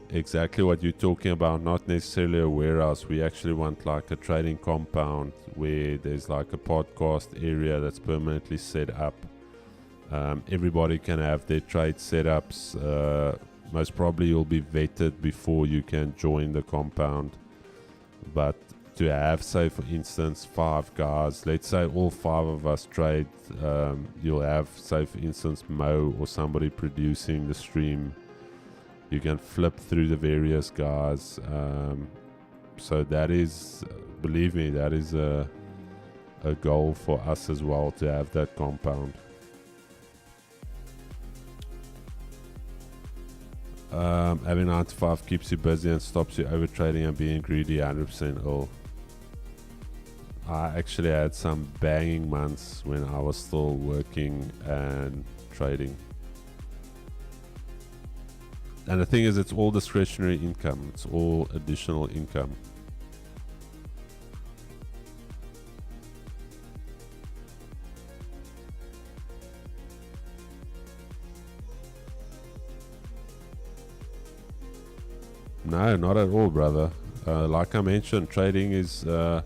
Exactly what you're talking about, not necessarily a warehouse. We actually want like a trading compound where there's like a podcast area that's permanently set up. Everybody can have their trade setups. Most probably you'll be vetted before you can join the compound. But to have, say for instance, 5 guys, let's say all 5 of us trade, you'll have, say for instance, Mo or somebody producing the stream. You can flip through the various guys. So that is, believe me, that is a goal for us as well, to have that compound. Having 9 to 5 keeps you busy and stops you over trading and being greedy. 100% all. I actually had some banging months when I was still working and trading. And the thing is, it's all discretionary income. It's all additional income. No, not at all, brother. Like I mentioned, trading is not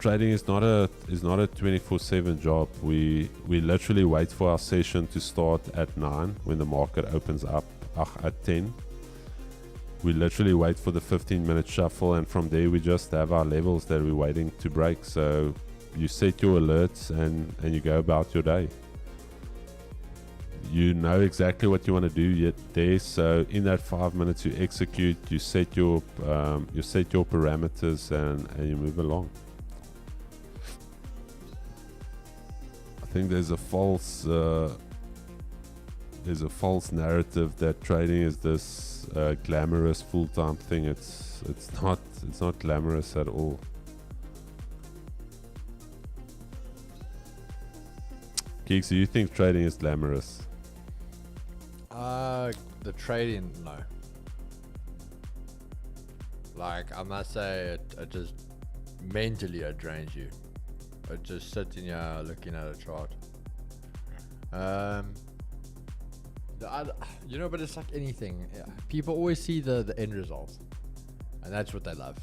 a 24/7 job. We literally wait for our session to start at 9 when the market opens up at 10. We literally wait for the 15-minute shuffle, and from there we just have our levels that we're waiting to break. So you set your alerts and you go about your day. You know exactly what you want to do yet there. So in that 5 minutes you execute, you set your parameters and you move along. I think there's a false narrative that trading is this glamorous full-time thing. It's not glamorous at all. Geeks, do you think trading is glamorous? The trading, no. Like, I must say, it just mentally it drains you. It just sitting here looking at a chart. But it's like anything. Yeah. People always see the end result, and that's what they love.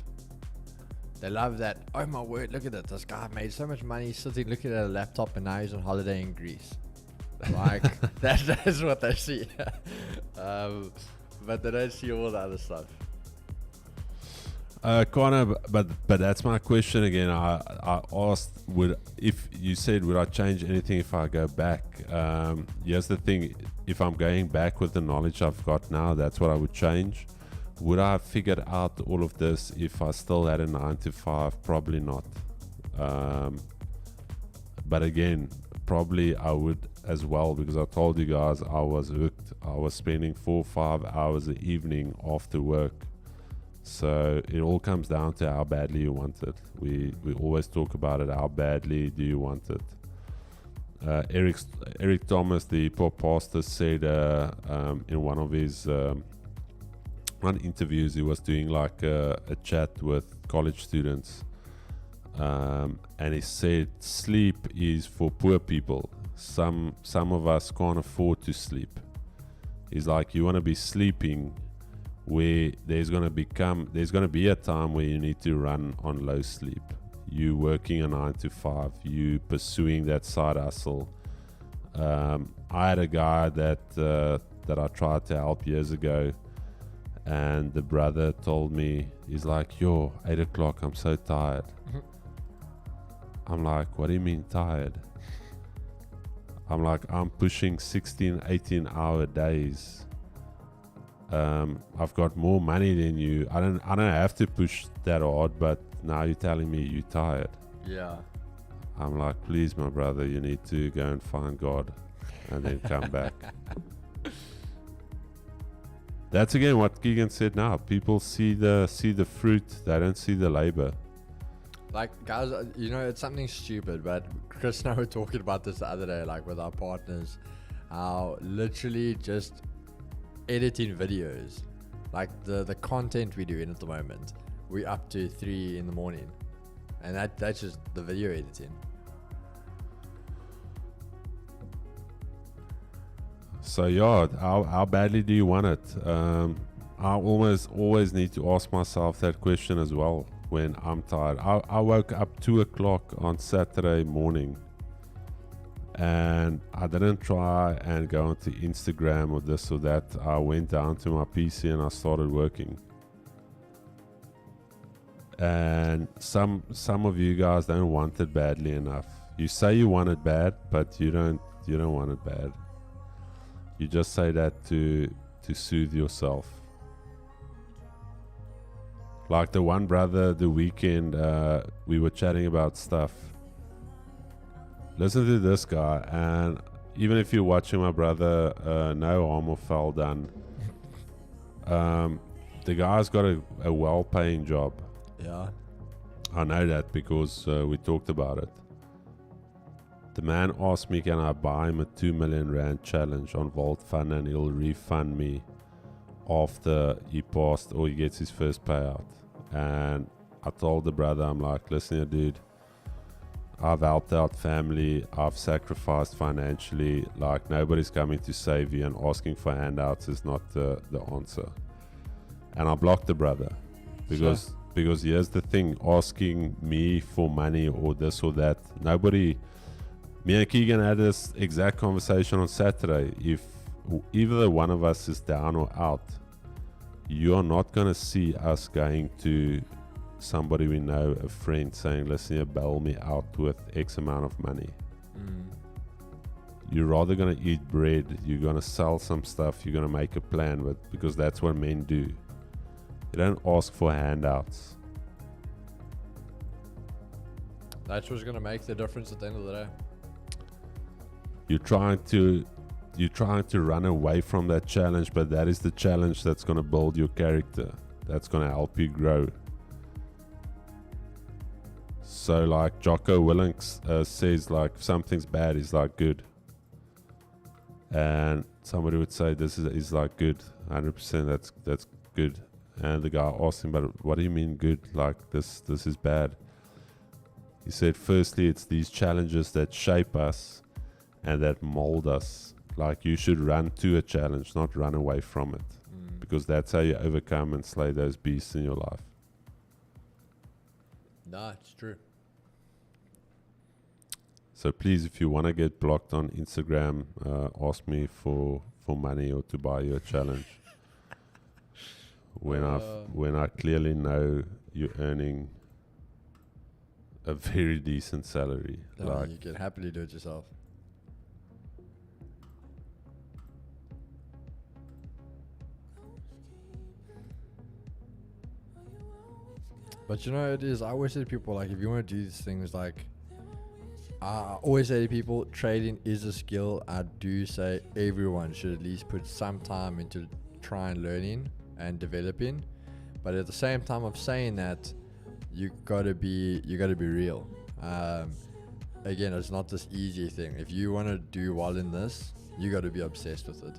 They love that. Oh my word! Look at that. This guy made so much money sitting looking at a laptop, and now he's on holiday in Greece. Like that's what they see. But they don't see all the other stuff. Connor, but that's my question again. I asked, would I change anything if I go back? Here's the thing: if I'm going back with the knowledge I've got now, that's what I would change. Would I have figured out all of this if I still had a 9 to 5? Probably not. But again, probably I would as well, because I told you guys I was hooked. I was spending 4 or 5 hours a evening after work. So it all comes down to how badly you want it. We always talk about it. How badly do you want it? Eric Thomas, the pop pastor, said in one of his one interviews, he was doing like a chat with college students, and he said sleep is for poor people. Some of us can't afford to sleep. He's like, you want to be sleeping where there's going to be a time where you need to run on low sleep. You working a 9 to 5, you pursuing that side hustle. I had a guy that I tried to help years ago, and the brother told me, he's like, yo, 8 o'clock, I'm so tired. I'm like, what do you mean tired? I'm like, I'm pushing 16, 18 hour days. I've got more money than you. I don't have to push that hard, but now you're telling me you're tired. Yeah. I'm like, please, my brother, you need to go and find God and then come back. That's again what Keegan said now. People see the fruit, they don't see the labor. Like, guys, you know, it's something stupid, but Chris and I were talking about this the other day, like with our partners, how literally just editing videos, like the content we're doing at the moment, we're up to 3 in the morning, and that's just the video editing. So yeah, how badly do you want it? I always need to ask myself that question as well when I'm tired. I woke up 2 o'clock on Saturday morning, and I didn't try and go onto Instagram or this or that. I went down to my PC and I started working. And some of you guys don't want it badly enough. You say you want it bad, but you don't want it bad. You just say that to soothe yourself. Like the one brother, the weekend, we were chatting about stuff. Listen to this guy, and even if you're watching my brother, no harm or foul done. The guy's got a well-paying job. Yeah. I know that because we talked about it. The man asked me, can I buy him a 2 million rand challenge on Vault Fund, and he'll refund me after he passed or he gets his first payout. And I told the brother, I'm like, listen here, dude, I've helped out family, I've sacrificed financially, like nobody's coming to save you, and asking for handouts is not the answer. And I blocked the brother because here's the thing, asking me for money or this or that, nobody. Me and Keegan had this exact conversation on Saturday. If either one of us is down or out, you are not going to see us going to somebody we know, a friend, saying, listen here, bail me out with X amount of money. You're rather going to eat bread, you're going to sell some stuff, you're going to make a plan with, because that's what men do. You don't ask for handouts. That's what's going to make the difference at the end of the day. You're trying to run away from that challenge, but that is the challenge that's going to build your character. That's going to help you grow. So like Jocko Willink says, like, if something's bad, it's like good. And somebody would say this is like good, 100%, that's good. And the guy asked him, but what do you mean good? Like this is bad. He said, firstly, it's these challenges that shape us and that mold us. Like, you should run to a challenge, not run away from it, because that's how you overcome and slay those beasts in your life. Nah, it's true. So please, if you want to get blocked on Instagram, ask me for money or to buy you a challenge. When I clearly know you're earning a very decent salary. Like, you can happily do it yourself. But you know, it is, I always say to people, like, if you want to do these things, like, I always say to people, trading is a skill. I do say everyone should at least put some time into trying learning and developing. But at the same time of saying that, you gotta be real. Again, it's not this easy thing. If you want to do well in this, you got to be obsessed with it.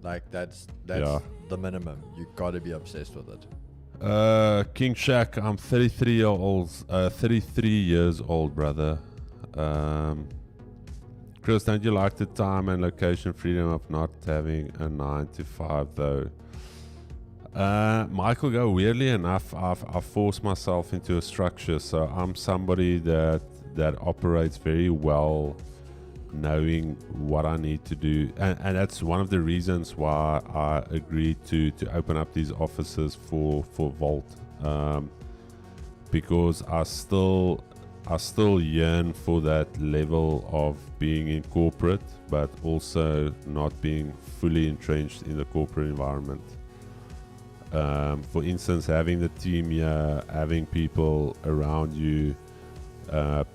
Like that's the minimum. You got to be obsessed with it. King Shaq, I'm 33 years old, brother. Chris, don't you like the time and location freedom of not having a 9 to 5 though? Michael, go weirdly enough, I've forced myself into a structure, so I'm somebody that operates very well, knowing what I need to do, and that's one of the reasons why I agreed to open up these offices for Vault, because I still yearn for that level of being in corporate, but also not being fully entrenched in the corporate environment. For instance, having the team here, having people around you,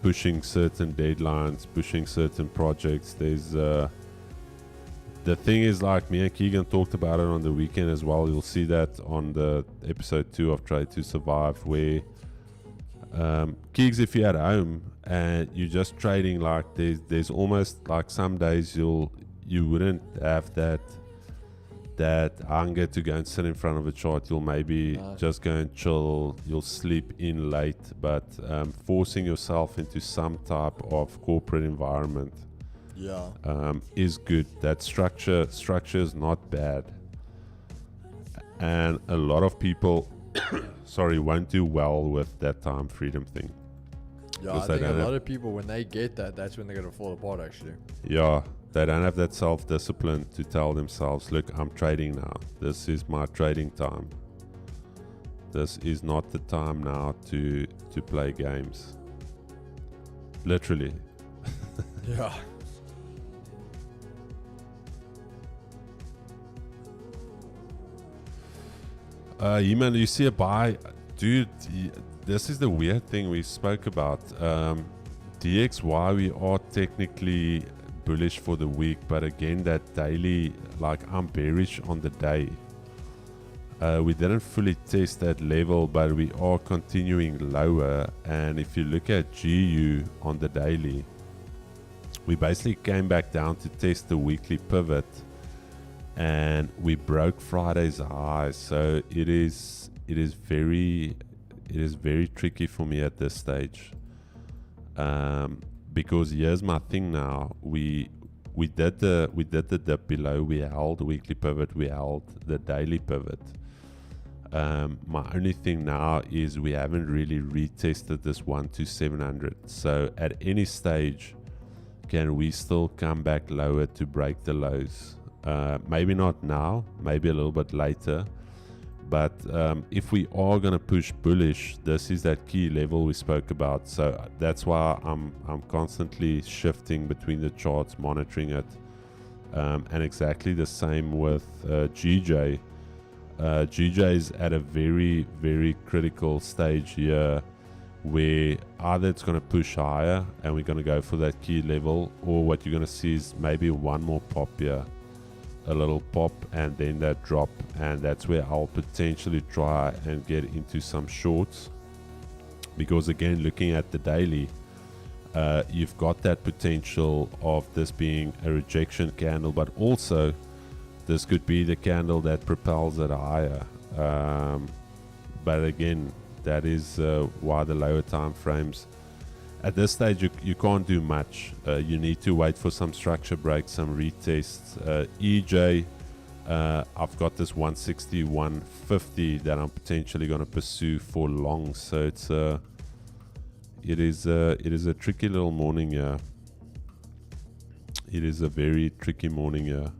pushing certain deadlines, pushing certain projects. There's the thing is, like me and Keegan talked about it on the weekend as well. You'll see that on the episode 2 of Try to Survive, where Keegs, if you're at home and you're just trading, like there's almost like some days you wouldn't have that hunger to go and sit in front of a chart. You'll maybe just go and chill, you'll sleep in late, but forcing yourself into some type of corporate environment is good. That structure is not bad, and a lot of people won't do well with that time freedom thing. I think a lot of people, when they get that, that's when they're going to fall apart actually. They don't have that self-discipline to tell themselves, look, I'm trading now. This is my trading time. This is not the time now to play games. Literally. Yeah. Heman, you see a buy? Dude, this is the weird thing we spoke about. DXY, we are technically bullish for the week, but again, that daily, like, I'm bearish on the day. We didn't fully test that level, but we are continuing lower. And if you look at GU on the daily, we basically came back down to test the weekly pivot, and we broke Friday's high. So it is very tricky for me at this stage. Because here's my thing now. We did the dip below. We held the weekly pivot. We held the daily pivot. My only thing now is we haven't really retested this 12700. So at any stage, can we still come back lower to break the lows? Maybe not now. Maybe a little bit later. But if we are going to push bullish, this is that key level we spoke about. So that's why I'm constantly shifting between the charts, monitoring it. And exactly the same with GJ. GJ is at a very, very critical stage here, where either it's going to push higher and we're going to go for that key level, or what you're going to see is maybe one more pop here. A little pop and then that drop, and that's where I'll potentially try and get into some shorts, because again, looking at the daily, you've got that potential of this being a rejection candle, but also this could be the candle that propels it higher. But again, that is why the lower time frames at this stage, you can't do much. You need to wait for some structure breaks, some retests. EJ, I've got this 160, 150 that I'm potentially going to pursue for long. So it is a tricky little morning here. It is a very tricky morning here.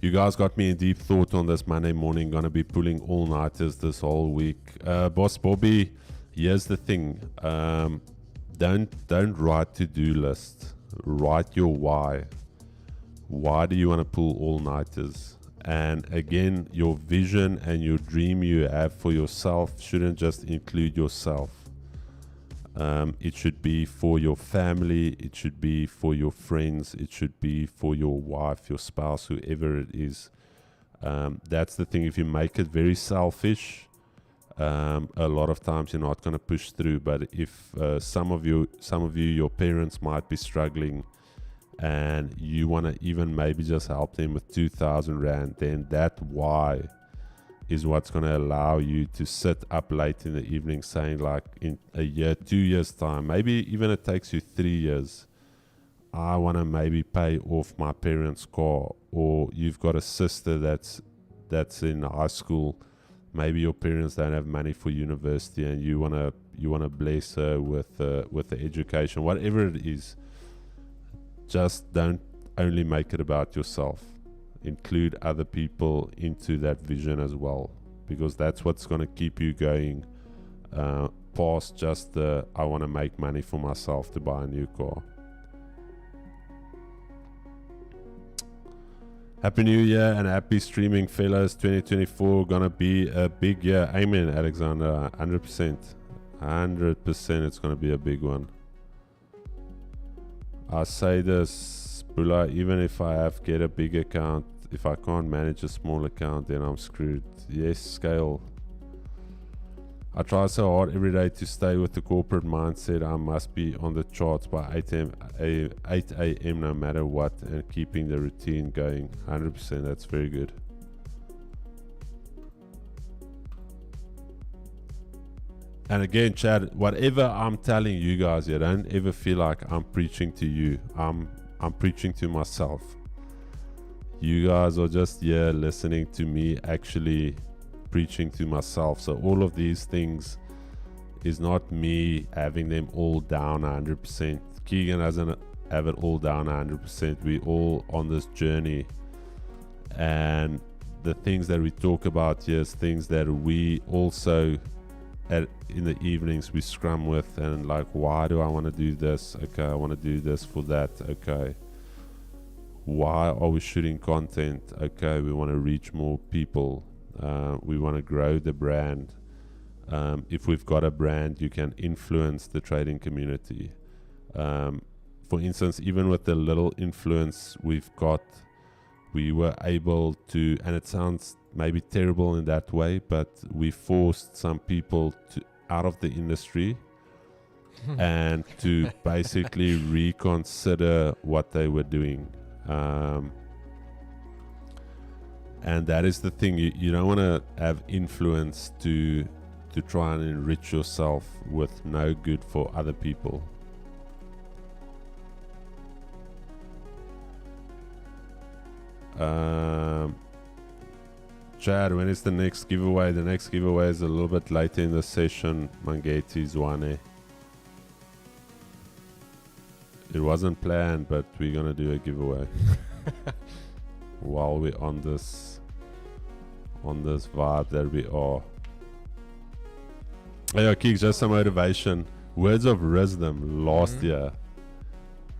You guys got me in deep thought on this Monday morning. Going to be pulling all-nighters this whole week. Boss Bobby, here's the thing. Don't write to-do list. Write your why. Why do you want to pull all-nighters? And again, your vision and your dream you have for yourself shouldn't just include yourself. It should be for your family. It should be for your friends. It should be for your wife, your spouse, whoever it is. That's the thing. If you make it very selfish, a lot of times you're not going to push through. But if some of you, your parents might be struggling, and you want to even maybe just help them with 2,000 Rand, then that why is what's going to allow you to sit up late in the evening saying, like, in a year, 2 years time, maybe even it takes you 3 years, I want to maybe pay off my parents' car. Or you've got a sister that's in high school, maybe your parents don't have money for university, and you want to bless her with the education, whatever it is. Just don't only make it about yourself. Include other people into that vision as well, because that's what's going to keep you going past just the I want to make money for myself to buy a new car. Happy New Year and happy streaming, fellas. 2024 gonna be a big year. Amen, Alexander. 100%. 100% it's gonna be a big one. I say this, Bula, even if I get a big account, if I can't manage a small account, then I'm screwed. Yes, scale. I try so hard every day to stay with the corporate mindset. I must be on the charts by 8 a.m. no matter what, and keeping the routine going. 100%, that's very good. And again, Chad, whatever I'm telling you guys, you don't ever feel like I'm preaching to you. I'm preaching to myself. You guys are just here listening to me actually preaching to myself. So all of these things is not me having them all down 100%. Keegan doesn't have it all down 100%. We all on this journey. And the things that we talk about here is things that we also in the evenings we scrum with, and like, why do I want to do this? Okay, I want to do this for that. Okay, why are we shooting content? Okay, we want to reach more people. We want to grow the brand. If we've got a brand, you can influence the trading community. For instance, even with the little influence we've got, we were able to, and it sounds maybe terrible in that way, but we forced some people out of the industry and to basically reconsider what they were doing. And that is the thing. You don't want to have influence to try and enrich yourself with no good for other people. Chad, when is the next giveaway? The next giveaway is a little bit later in the session. Mangeti Zwane. It wasn't planned, but we're gonna do a giveaway while we're on this vibe that we are. Hey, Keeks, just some motivation. Words of wisdom last year.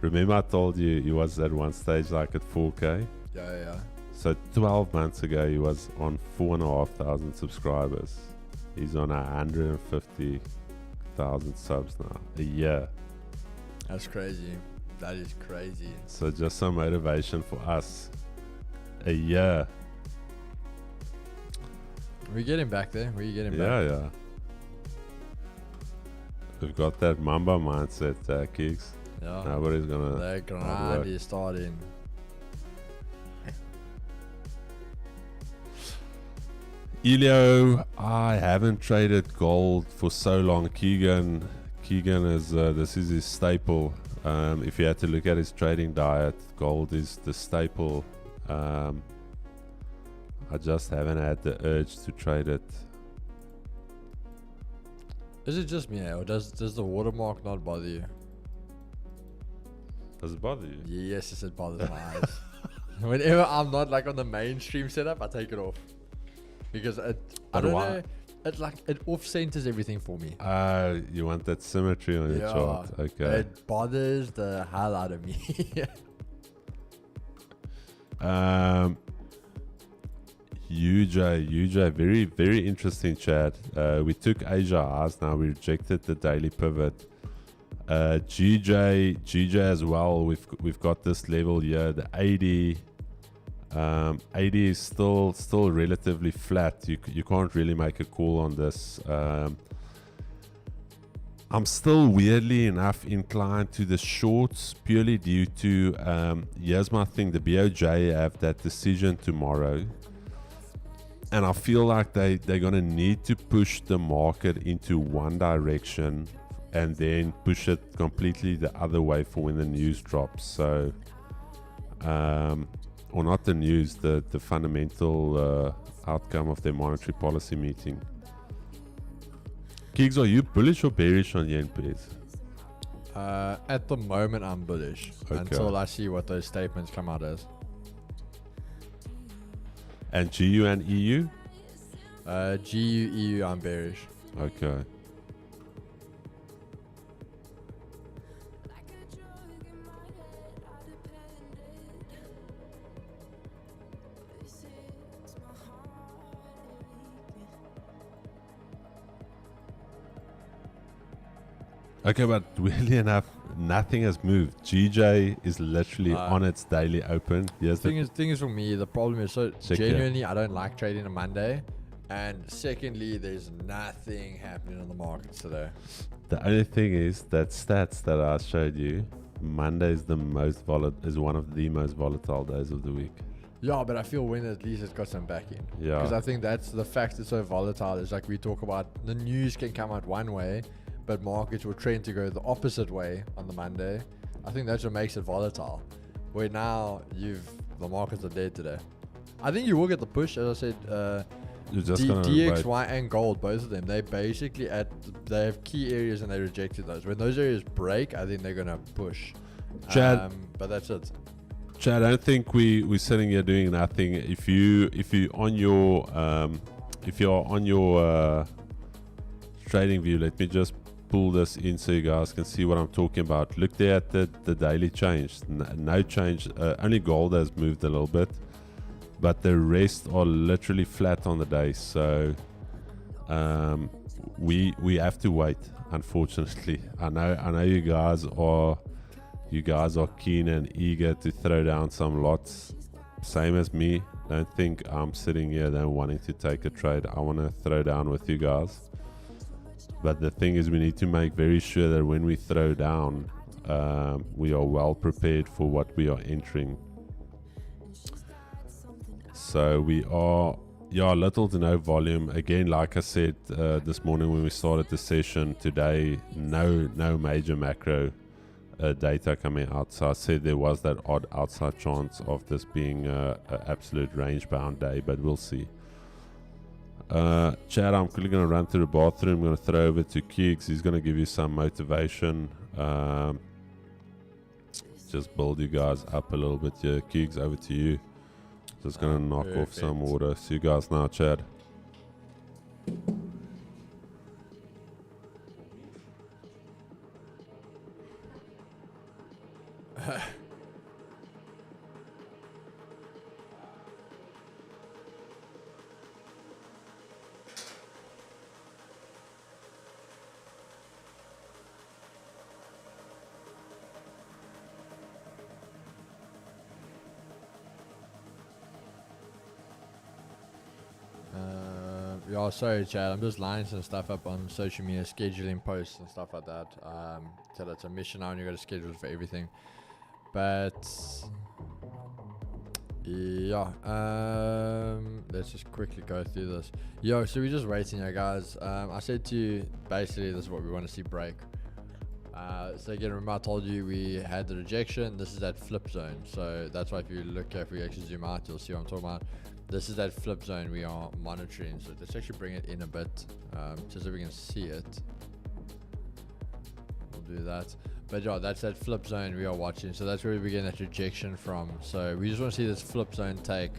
Remember I told you he was at one stage like at 4K? Yeah. So 12 months ago he was on 4,500 subscribers. He's on 150,000 subs now. A year. That's crazy. That is crazy. So just some motivation for us. A year. We're getting back there. We're getting back. Yeah. We've got that Mamba mindset, Keeks. Yeah. Nobody's gonna. The grind is starting. Elio, I haven't traded gold for so long. Keegan is this is his staple. If you had to look at his trading diet, gold is the staple. I just haven't had the urge to trade it. Is it just me, or does the watermark not bother you? Does it bother you? Yes, it bothers my eyes. Whenever I'm not like on the mainstream setup, I take it off. Because I don't know, it off centers everything for me. You want that symmetry on your chart. Okay. It bothers the hell out of me. UJ, very, very interesting chat. We took Asia highs, now we rejected the daily pivot. GJ as well. We've got this level here. The 80 is still relatively flat. You can't really make a call on this. I'm still weirdly enough inclined to the shorts purely due to here's my thing. The BOJ have that decision tomorrow, and I feel like they're gonna need to push the market into one direction and then push it completely the other way for when the news drops. So, or not the news, the fundamental outcome of their monetary policy meeting. Keeks, are you bullish or bearish on yen pairs? At the moment, I'm bullish until I see what those statements come out as. And GU and EU? GU, EU, I'm bearish. Okay. Okay, but weirdly enough, nothing has moved. GJ is literally on its daily open. Yes. Thing is for me, the problem is genuinely I don't like trading on Monday, and secondly, there's nothing happening on the markets today. The only thing is that stats that I showed you, Monday is one of the most volatile days of the week. Yeah, but I feel when at least it's got some backing. Yeah. Because I think that's the fact it's so volatile. Is like we talk about the news can come out one way, but markets will trend to go the opposite way on the Monday. I think that's what makes it volatile. Where now the markets are dead today. I think you will get the push, as I said. You're just DXY and gold, both of them, they basically they have key areas and they rejected those. When those areas break, I think they're gonna push. Chad, but that's it. Chad, I don't think we're sitting here doing nothing. If you're on your trading view, let me just pull this in so you guys can see what I'm talking about. Look there at the daily change. No change. Only gold has moved a little bit, but the rest are literally flat on the day. So we have to wait. Unfortunately, I know you guys are keen and eager to throw down some lots. Same as me. Don't think I'm sitting here then wanting to take a trade. I want to throw down with you guys. But the thing is, we need to make very sure that when we throw down, we are well prepared for what we are entering. So we are, little to no volume. Again, like I said this morning when we started the session, today, no major macro data coming out. So I said there was that odd outside chance of this being an absolute range-bound day, but we'll see. Chad, I'm quickly going to run to the bathroom. I'm going to throw over to Keeks. He's going to give you some motivation. Just build you guys up a little bit here. Keeks, over to you. Just going to knock off some water. See you guys now, Chad. Yeah, sorry, Chad. I'm just lining some stuff up on social media, scheduling posts and stuff like that. So that's a mission now, and you got to schedule for everything. But yeah, let's just quickly go through this. Yo, so we're just waiting here, guys. I said to you, basically, this is what we want to see break. So again, remember I told you we had the rejection. This is that flip zone. So that's why if you look, if we actually zoom out, you'll see what I'm talking about. This is that flip zone we are monitoring. So let's actually bring it in a bit, just so we can see it. We'll do that. But yeah, that's that flip zone we are watching. So that's where we begin that rejection from. So we just want to see this flip zone take,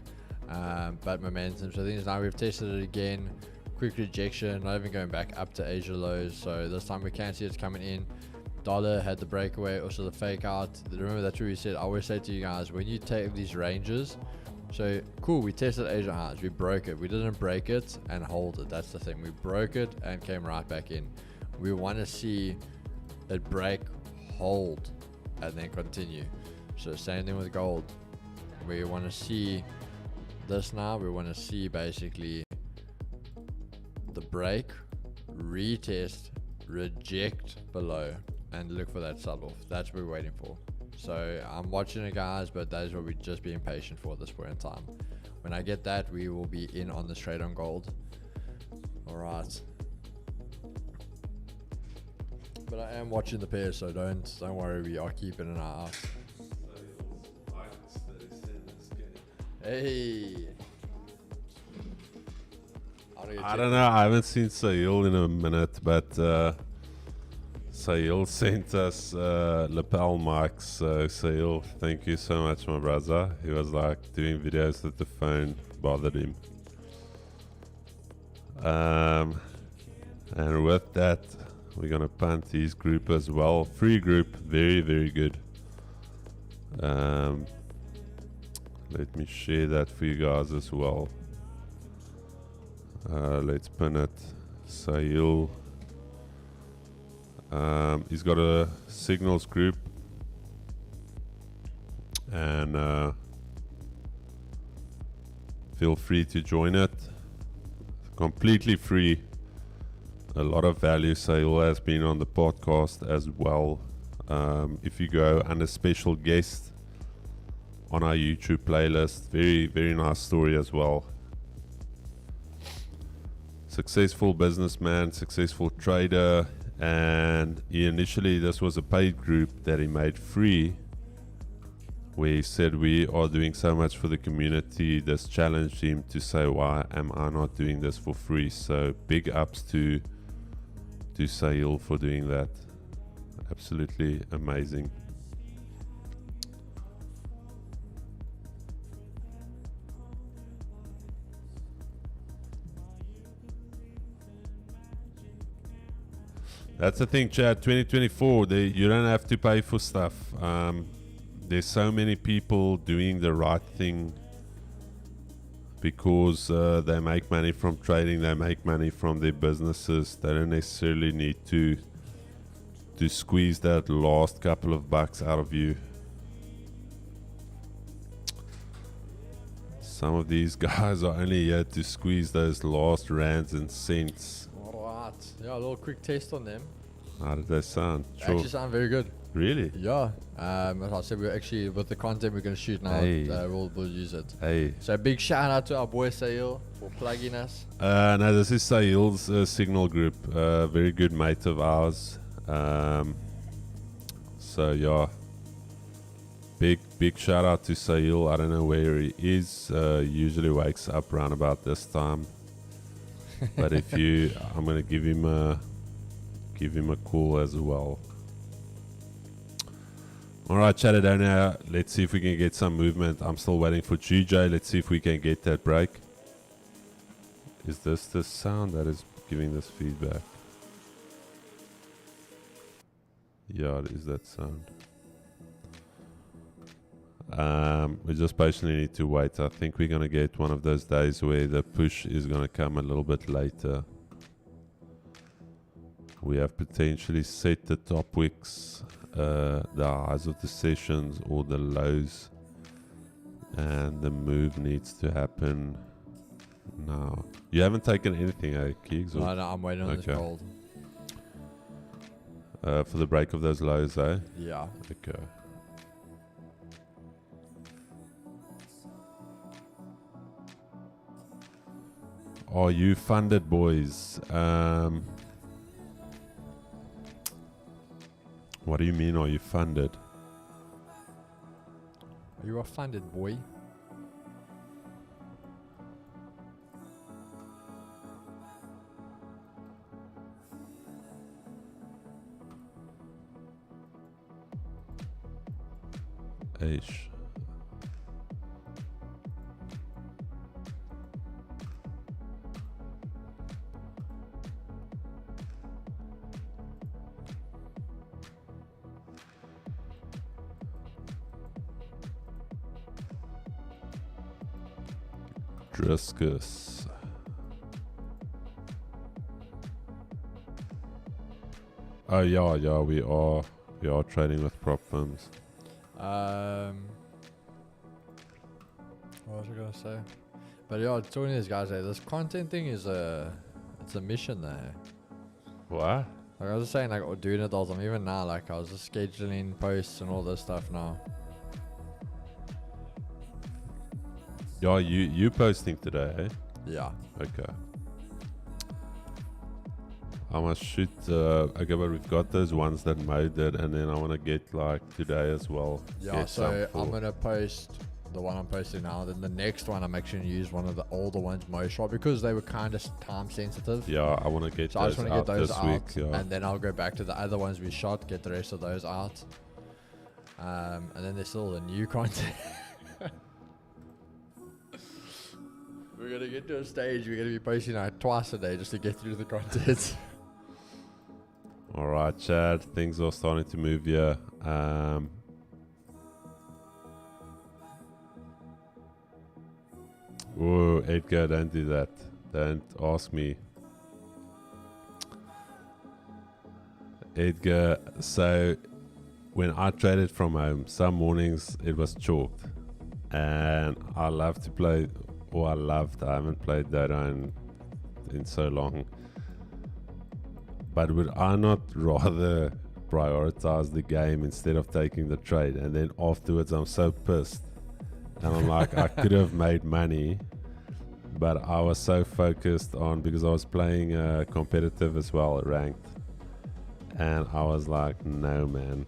but momentum. So I think now we've tested it again. Quick rejection, not even going back up to Asia lows. So this time we can see it's coming in. Dollar had the breakaway, also the fake out. Remember, that's what we said. I always say to you guys, when you take these ranges, so cool, we tested Asia highs, we broke it. We didn't break it and hold it. That's the thing. We broke it and came right back in. We want to see it break hold, and then continue. So same thing with gold. We want to see this now. We want to see basically the break, retest, reject below, and look for that sell off. That's what we're waiting for. So I'm watching it, guys, but that is what we're just being patient for at this point in time. When I get that, we will be in on this trade on gold. All right. But I am watching the pair, so don't worry. We are keeping an eye out. Hey. I don't know. I haven't seen Sahil in a minute, but Sahil sent us lapel mics. So Sahil, thank you so much, my brother. He was like doing videos with the phone, bothered him. And with that, we're gonna punt his group as well. Free group, very, very good. Let me share that for you guys as well. Let's pin it. Sahil. He's got a signals group, and feel free to join it. Completely free. A lot of value. Sahil has been on the podcast as well. If you go under special guest on our YouTube playlist, very, very nice story as well. Successful businessman, successful trader, and initially this was a paid group that he made free, where he said we are doing so much for the community. This challenged him to say, why am I not doing this for free? So big ups to Sahil for doing that. Absolutely amazing. That's the thing, Chad. 2024, you don't have to pay for stuff. There's so many people doing the right thing because they make money from trading, they make money from their businesses. They don't necessarily need to squeeze that last couple of bucks out of you. Some of these guys are only here to squeeze those last rands and cents. Alright. Yeah, a little quick test on them. How did they sound? They actually sound very good. Really? Yeah. As I said, we're actually, with the content we're going to shoot now, Hey. we'll use it. Hey. So big shout out to our boy Sahil for plugging us. No, this is Sahil's signal group. Very good mate of ours. So yeah, big shout out to Sahil. I don't know where he is. Usually wakes up around about this time. But if I'm gonna give him a call as well. All right, Chatadonia. Let's see if we can get some movement. I'm still waiting for GJ. Let's see if we can get that break. Is this the sound that is giving this feedback? Yeah, it is that sound. We just patiently need to wait. I think we're going to get one of those days where the push is going to come a little bit later. We have potentially set the top wicks, the highs of the sessions or the lows, and the move needs to happen now. You haven't taken anything, Keegs? No, I'm waiting on this gold. For the break of those lows, eh? Yeah. Okay. Are you funded, boys? What do you mean, are you funded? Are you a funded boy? Ish. Driscus. Oh yeah, we are you are trading with prop firms? What was I gonna say? But yeah, talking to these guys, this content thing is it's a mission there. What? Like I was just saying, like doing it all the time. Even now, like I was just scheduling posts and all this stuff now. Yeah, you posting today, eh? Yeah. Okay. I must shoot. Okay, but we've got those ones that made it, and then I want to get like today as well. Yeah. get some So for- I'm gonna post the one I'm posting now. Then the next one I'm actually gonna use one of the older ones most short because they were kind of time sensitive. Yeah, I want to get So I those just want to out get those this out, week. Yeah. and then I'll go back to the other ones we shot, get the rest of those out. And then there's still the new content. We're gonna get to a stage we're gonna be posting out twice a day just to get through the content. All right, Chad. Things are starting to move here. Whoa, Edgar, don't do that. Don't ask me. Edgar, so when I traded from home, some mornings it was chalked. And I love to play, I haven't played Dota in so long. But would I not rather prioritize the game instead of taking the trade? And then afterwards I'm so pissed. And I'm like, I could have made money, but I was so focused on, because I was playing competitive as well, ranked. And I was like, no man,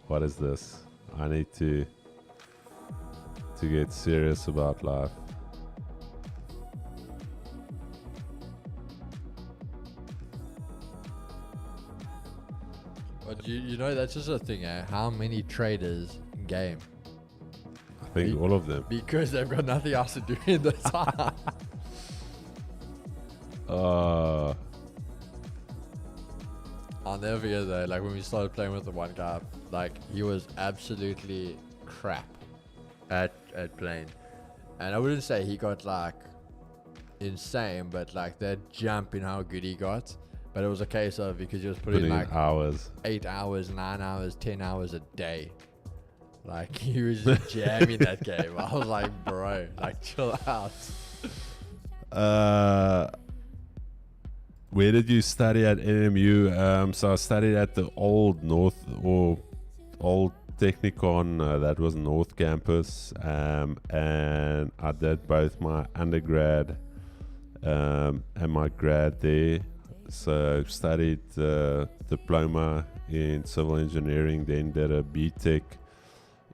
what is this? I need to get serious about life. But you know, that's just a thing, eh? How many traders in game? I think all of them. Because they've got nothing else to do in the time. I'll never forget that. Like when we started playing with the one guy, like he was absolutely crap at playing. And I wouldn't say he got like insane, but like that jump in how good he got. But it was a case of because he was putting like hours. 8 hours, 9 hours, 10 hours a day. Like he was just jamming that game. I was like, bro, like chill out. Where did you study at NMU? So I studied at the old old Technicon. That was North Campus, and I did both my undergrad and my grad there. So studied diploma in civil engineering, then did a BTech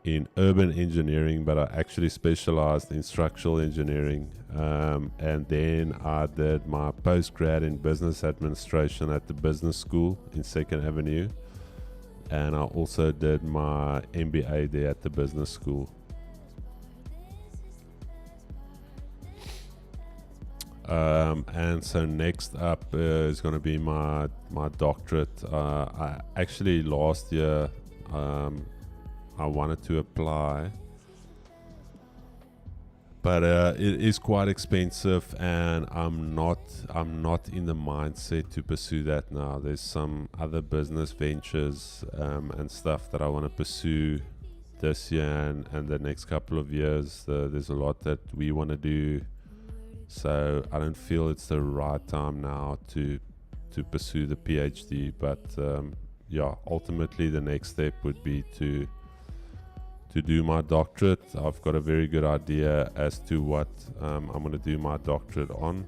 in urban engineering, but I actually specialized in structural engineering. And then I did my postgrad in business administration at the business school in 2nd Avenue. And I also did my MBA there at the business school. And so next up is going to be my doctorate. I actually last year I wanted to apply, but it is quite expensive, and I'm not in the mindset to pursue that now. There's some other business ventures and stuff that I want to pursue this year and the next couple of years. There's a lot that we want to do. So I don't feel it's the right time now to pursue the PhD, but yeah, ultimately the next step would be to do my doctorate. I've got a very good idea as to what I'm going to do my doctorate on,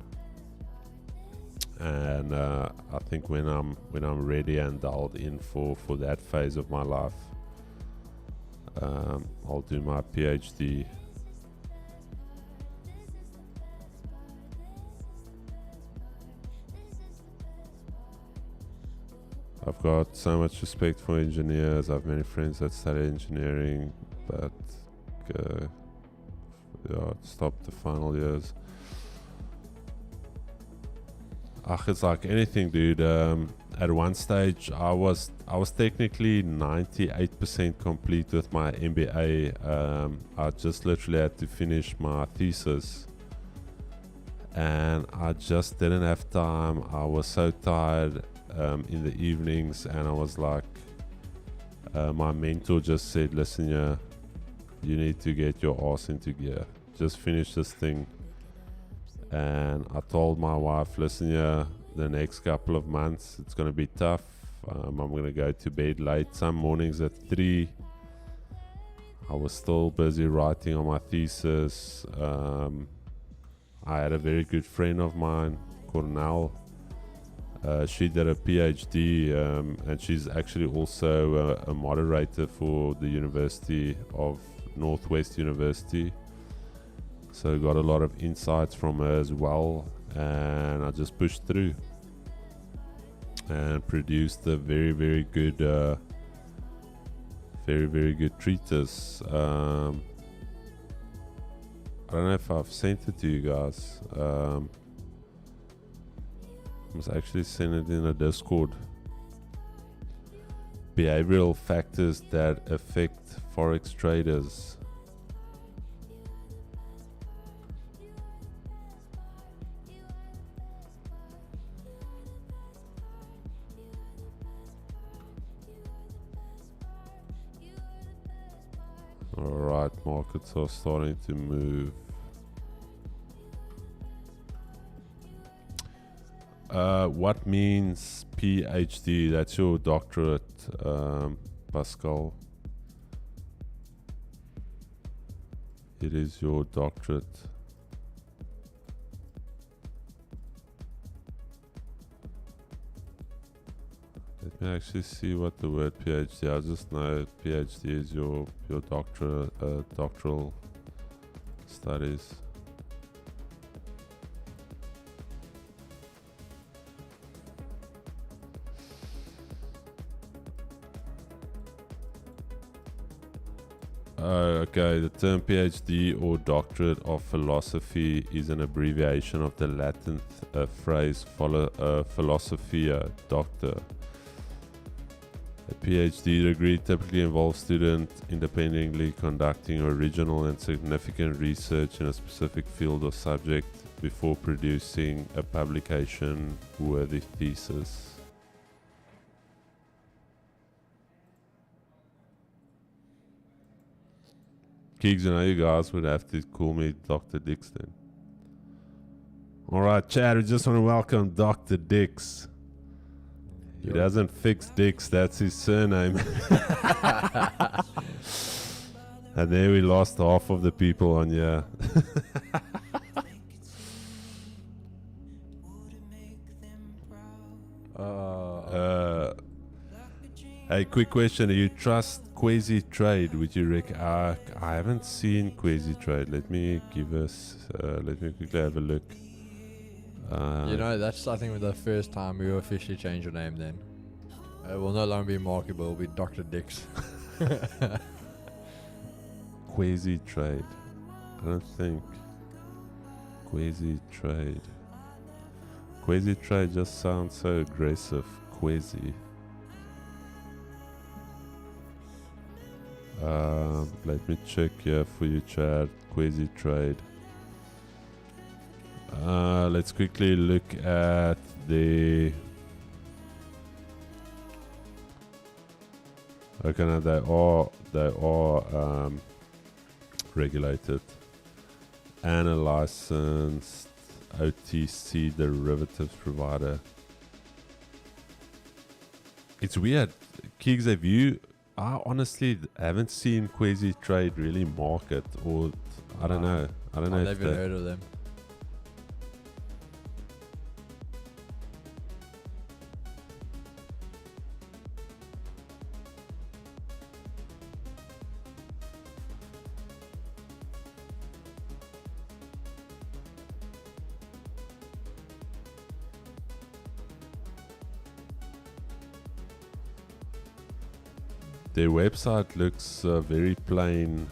and I think when I'm ready and dialed in for that phase of my life, I'll do my PhD. I've got so much respect for engineers. I have many friends that study engineering, but stopped the final years. It's like anything, dude. At one stage, I was technically 98% complete with my MBA. I just literally had to finish my thesis, and I just didn't have time. I was so tired in the evenings, and I was like, my mentor just said, listen, yeah, you need to get your ass into gear. Just finish this thing. And I told my wife, listen, yeah, the next couple of months, it's going to be tough. I'm going to go to bed late. Some mornings at 3. I was still busy writing on my thesis. I had a very good friend of mine, Cornell. She did a PhD, and she's actually also a moderator for the University of Northwest University. So got a lot of insights from her as well, and I just pushed through and produced a very, very good, very good treatise. I don't know if I've sent it to you guys. I must actually send it in a Discord. Behavioral factors that affect Forex traders. Alright, markets are starting to move. What means PhD? That's your doctorate, Pascal. It is your doctorate. Let me actually see what the word PhD. I just know PhD is your doctoral studies. Okay, the term PhD or doctorate of philosophy is an abbreviation of the Latin phrase philosophia, doctor. A PhD degree typically involves students independently conducting original and significant research in a specific field or subject before producing a publication-worthy thesis. Keeks, you know, you guys would have to call me Dr. Dix then. Alright, Chad, we just want to welcome Dr. Dix. He doesn't fix dicks, that's his surname. And there we lost half of the people on here. Hey, quick question. Do you trust Quasi Trade? Would you I haven't seen Quasi Trade. Let me quickly have a look. You know, that's I think the first time we will officially change your name then. It will no longer be Markable, it will be Dr. Dix. Quasi Trade. I don't think. Quasi Trade. Quasi Trade just sounds so aggressive. Quasi. Let me check here for you, Chad. Quasi Trade. Let's quickly look at the. Okay, now they are regulated and a licensed OTC derivatives provider. It's weird. Keeks, have you? I honestly haven't seen Quasi Trade really market, or I don't know. I don't know. I've never heard of them. Their website looks very plain.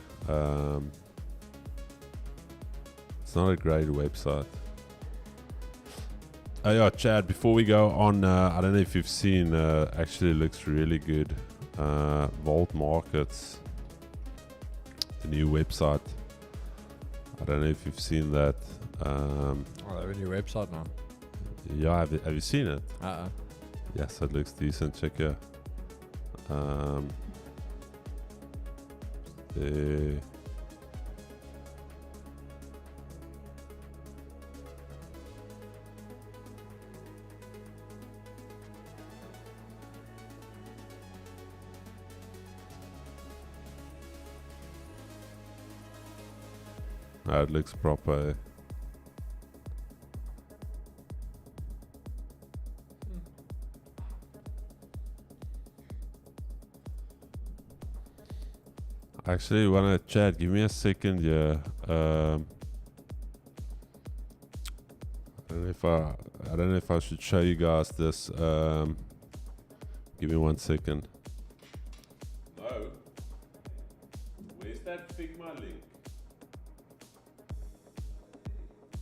It's not a great website. Oh yeah, Chad, before we go on, I don't know if you've seen, actually looks really good. Vault Markets, the new website. I don't know if you've seen that. Oh, they have a new website now. Yeah, have you seen it? Uh-uh. Yes, it looks decent. Check here. there. Now it looks proper. Actually, wanna chat? Give me a second here. I don't know if I should show you guys this. Give me 1 second. Hello. Where's that Figma link?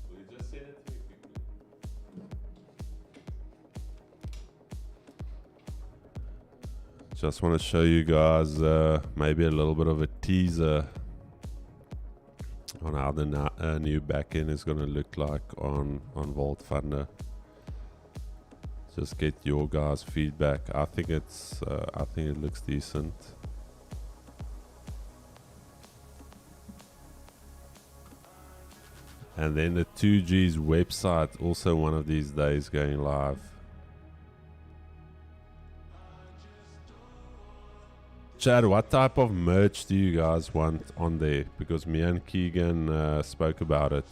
Will you just send it to me quickly? Just want to show you guys maybe a little bit of a teaser on how the new backend is going to look like on Vault Funder. Just get your guys' feedback. I think it looks decent. And then the 2G's website also one of these days going live. Chad, what type of merch do you guys want on there? Because me and Keegan spoke about it.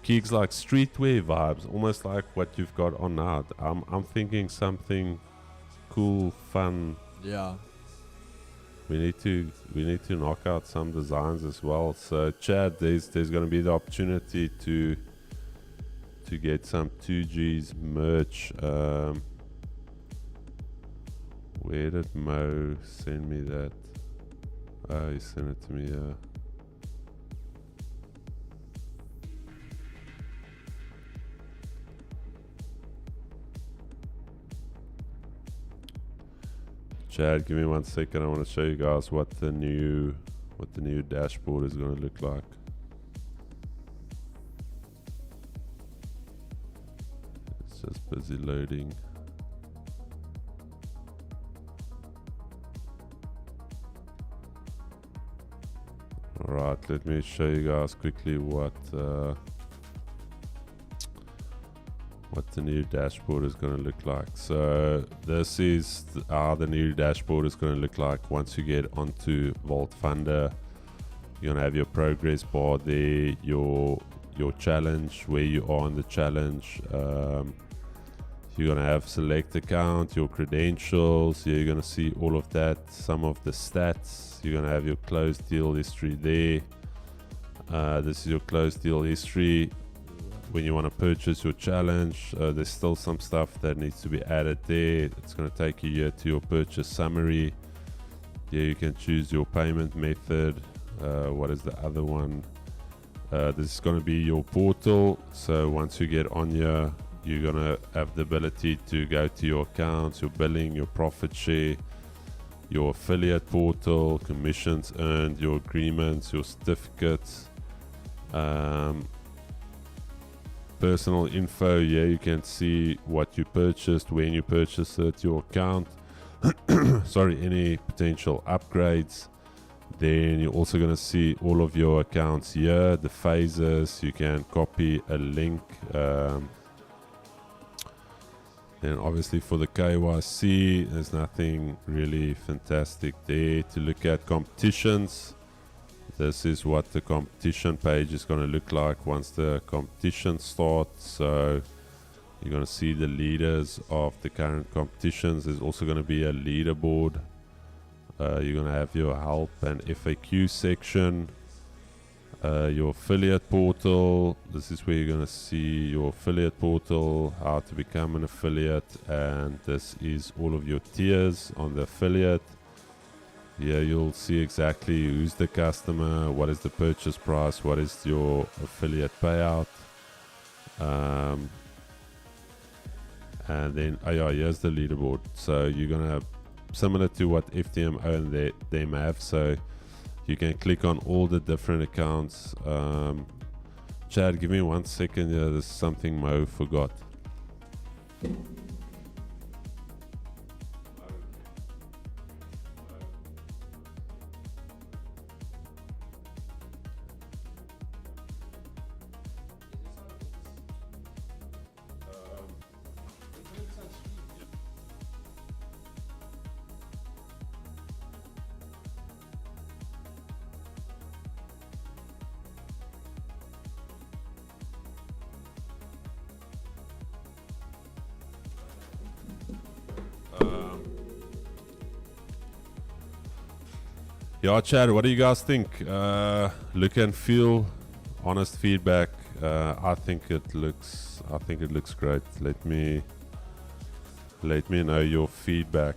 Keegan's like streetwear vibes, almost like what you've got on now. I'm thinking something cool, fun. Yeah. We need to knock out some designs as well. So Chad, there's going to be the opportunity to get some 2G's merch. Where did Mo send me that? Oh, he sent it to me. Chad, give me 1 second. I want to show you guys what the new dashboard is going to look like. It's just busy loading. Alright, let me show you guys quickly what the new dashboard is going to look like. So this is how the new dashboard is going to look like once you get onto Vault Funder. You're going to have your progress bar there, your challenge, where you are in the challenge. You're going to have select account, your credentials. You're going to see all of that, some of the stats. You're going to have your closed deal history there. This is your closed deal history. When you want to purchase your challenge, there's still some stuff that needs to be added there. It's going to take you here to your purchase summary. Here you can choose your payment method. What is the other one? This is going to be your portal. So once you get on here, you're going to have the ability to go to your accounts, your billing, your profit share, your affiliate portal, commissions earned, your agreements, your certificates, personal info. Yeah, you can see what you purchased, when you purchased it, your account, sorry, any potential upgrades. Then you're also going to see all of your accounts here, the phases. You can copy a link. Then obviously for the KYC, there's nothing really fantastic there. To look at competitions, this is what the competition page is going to look like once the competition starts. So you're going to see the leaders of the current competitions. There's also going to be a leaderboard. You're going to have your help and FAQ section. Your affiliate portal. This is where you're going to see your affiliate portal, how to become an affiliate, and this is all of your tiers on the affiliate. Here you'll see exactly who's the customer, what is the purchase price, what is your affiliate payout, and then here's the leaderboard. So you're going to, similar to what FTM and them have, so you can click on all the different accounts. Chad, give me 1 second here. There's something Mo forgot. Yeah, Chad, what do you guys think? Look and feel, honest feedback. I think it looks great. Let me know your feedback.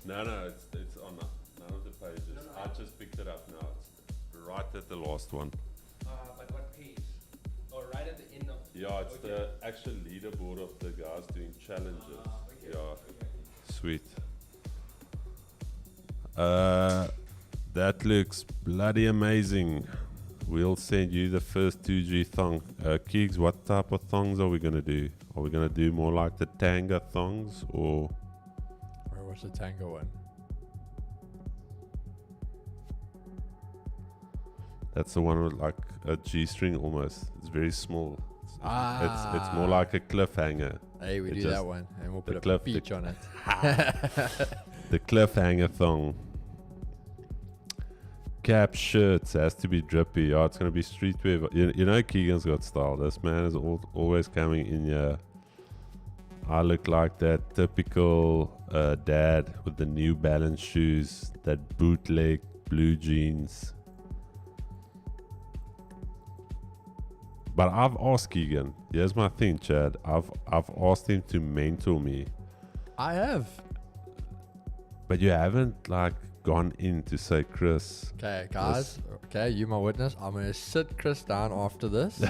No, it's on none of the pages. I just picked it up now. It's right at the last one. But what page? Or right at the end of. Yeah, it's the actual leaderboard of the guys doing challenges. Yeah, sweet. That looks bloody amazing. We'll send you the first 2G thong. Keegs, what type of thongs are we gonna do? Are we gonna do more like the Tanga thongs or? What's the tango one? That's the one with like a G-string almost. It's very small. It's more like a cliffhanger. Hey, we It do just- that one, and we'll put a cliff- peach on it. The cliffhanger thong. Cap shirts has to be drippy. Yeah, it's gonna be streetwear. You know Keegan's got style. This man is always coming in here. I look like that typical dad with the New Balance shoes, that bootleg blue jeans. But I've asked Keegan. Here's my thing, Chad. I've asked him to mentor me, I have. but you haven't like gone in to say, Chris. Okay, guys. Okay, you my witness. I'm gonna sit Chris down after this,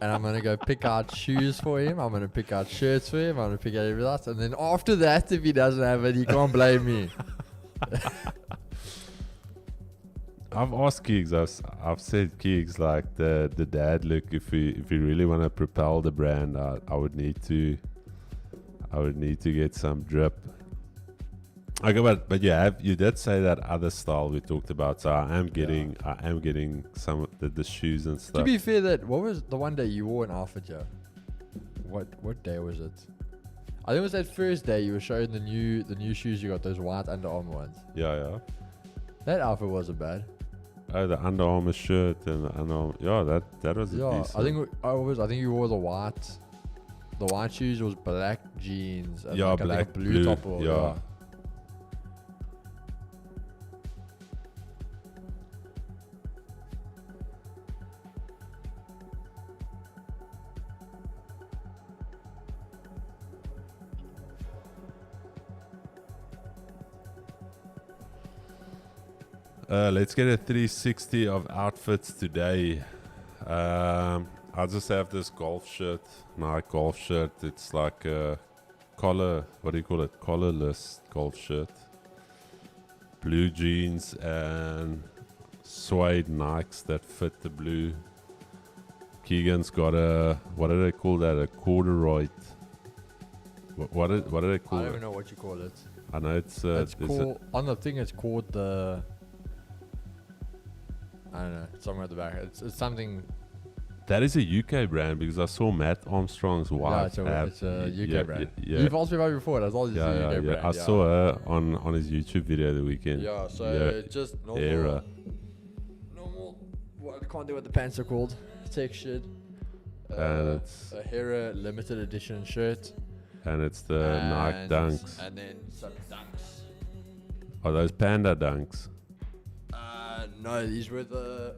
and I'm gonna go pick out shoes for him. I'm gonna pick out shirts for him. I'm gonna pick out everything else, and then after that, if he doesn't have it, he can't blame me. I've asked Keegs. I've said Keegs like the dad look. If we really want to propel the brand, I would need to get some drip. Okay, but you did say that other style we talked about. So I am getting some of the shoes and stuff. To be fair, what was the one day you wore an outfit, Joe? What day was it? I think it was that first day you were showing the new shoes you got, those white Under Armour ones. Yeah. That outfit wasn't bad. Oh, the Under Armour shirt and the Under Armour. Yeah, that was Yeah, decent. I think you wore the white shoes. Was black jeans. And Yeah, like black, a blue top. Or, yeah. Let's get a 360 of outfits today. I just have this golf shirt, Nike golf shirt. It's like a collar, what do you call it? Collarless golf shirt. Blue jeans and suede Nikes that fit the blue. Keegan's got a, what do they call that? A corduroy. What do they call I it? don't even know what you call it. I know it's called, on the thing it's called the, I don't know, somewhere at the back. It's something. that is a UK brand because I saw Matt Armstrong's wife. It's a UK brand. Yeah, You've asked me about it before. I thought it's a UK brand. I saw her on his YouTube video the weekend. Yeah, so just normal. Era. Normal. What, I can't do what the pants are called. Textured. And it's a Hera limited edition shirt. and it's the Nike Dunks. And then some Dunks. Are those Panda Dunks? No, these were the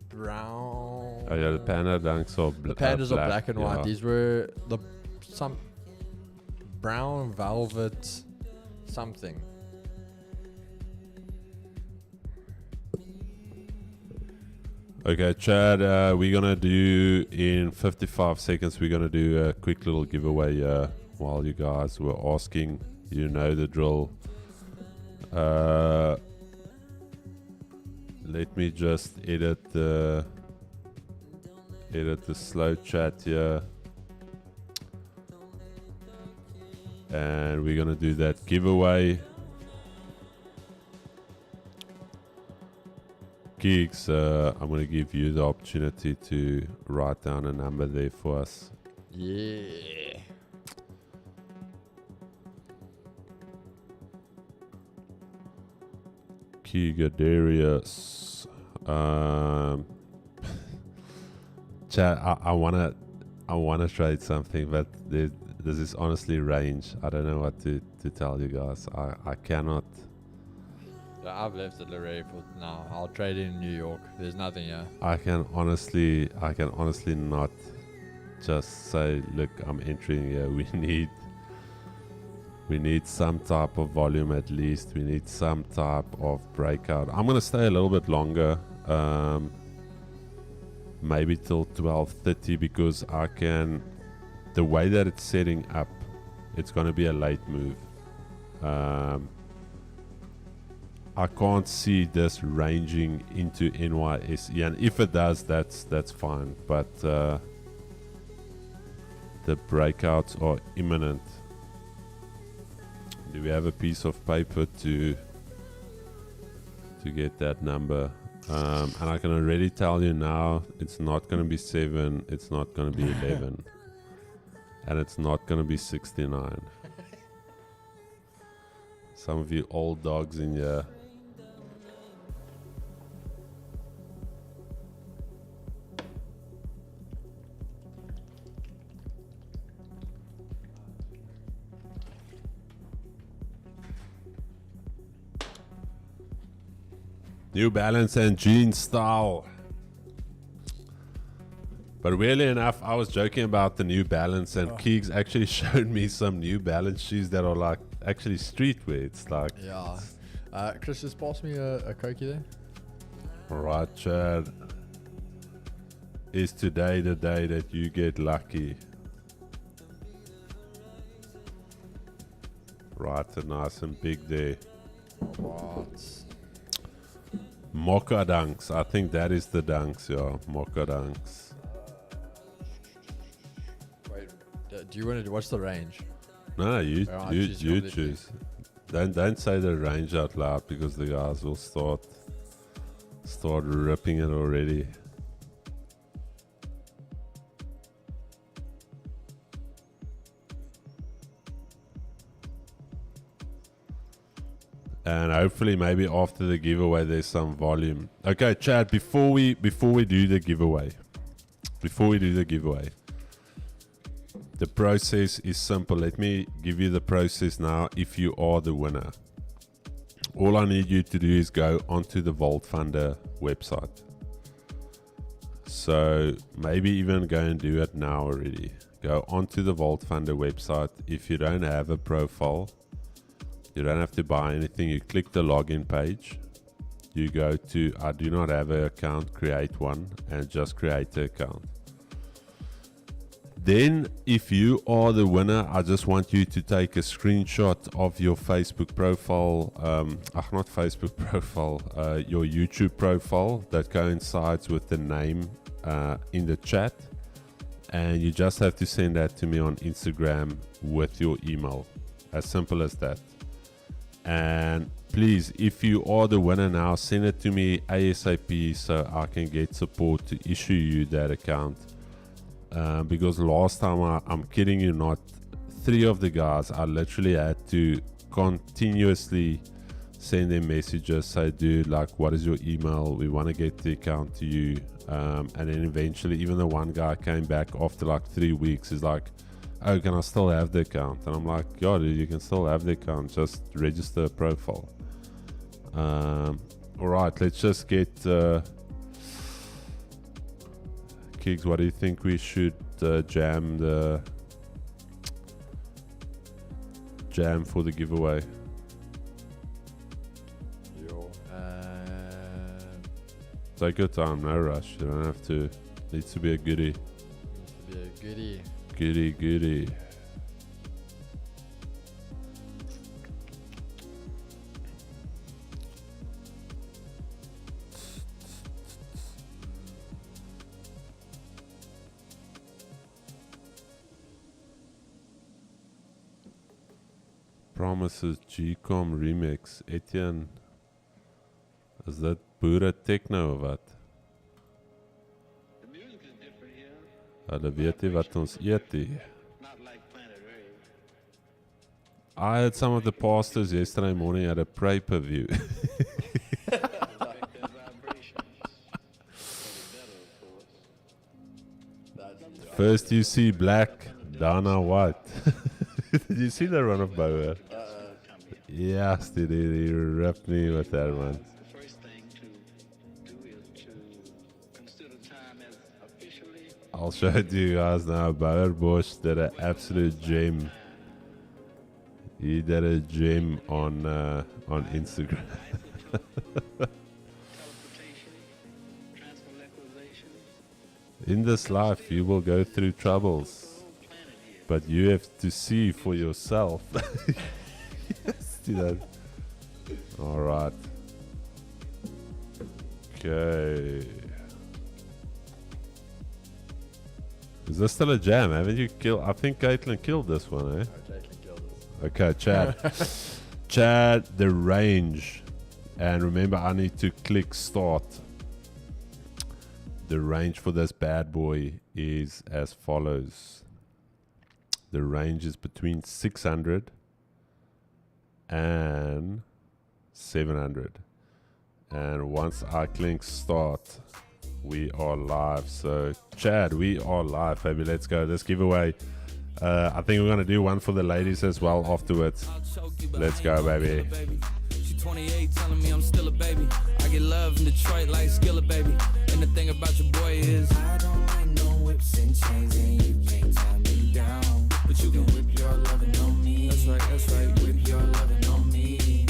brown. Oh yeah, the Panda Dunks are The pandas are black and white. yeah. These were some brown velvet something. Okay, Chad, we're gonna do in 55 seconds. We're gonna do a quick little giveaway while you guys were asking. You know the drill. Let me just edit the slow chat here, and we're gonna do that giveaway. Geeks, I'm going to give you the opportunity to write down a number there for us. Yeah. Kigadarius. Chat, I wanna trade something, but this is honestly range. I don't know what to tell you guys. I cannot. Yeah, I've left it already for now. I'll trade in New York. There's nothing here. I can honestly not just say, look, I'm entering here. We need some type of volume at least. We need some type of breakout. I'm gonna stay a little bit longer, maybe till 12:30, because I can. The way that it's setting up, it's gonna be a late move. I can't see this ranging into NYSE, and if it does, that's fine. But the breakouts are imminent. Do we have a piece of paper to get that number? And I can already tell you now, it's not going to be 7, it's not going to be 11, and it's not going to be 69. Some of you old dogs in here. New Balance and jean style. But really enough, I was joking about the New Balance, and Keegs actually showed me some New Balance shoes that are like actually streetwear. It's like, Yeah. Chris, just pass me a Cokie there. alright, Chad. Is today the day that you get lucky? Right, and nice and big there. What? Mocha dunks. I think that is the dunks, yeah. Mocha dunks. Wait, do you want to? What's the range? No, you I'll you choose you completely. choose. Don't say the range out loud, because the guys will start ripping it already. And hopefully maybe after the giveaway there's some volume. Okay, Chad, before we do the giveaway. The process is simple. Let me give you the process now if you are the winner. All I need you to do is go onto the Vault Funder website. So maybe even go and do it now already. Go onto the Vault Funder website. If you don't have a profile, you don't have to buy anything. You click the login page. You go to I do not have an account, create one, and just create the account. Then if you are the winner, I just want you to take a screenshot of your Facebook profile, not Facebook profile, your YouTube profile that coincides with the name in the chat, and you just have to send that to me on Instagram with your email. As simple as that. And please, if you are the winner now, send it to me ASAP so I can get support to issue you that account. Because last time, I'm kidding you not, 3 of the guys, I literally had to continuously send them messages, say, dude, like, what is your email? We want to get the account to you. And then eventually, even the one guy came back after like 3 weeks. He's like, oh, can I still have the account? And I'm like, yeah, dude, you can still have the account. Just register a profile. Alright, let's just get... Kiggs, what do you think we should jam for the giveaway? Take your time, no rush. You don't have to. Needs to be a goodie. Goodie. Promises G-Com remix. Etienne, is that pure techno of wat? Hulle weet nie wat ons eet nie. I had some of the pastors yesterday morning at a pay-per-view. First you see black, Dana white. Did you see the run of Bauer? Yes, dude, he ripped me with that one. I'll show it to you guys now. Bauer Bosch did an absolute gem. He did a gem on Instagram. In this life, you will go through troubles, but you have to see for yourself. Yes, do that. All right. Okay. Is this still a jam? Haven't you killed? I think Caitlin killed this one, eh? Okay, Chad. Chad, the range. And remember, I need to click start. The range for this bad boy is as follows. The range is between 600 and 700. And once I click start, we are live. So, Chad, we are live, baby. Let's go. This giveaway. I think we're going to do one for the ladies as well afterwards. Let's go, baby. She 28 telling me I'm still a baby. I get love in Detroit like Skillet, baby. And the thing about your boy is I don't like no whips and chains, and you can't tie me down. But you can whip your lovin' on me. That's right, whip your lovin' on me.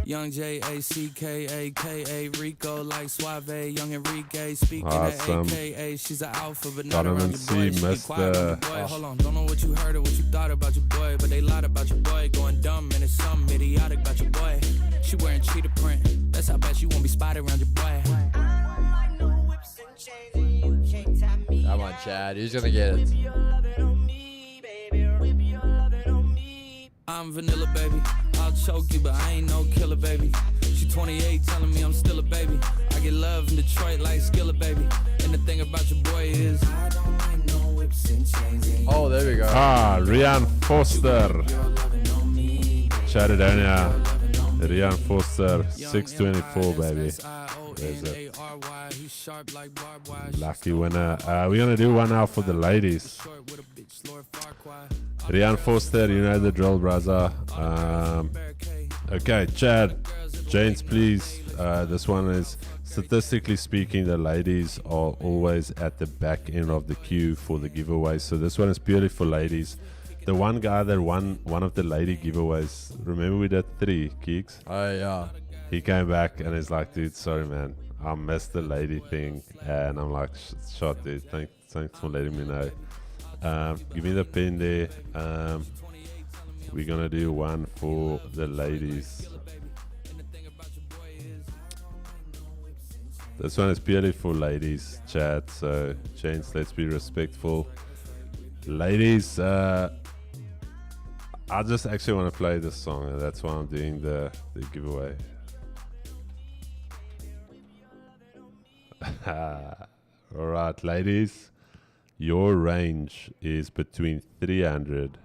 Young J-A-C-K-A-K-A Rico like Suave, Young Enrique speaking Awesome. at AKA. She's an alpha, but not Donovan around your boy. C. She be missed quiet around your boy. Hold on, don't know what you heard or what you thought about your boy, but they lied about your boy. Going dumb and it's something idiotic about your boy. She wearing cheetah print. That's how bad she won't be spotted around your boy. Come on, Chad. Who's gonna get it? I'm vanilla, baby. I'll choke you, but I ain't no killer, baby. She 28 telling me I'm still a baby. I get love in Detroit like Skillet, baby. And the thing about your boy is I don't like no whips and chains. Oh, there we go. Rian Foster. Chadadonia. Rian Foster, 624, baby. There's it. Lucky winner. We're going to do one now for the ladies. Rian Foster, you know the drill, brother. Okay, Chad, James, please. This one is, statistically speaking, the ladies are always at the back end of the queue for the giveaway. So this one is purely for ladies. The one guy that won one of the lady giveaways, remember we did 3, Keeks? Oh, yeah. He came back and he's like, dude, sorry, man. I missed the lady thing. And I'm like, shot, dude. Thanks for letting me know. Give me the pin there. We're going to do one for the ladies. This one is purely for ladies, Chad. So, gents, let's be respectful. Ladies, I just actually want to play this song, and that's why I'm doing the giveaway. Alright, ladies, your range is between 300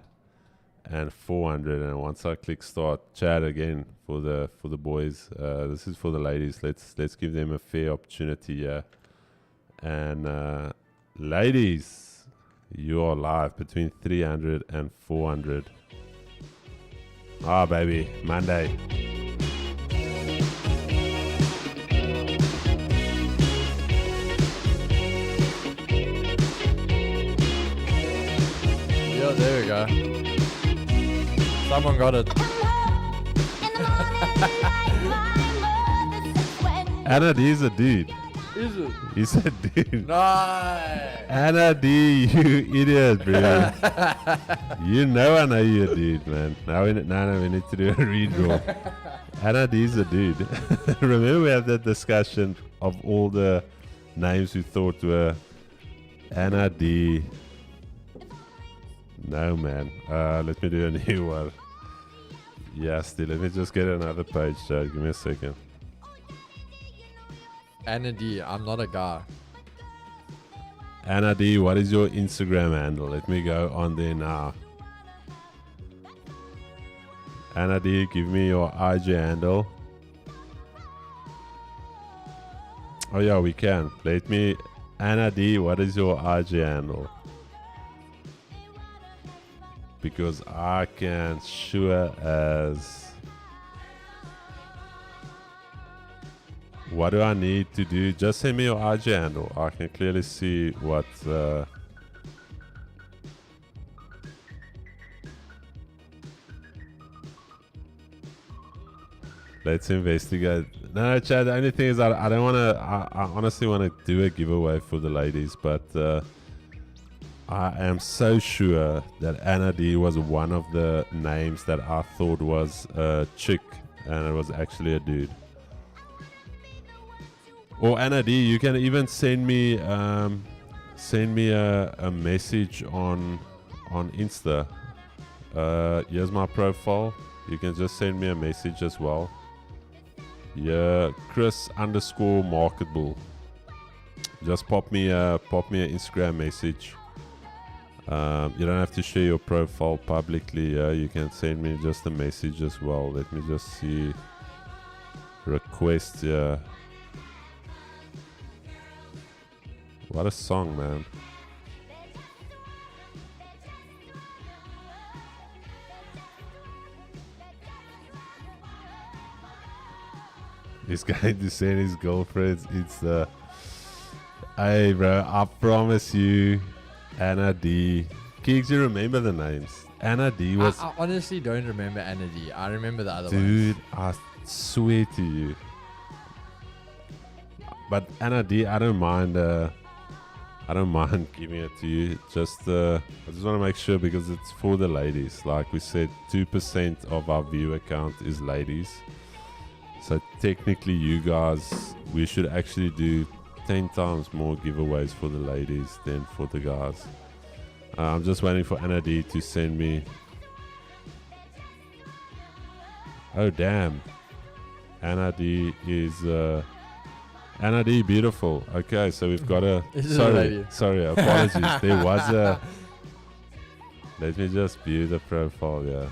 and 400, and once I click start, Chad, again for the boys. This is for the ladies. Let's give them a fair opportunity here. And ladies, you are live between 300 and 400. Baby, Monday. Yo, there we go. Someone got it. Anna D is a dude. Is it? He's a dude. Nice. Anna D, you idiot, bro. You know I know you're a dude, man. Now we need to do a redraw. Anna D is a dude. Remember we had that discussion of all the names we thought were Anna D. No, man. Let me do a new one. Yes, dude. Let me just get another page, Chad. Give me a second. Anna D, I'm not a guy. Anna D, what is your Instagram handle? Let me go on there now. Anna D, give me your IG handle. Oh yeah, we can. Let me Anna D, what is your IG handle? Because I can sure as. What do I need to do? Just send me your IG handle. I can clearly see what. Let's investigate. No, Chad, the only thing is I don't want to. I honestly want to do a giveaway for the ladies, but I am so sure that Anna D was one of the names that I thought was a chick, and it was actually a dude. Or Anna D, you can even send me a message on Insta. Here's my profile. You can just send me a message as well. Yeah, Chris_marketable. Just pop me an Instagram message. You don't have to share your profile publicly. You can send me just a message as well. Let me just see. Request. Yeah. What a song, man. He's going to send his girlfriends. It's hey, bro, I promise you, Anna D. Kicks, you remember the names? Anna D was. I honestly don't remember Anna D. I remember the other ones. Dude, I swear to you. But Anna D, I don't mind giving it to you. Just I just want to make sure because it's for the ladies. Like we said, 2% of our viewer count is ladies. So technically, you guys, we should actually do 10 times more giveaways for the ladies than for the guys. I'm just waiting for Anna D to send me. Oh damn, Anna D is Anna D, beautiful. Okay, so we've got a. Sorry, apologies. There was a. Let me just view the profile. Yeah.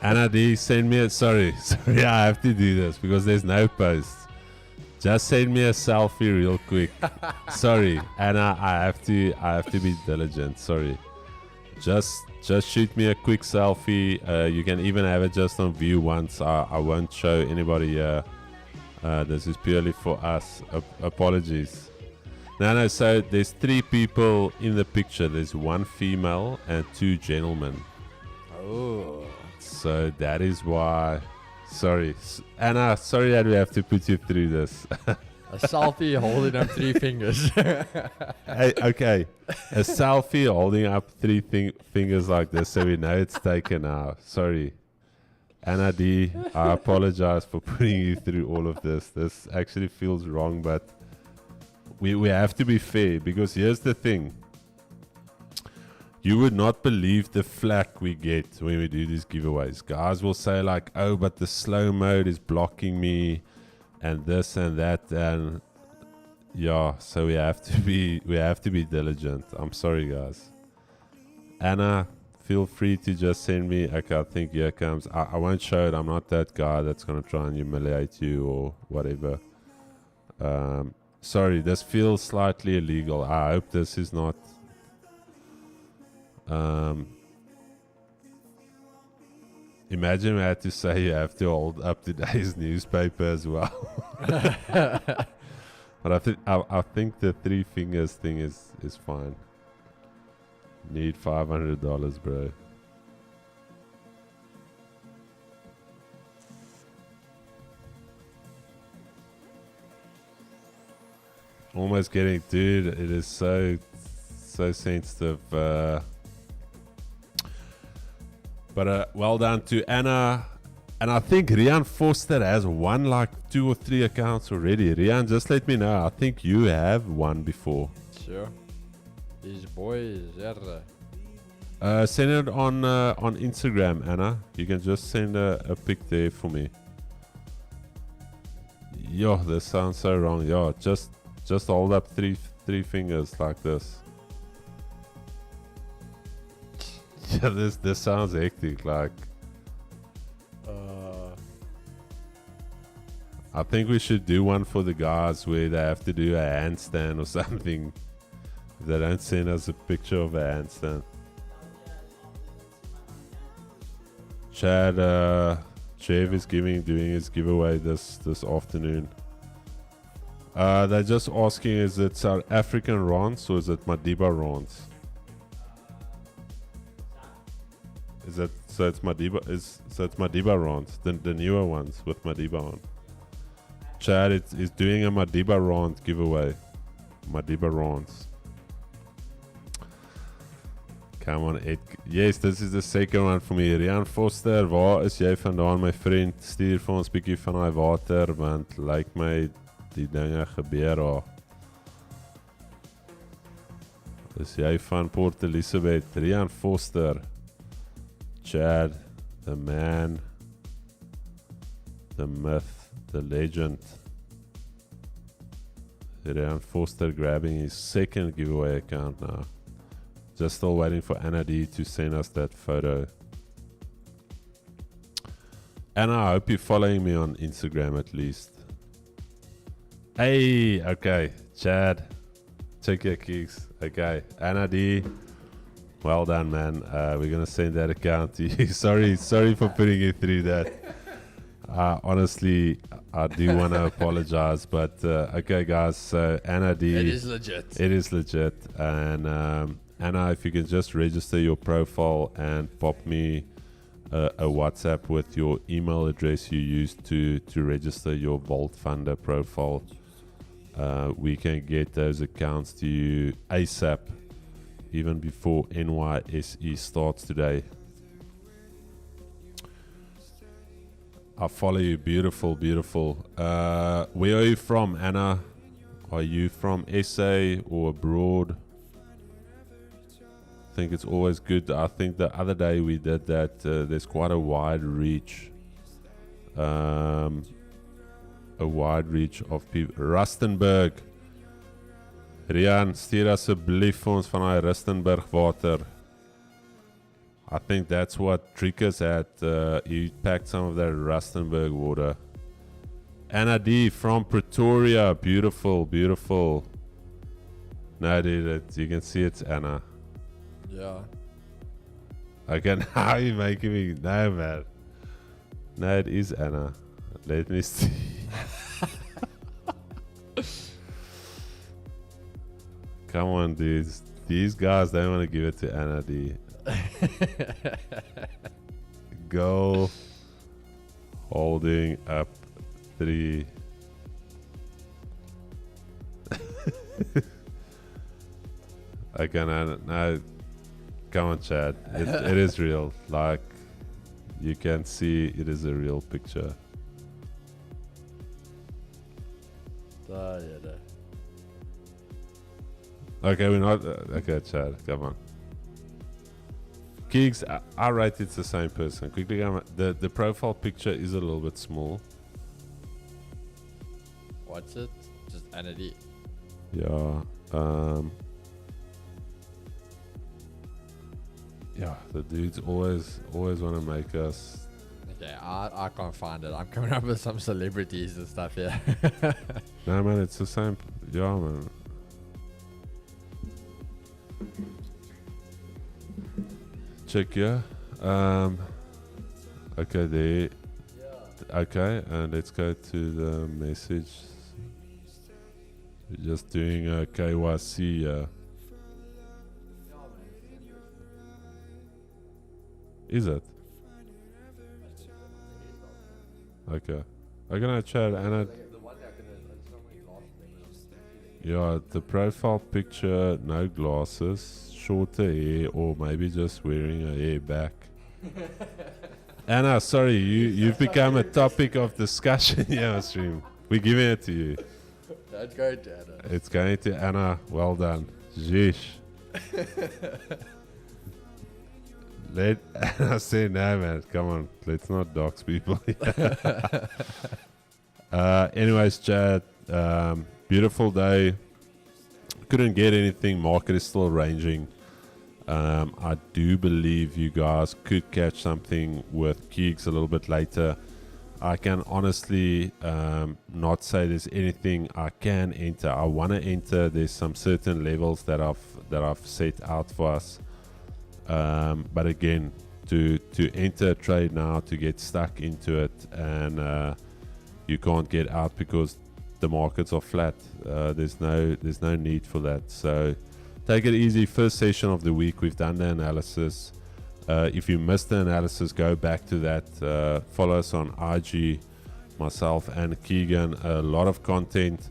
Anna D, send me a. Sorry, I have to do this because there's no post. Just send me a selfie real quick. Sorry, Anna, I have to be diligent. Sorry. Just shoot me a quick selfie. You can even have it just on view once. I won't show anybody here. This is purely for us. Apologies. No, so there's 3 people in the picture. There's 1 female and 2 gentlemen. Oh. So that is why. Sorry. Anna, sorry that we have to put you through this. A selfie holding up 3 fingers. Hey, okay. A selfie holding up 3 fingers like this so we know it's taken now. Sorry. Anna D, I apologize for putting you through all of this. This actually feels wrong, but we have to be fair because here's the thing. You would not believe the flack we get when we do these giveaways. Guys will say like, oh, but the slow mode is blocking me and this and that, and yeah, so we have to be diligent. I'm sorry, guys. Anna, feel free to just send me. Okay, I think here comes. I won't show it. I'm not that guy that's gonna try and humiliate you or whatever. Sorry, this feels slightly illegal. I hope this is not. Imagine we had to say you have to hold up today's newspaper as well. But I think the 3 fingers thing is fine. Need $500, bro. Almost getting, dude. It is so sensitive. But well done to Anna. And I think Rian Foster has won like 2 or 3 accounts already. Rian, just let me know. I think you have won before. Sure. These boys, send it on Instagram, Anna. You can just send a pic there for me. Yo, this sounds so wrong. Yo, just hold up three fingers like this. Yeah, this sounds hectic. Like, I think we should do one for the guys where they have to do a handstand or something. If they don't send us a picture of a handstand. Chad, Jeff is doing his giveaway this afternoon. They're just asking, is it South African rands or is it Madiba rands? Is that so? It's Madiba. It's Madiba rands, the newer ones with Madiba on. Chad is doing a Madiba rand giveaway. Madiba rands. Come on, Ed. Yes, this is the second one for me. Rian Foster, waar is jy vandaan, my vriend? Stuur vir ons bietjie van daai water, want lyk my die dinge gebeur daar. Is jy van Port Elizabeth? Rian Foster. Chad, the man, the myth, the legend. Rian Foster grabbing his second giveaway account now. Just still waiting for Anna D to send us that photo. Anna, I hope you're following me on Instagram at least. Hey, okay, Chad, check your kicks. Okay, Anna D, well done, man. We're gonna send that account to you. sorry for putting you through that. Honestly, I do want to apologize, but okay, guys. So Anna D, It is legit. It is legit, and Anna, if you can just register your profile and pop me a WhatsApp with your email address you used to register your Vault Funder profile, we can get those accounts to you ASAP, even before NYSE starts today. I follow you. Beautiful, beautiful. Where are you from, Anna? Are you from SA or abroad? I think it's always good. I think the other day we did that. There's quite a wide reach. A wide reach of people. Rustenburg. Rian, stuur asseblief vir ons van daai Rustenburg water. I think that's what Trickers had. He packed some of that Rustenburg water. Anna D from Pretoria. Beautiful, beautiful. No, dude, you can see it's Anna. Yeah. Okay, now you're making me... No, man. No, it is Anna. Let me see. Come on, dudes. These guys don't want to give it to Anna D. Go. Holding up 3. Okay, now come on, Chad. It is real. Like, you can see it is a real picture. Yeah, no. Okay, we're not... okay, Chad, come on. Keeks, I rate it's the same person. Quickly, the profile picture is a little bit small. What's it? Just Anna D. Yeah. Yeah, the dudes always want to make us... Okay, I can't find it. I'm coming up with some celebrities and stuff here. No, man, it's the same. Yeah, man. Check, yeah. Okay, there. Okay, and let's go to the message. We're just doing a KYC. Is it? Okay. I'm gonna chat and yeah, the profile picture, no glasses, shorter hair, or maybe just wearing a hair back. Anna, sorry, you've become a topic of discussion here on stream. We're giving it to you. Don't go to Anna. It's going to Anna. Well done. Jeesh. Let Anna say no, man. Come on. Let's not dox people. Anyways, Chad, beautiful day. Couldn't get anything. Market is still ranging. I do believe you guys could catch something with Keeks a little bit later. I can honestly not say there's anything I can enter. I want to enter. There's some certain levels that I've set out for us. But again, to enter a trade now, to get stuck into it, and you can't get out because the markets are flat. There's no need for that. So take it easy. First session of the week, we've done the analysis. If you missed the analysis, go back to that. Follow us on IG, myself and Keegan. A lot of content.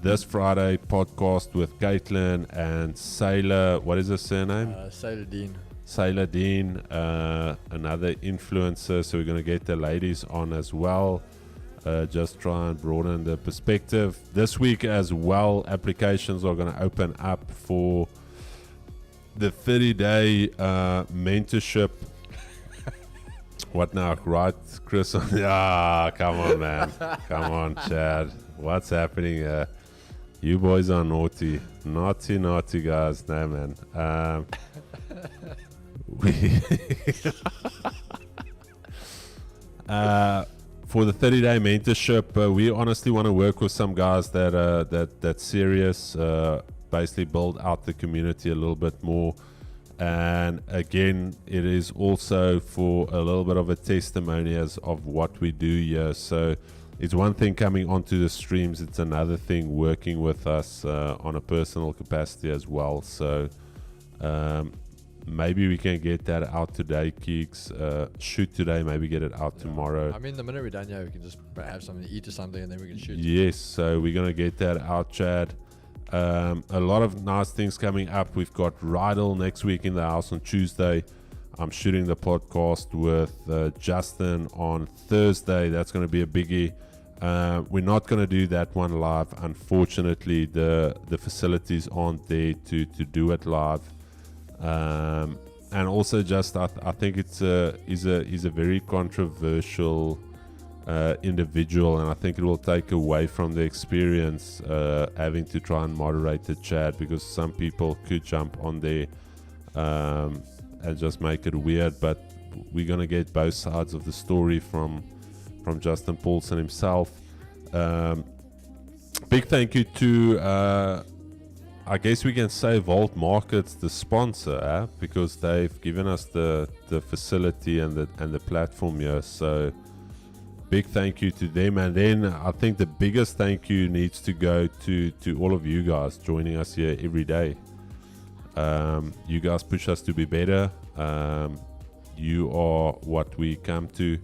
This Friday, podcast with Caitlin and Sailor. What is her surname? Sailor Dean. Sailor Dean, another influencer. So we're going to get the ladies on as well. Just try and broaden the perspective. This week as well, applications are going to open up for the 30-day mentorship. What now, right, Chris? Ah, come on, man. Come on, Chad. What's happening here? You boys are naughty. Naughty, guys. No, man. For the 30-day mentorship, we honestly want to work with some guys that's serious. Basically build out the community a little bit more, and again, it is also for a little bit of a testimony as of what we do here. So it's one thing coming onto the streams, it's another thing working with us on a personal capacity as well. So maybe we can get that out today, Keeks. Shoot today, maybe get it out tomorrow. I mean, the minute we're done here, we can just have something to eat or something, and then we can shoot. Yes, so we're gonna get that out, Chad. A lot of nice things coming up. We've got Rydell next week in the house on Tuesday. I'm shooting the podcast with Justin on Thursday. That's going to be a biggie. We're not going to do that one live. Unfortunately, the facilities aren't there to do it live. And also, just I think he's a very controversial individual, and I think it will take away from the experience having to try and moderate the chat, because some people could jump on there and just make it weird. But we're gonna get both sides of the story from Justin Paulson himself. Big thank you to I guess we can say Vault Markets, the sponsor, because they've given us the facility and the platform here. So big thank you to them. And then I think the biggest thank you needs to go to all of you guys joining us here every day. You guys push us to be better. You are what we come to.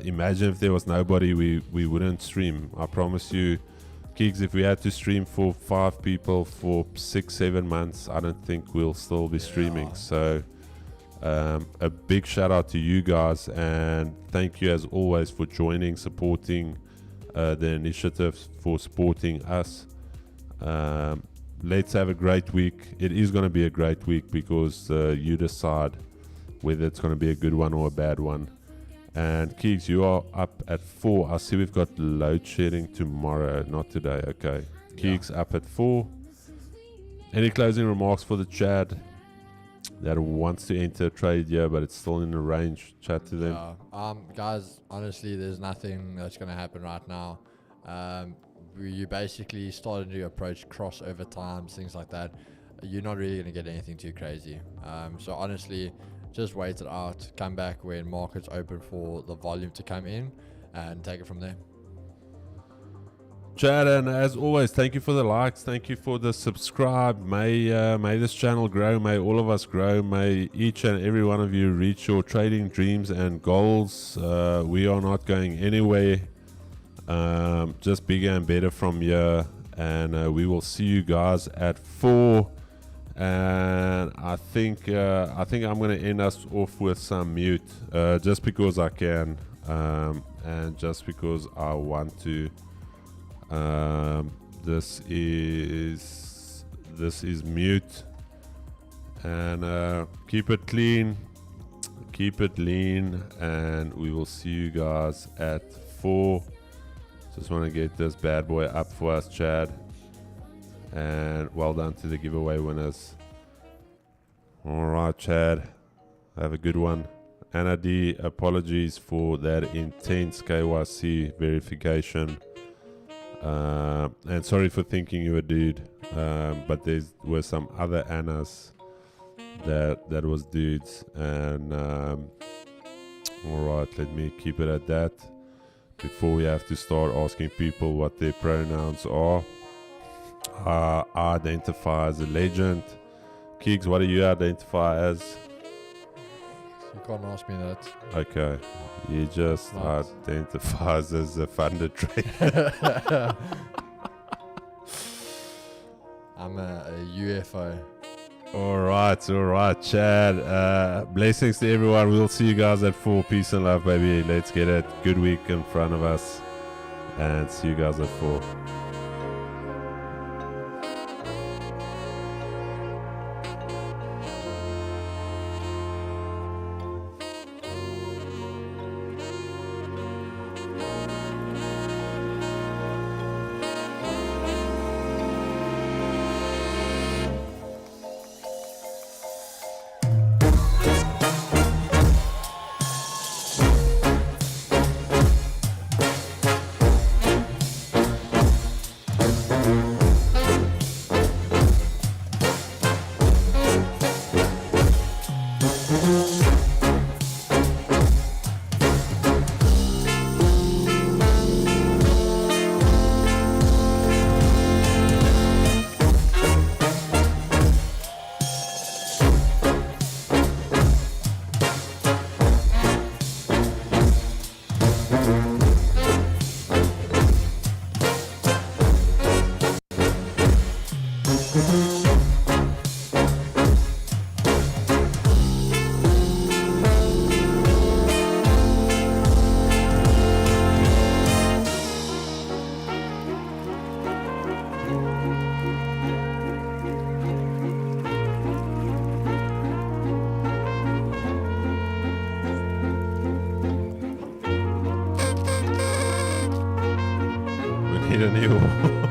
Imagine if there was nobody, we wouldn't stream. I promise you, Keeks, if we had to stream for 5 people for 6-7 months, I don't think we'll still be streaming. So a big shout out to you guys, and thank you as always for joining, supporting the initiative, for supporting us. Let's have a great week. It is going to be a great week because you decide whether it's going to be a good one or a bad one. And Keeks, you are up at 4. I see we've got load shedding tomorrow, not today. Okay. Keeks up at 4. Any closing remarks for the Chad that wants to enter a trade here, but it's still in the range? Chat to them. Guys, honestly, there's nothing that's going to happen right now. You basically starting to approach crossover times, things like that. You're not really going to get anything too crazy. So honestly, just wait it out, come back when markets open for the volume to come in, and take it from there. Chad, and as always, thank you for the likes, thank you for the subscribe. May this channel grow, may all of us grow, may each and every one of you reach your trading dreams and goals. We are not going anywhere, just bigger and better from here, and we will see you guys at 4. And I think I'm going to end us off with some mute, just because I can, and just because I want to. This is mute, and keep it clean, keep it lean, and we will see you guys at 4. Just want to get this bad boy up for us, Chad. And well done to the giveaway winners. All right, Chad. Have a good one. Anna D, apologies for that intense KYC verification. And sorry for thinking you were dude. But there were some other Annas that was dudes. And alright, let me keep it at that. Before we have to start asking people what their pronouns are. I identify as a legend. Keeks, what do you identify as? You can't ask me that. Okay. You just Right. identify as a funder trader. I'm a UFO. Alright, Chad. Blessings to everyone. We'll see you guys at 4. Peace and love, baby. Let's get it. Good week in front of us. And see you guys at 4. We need a new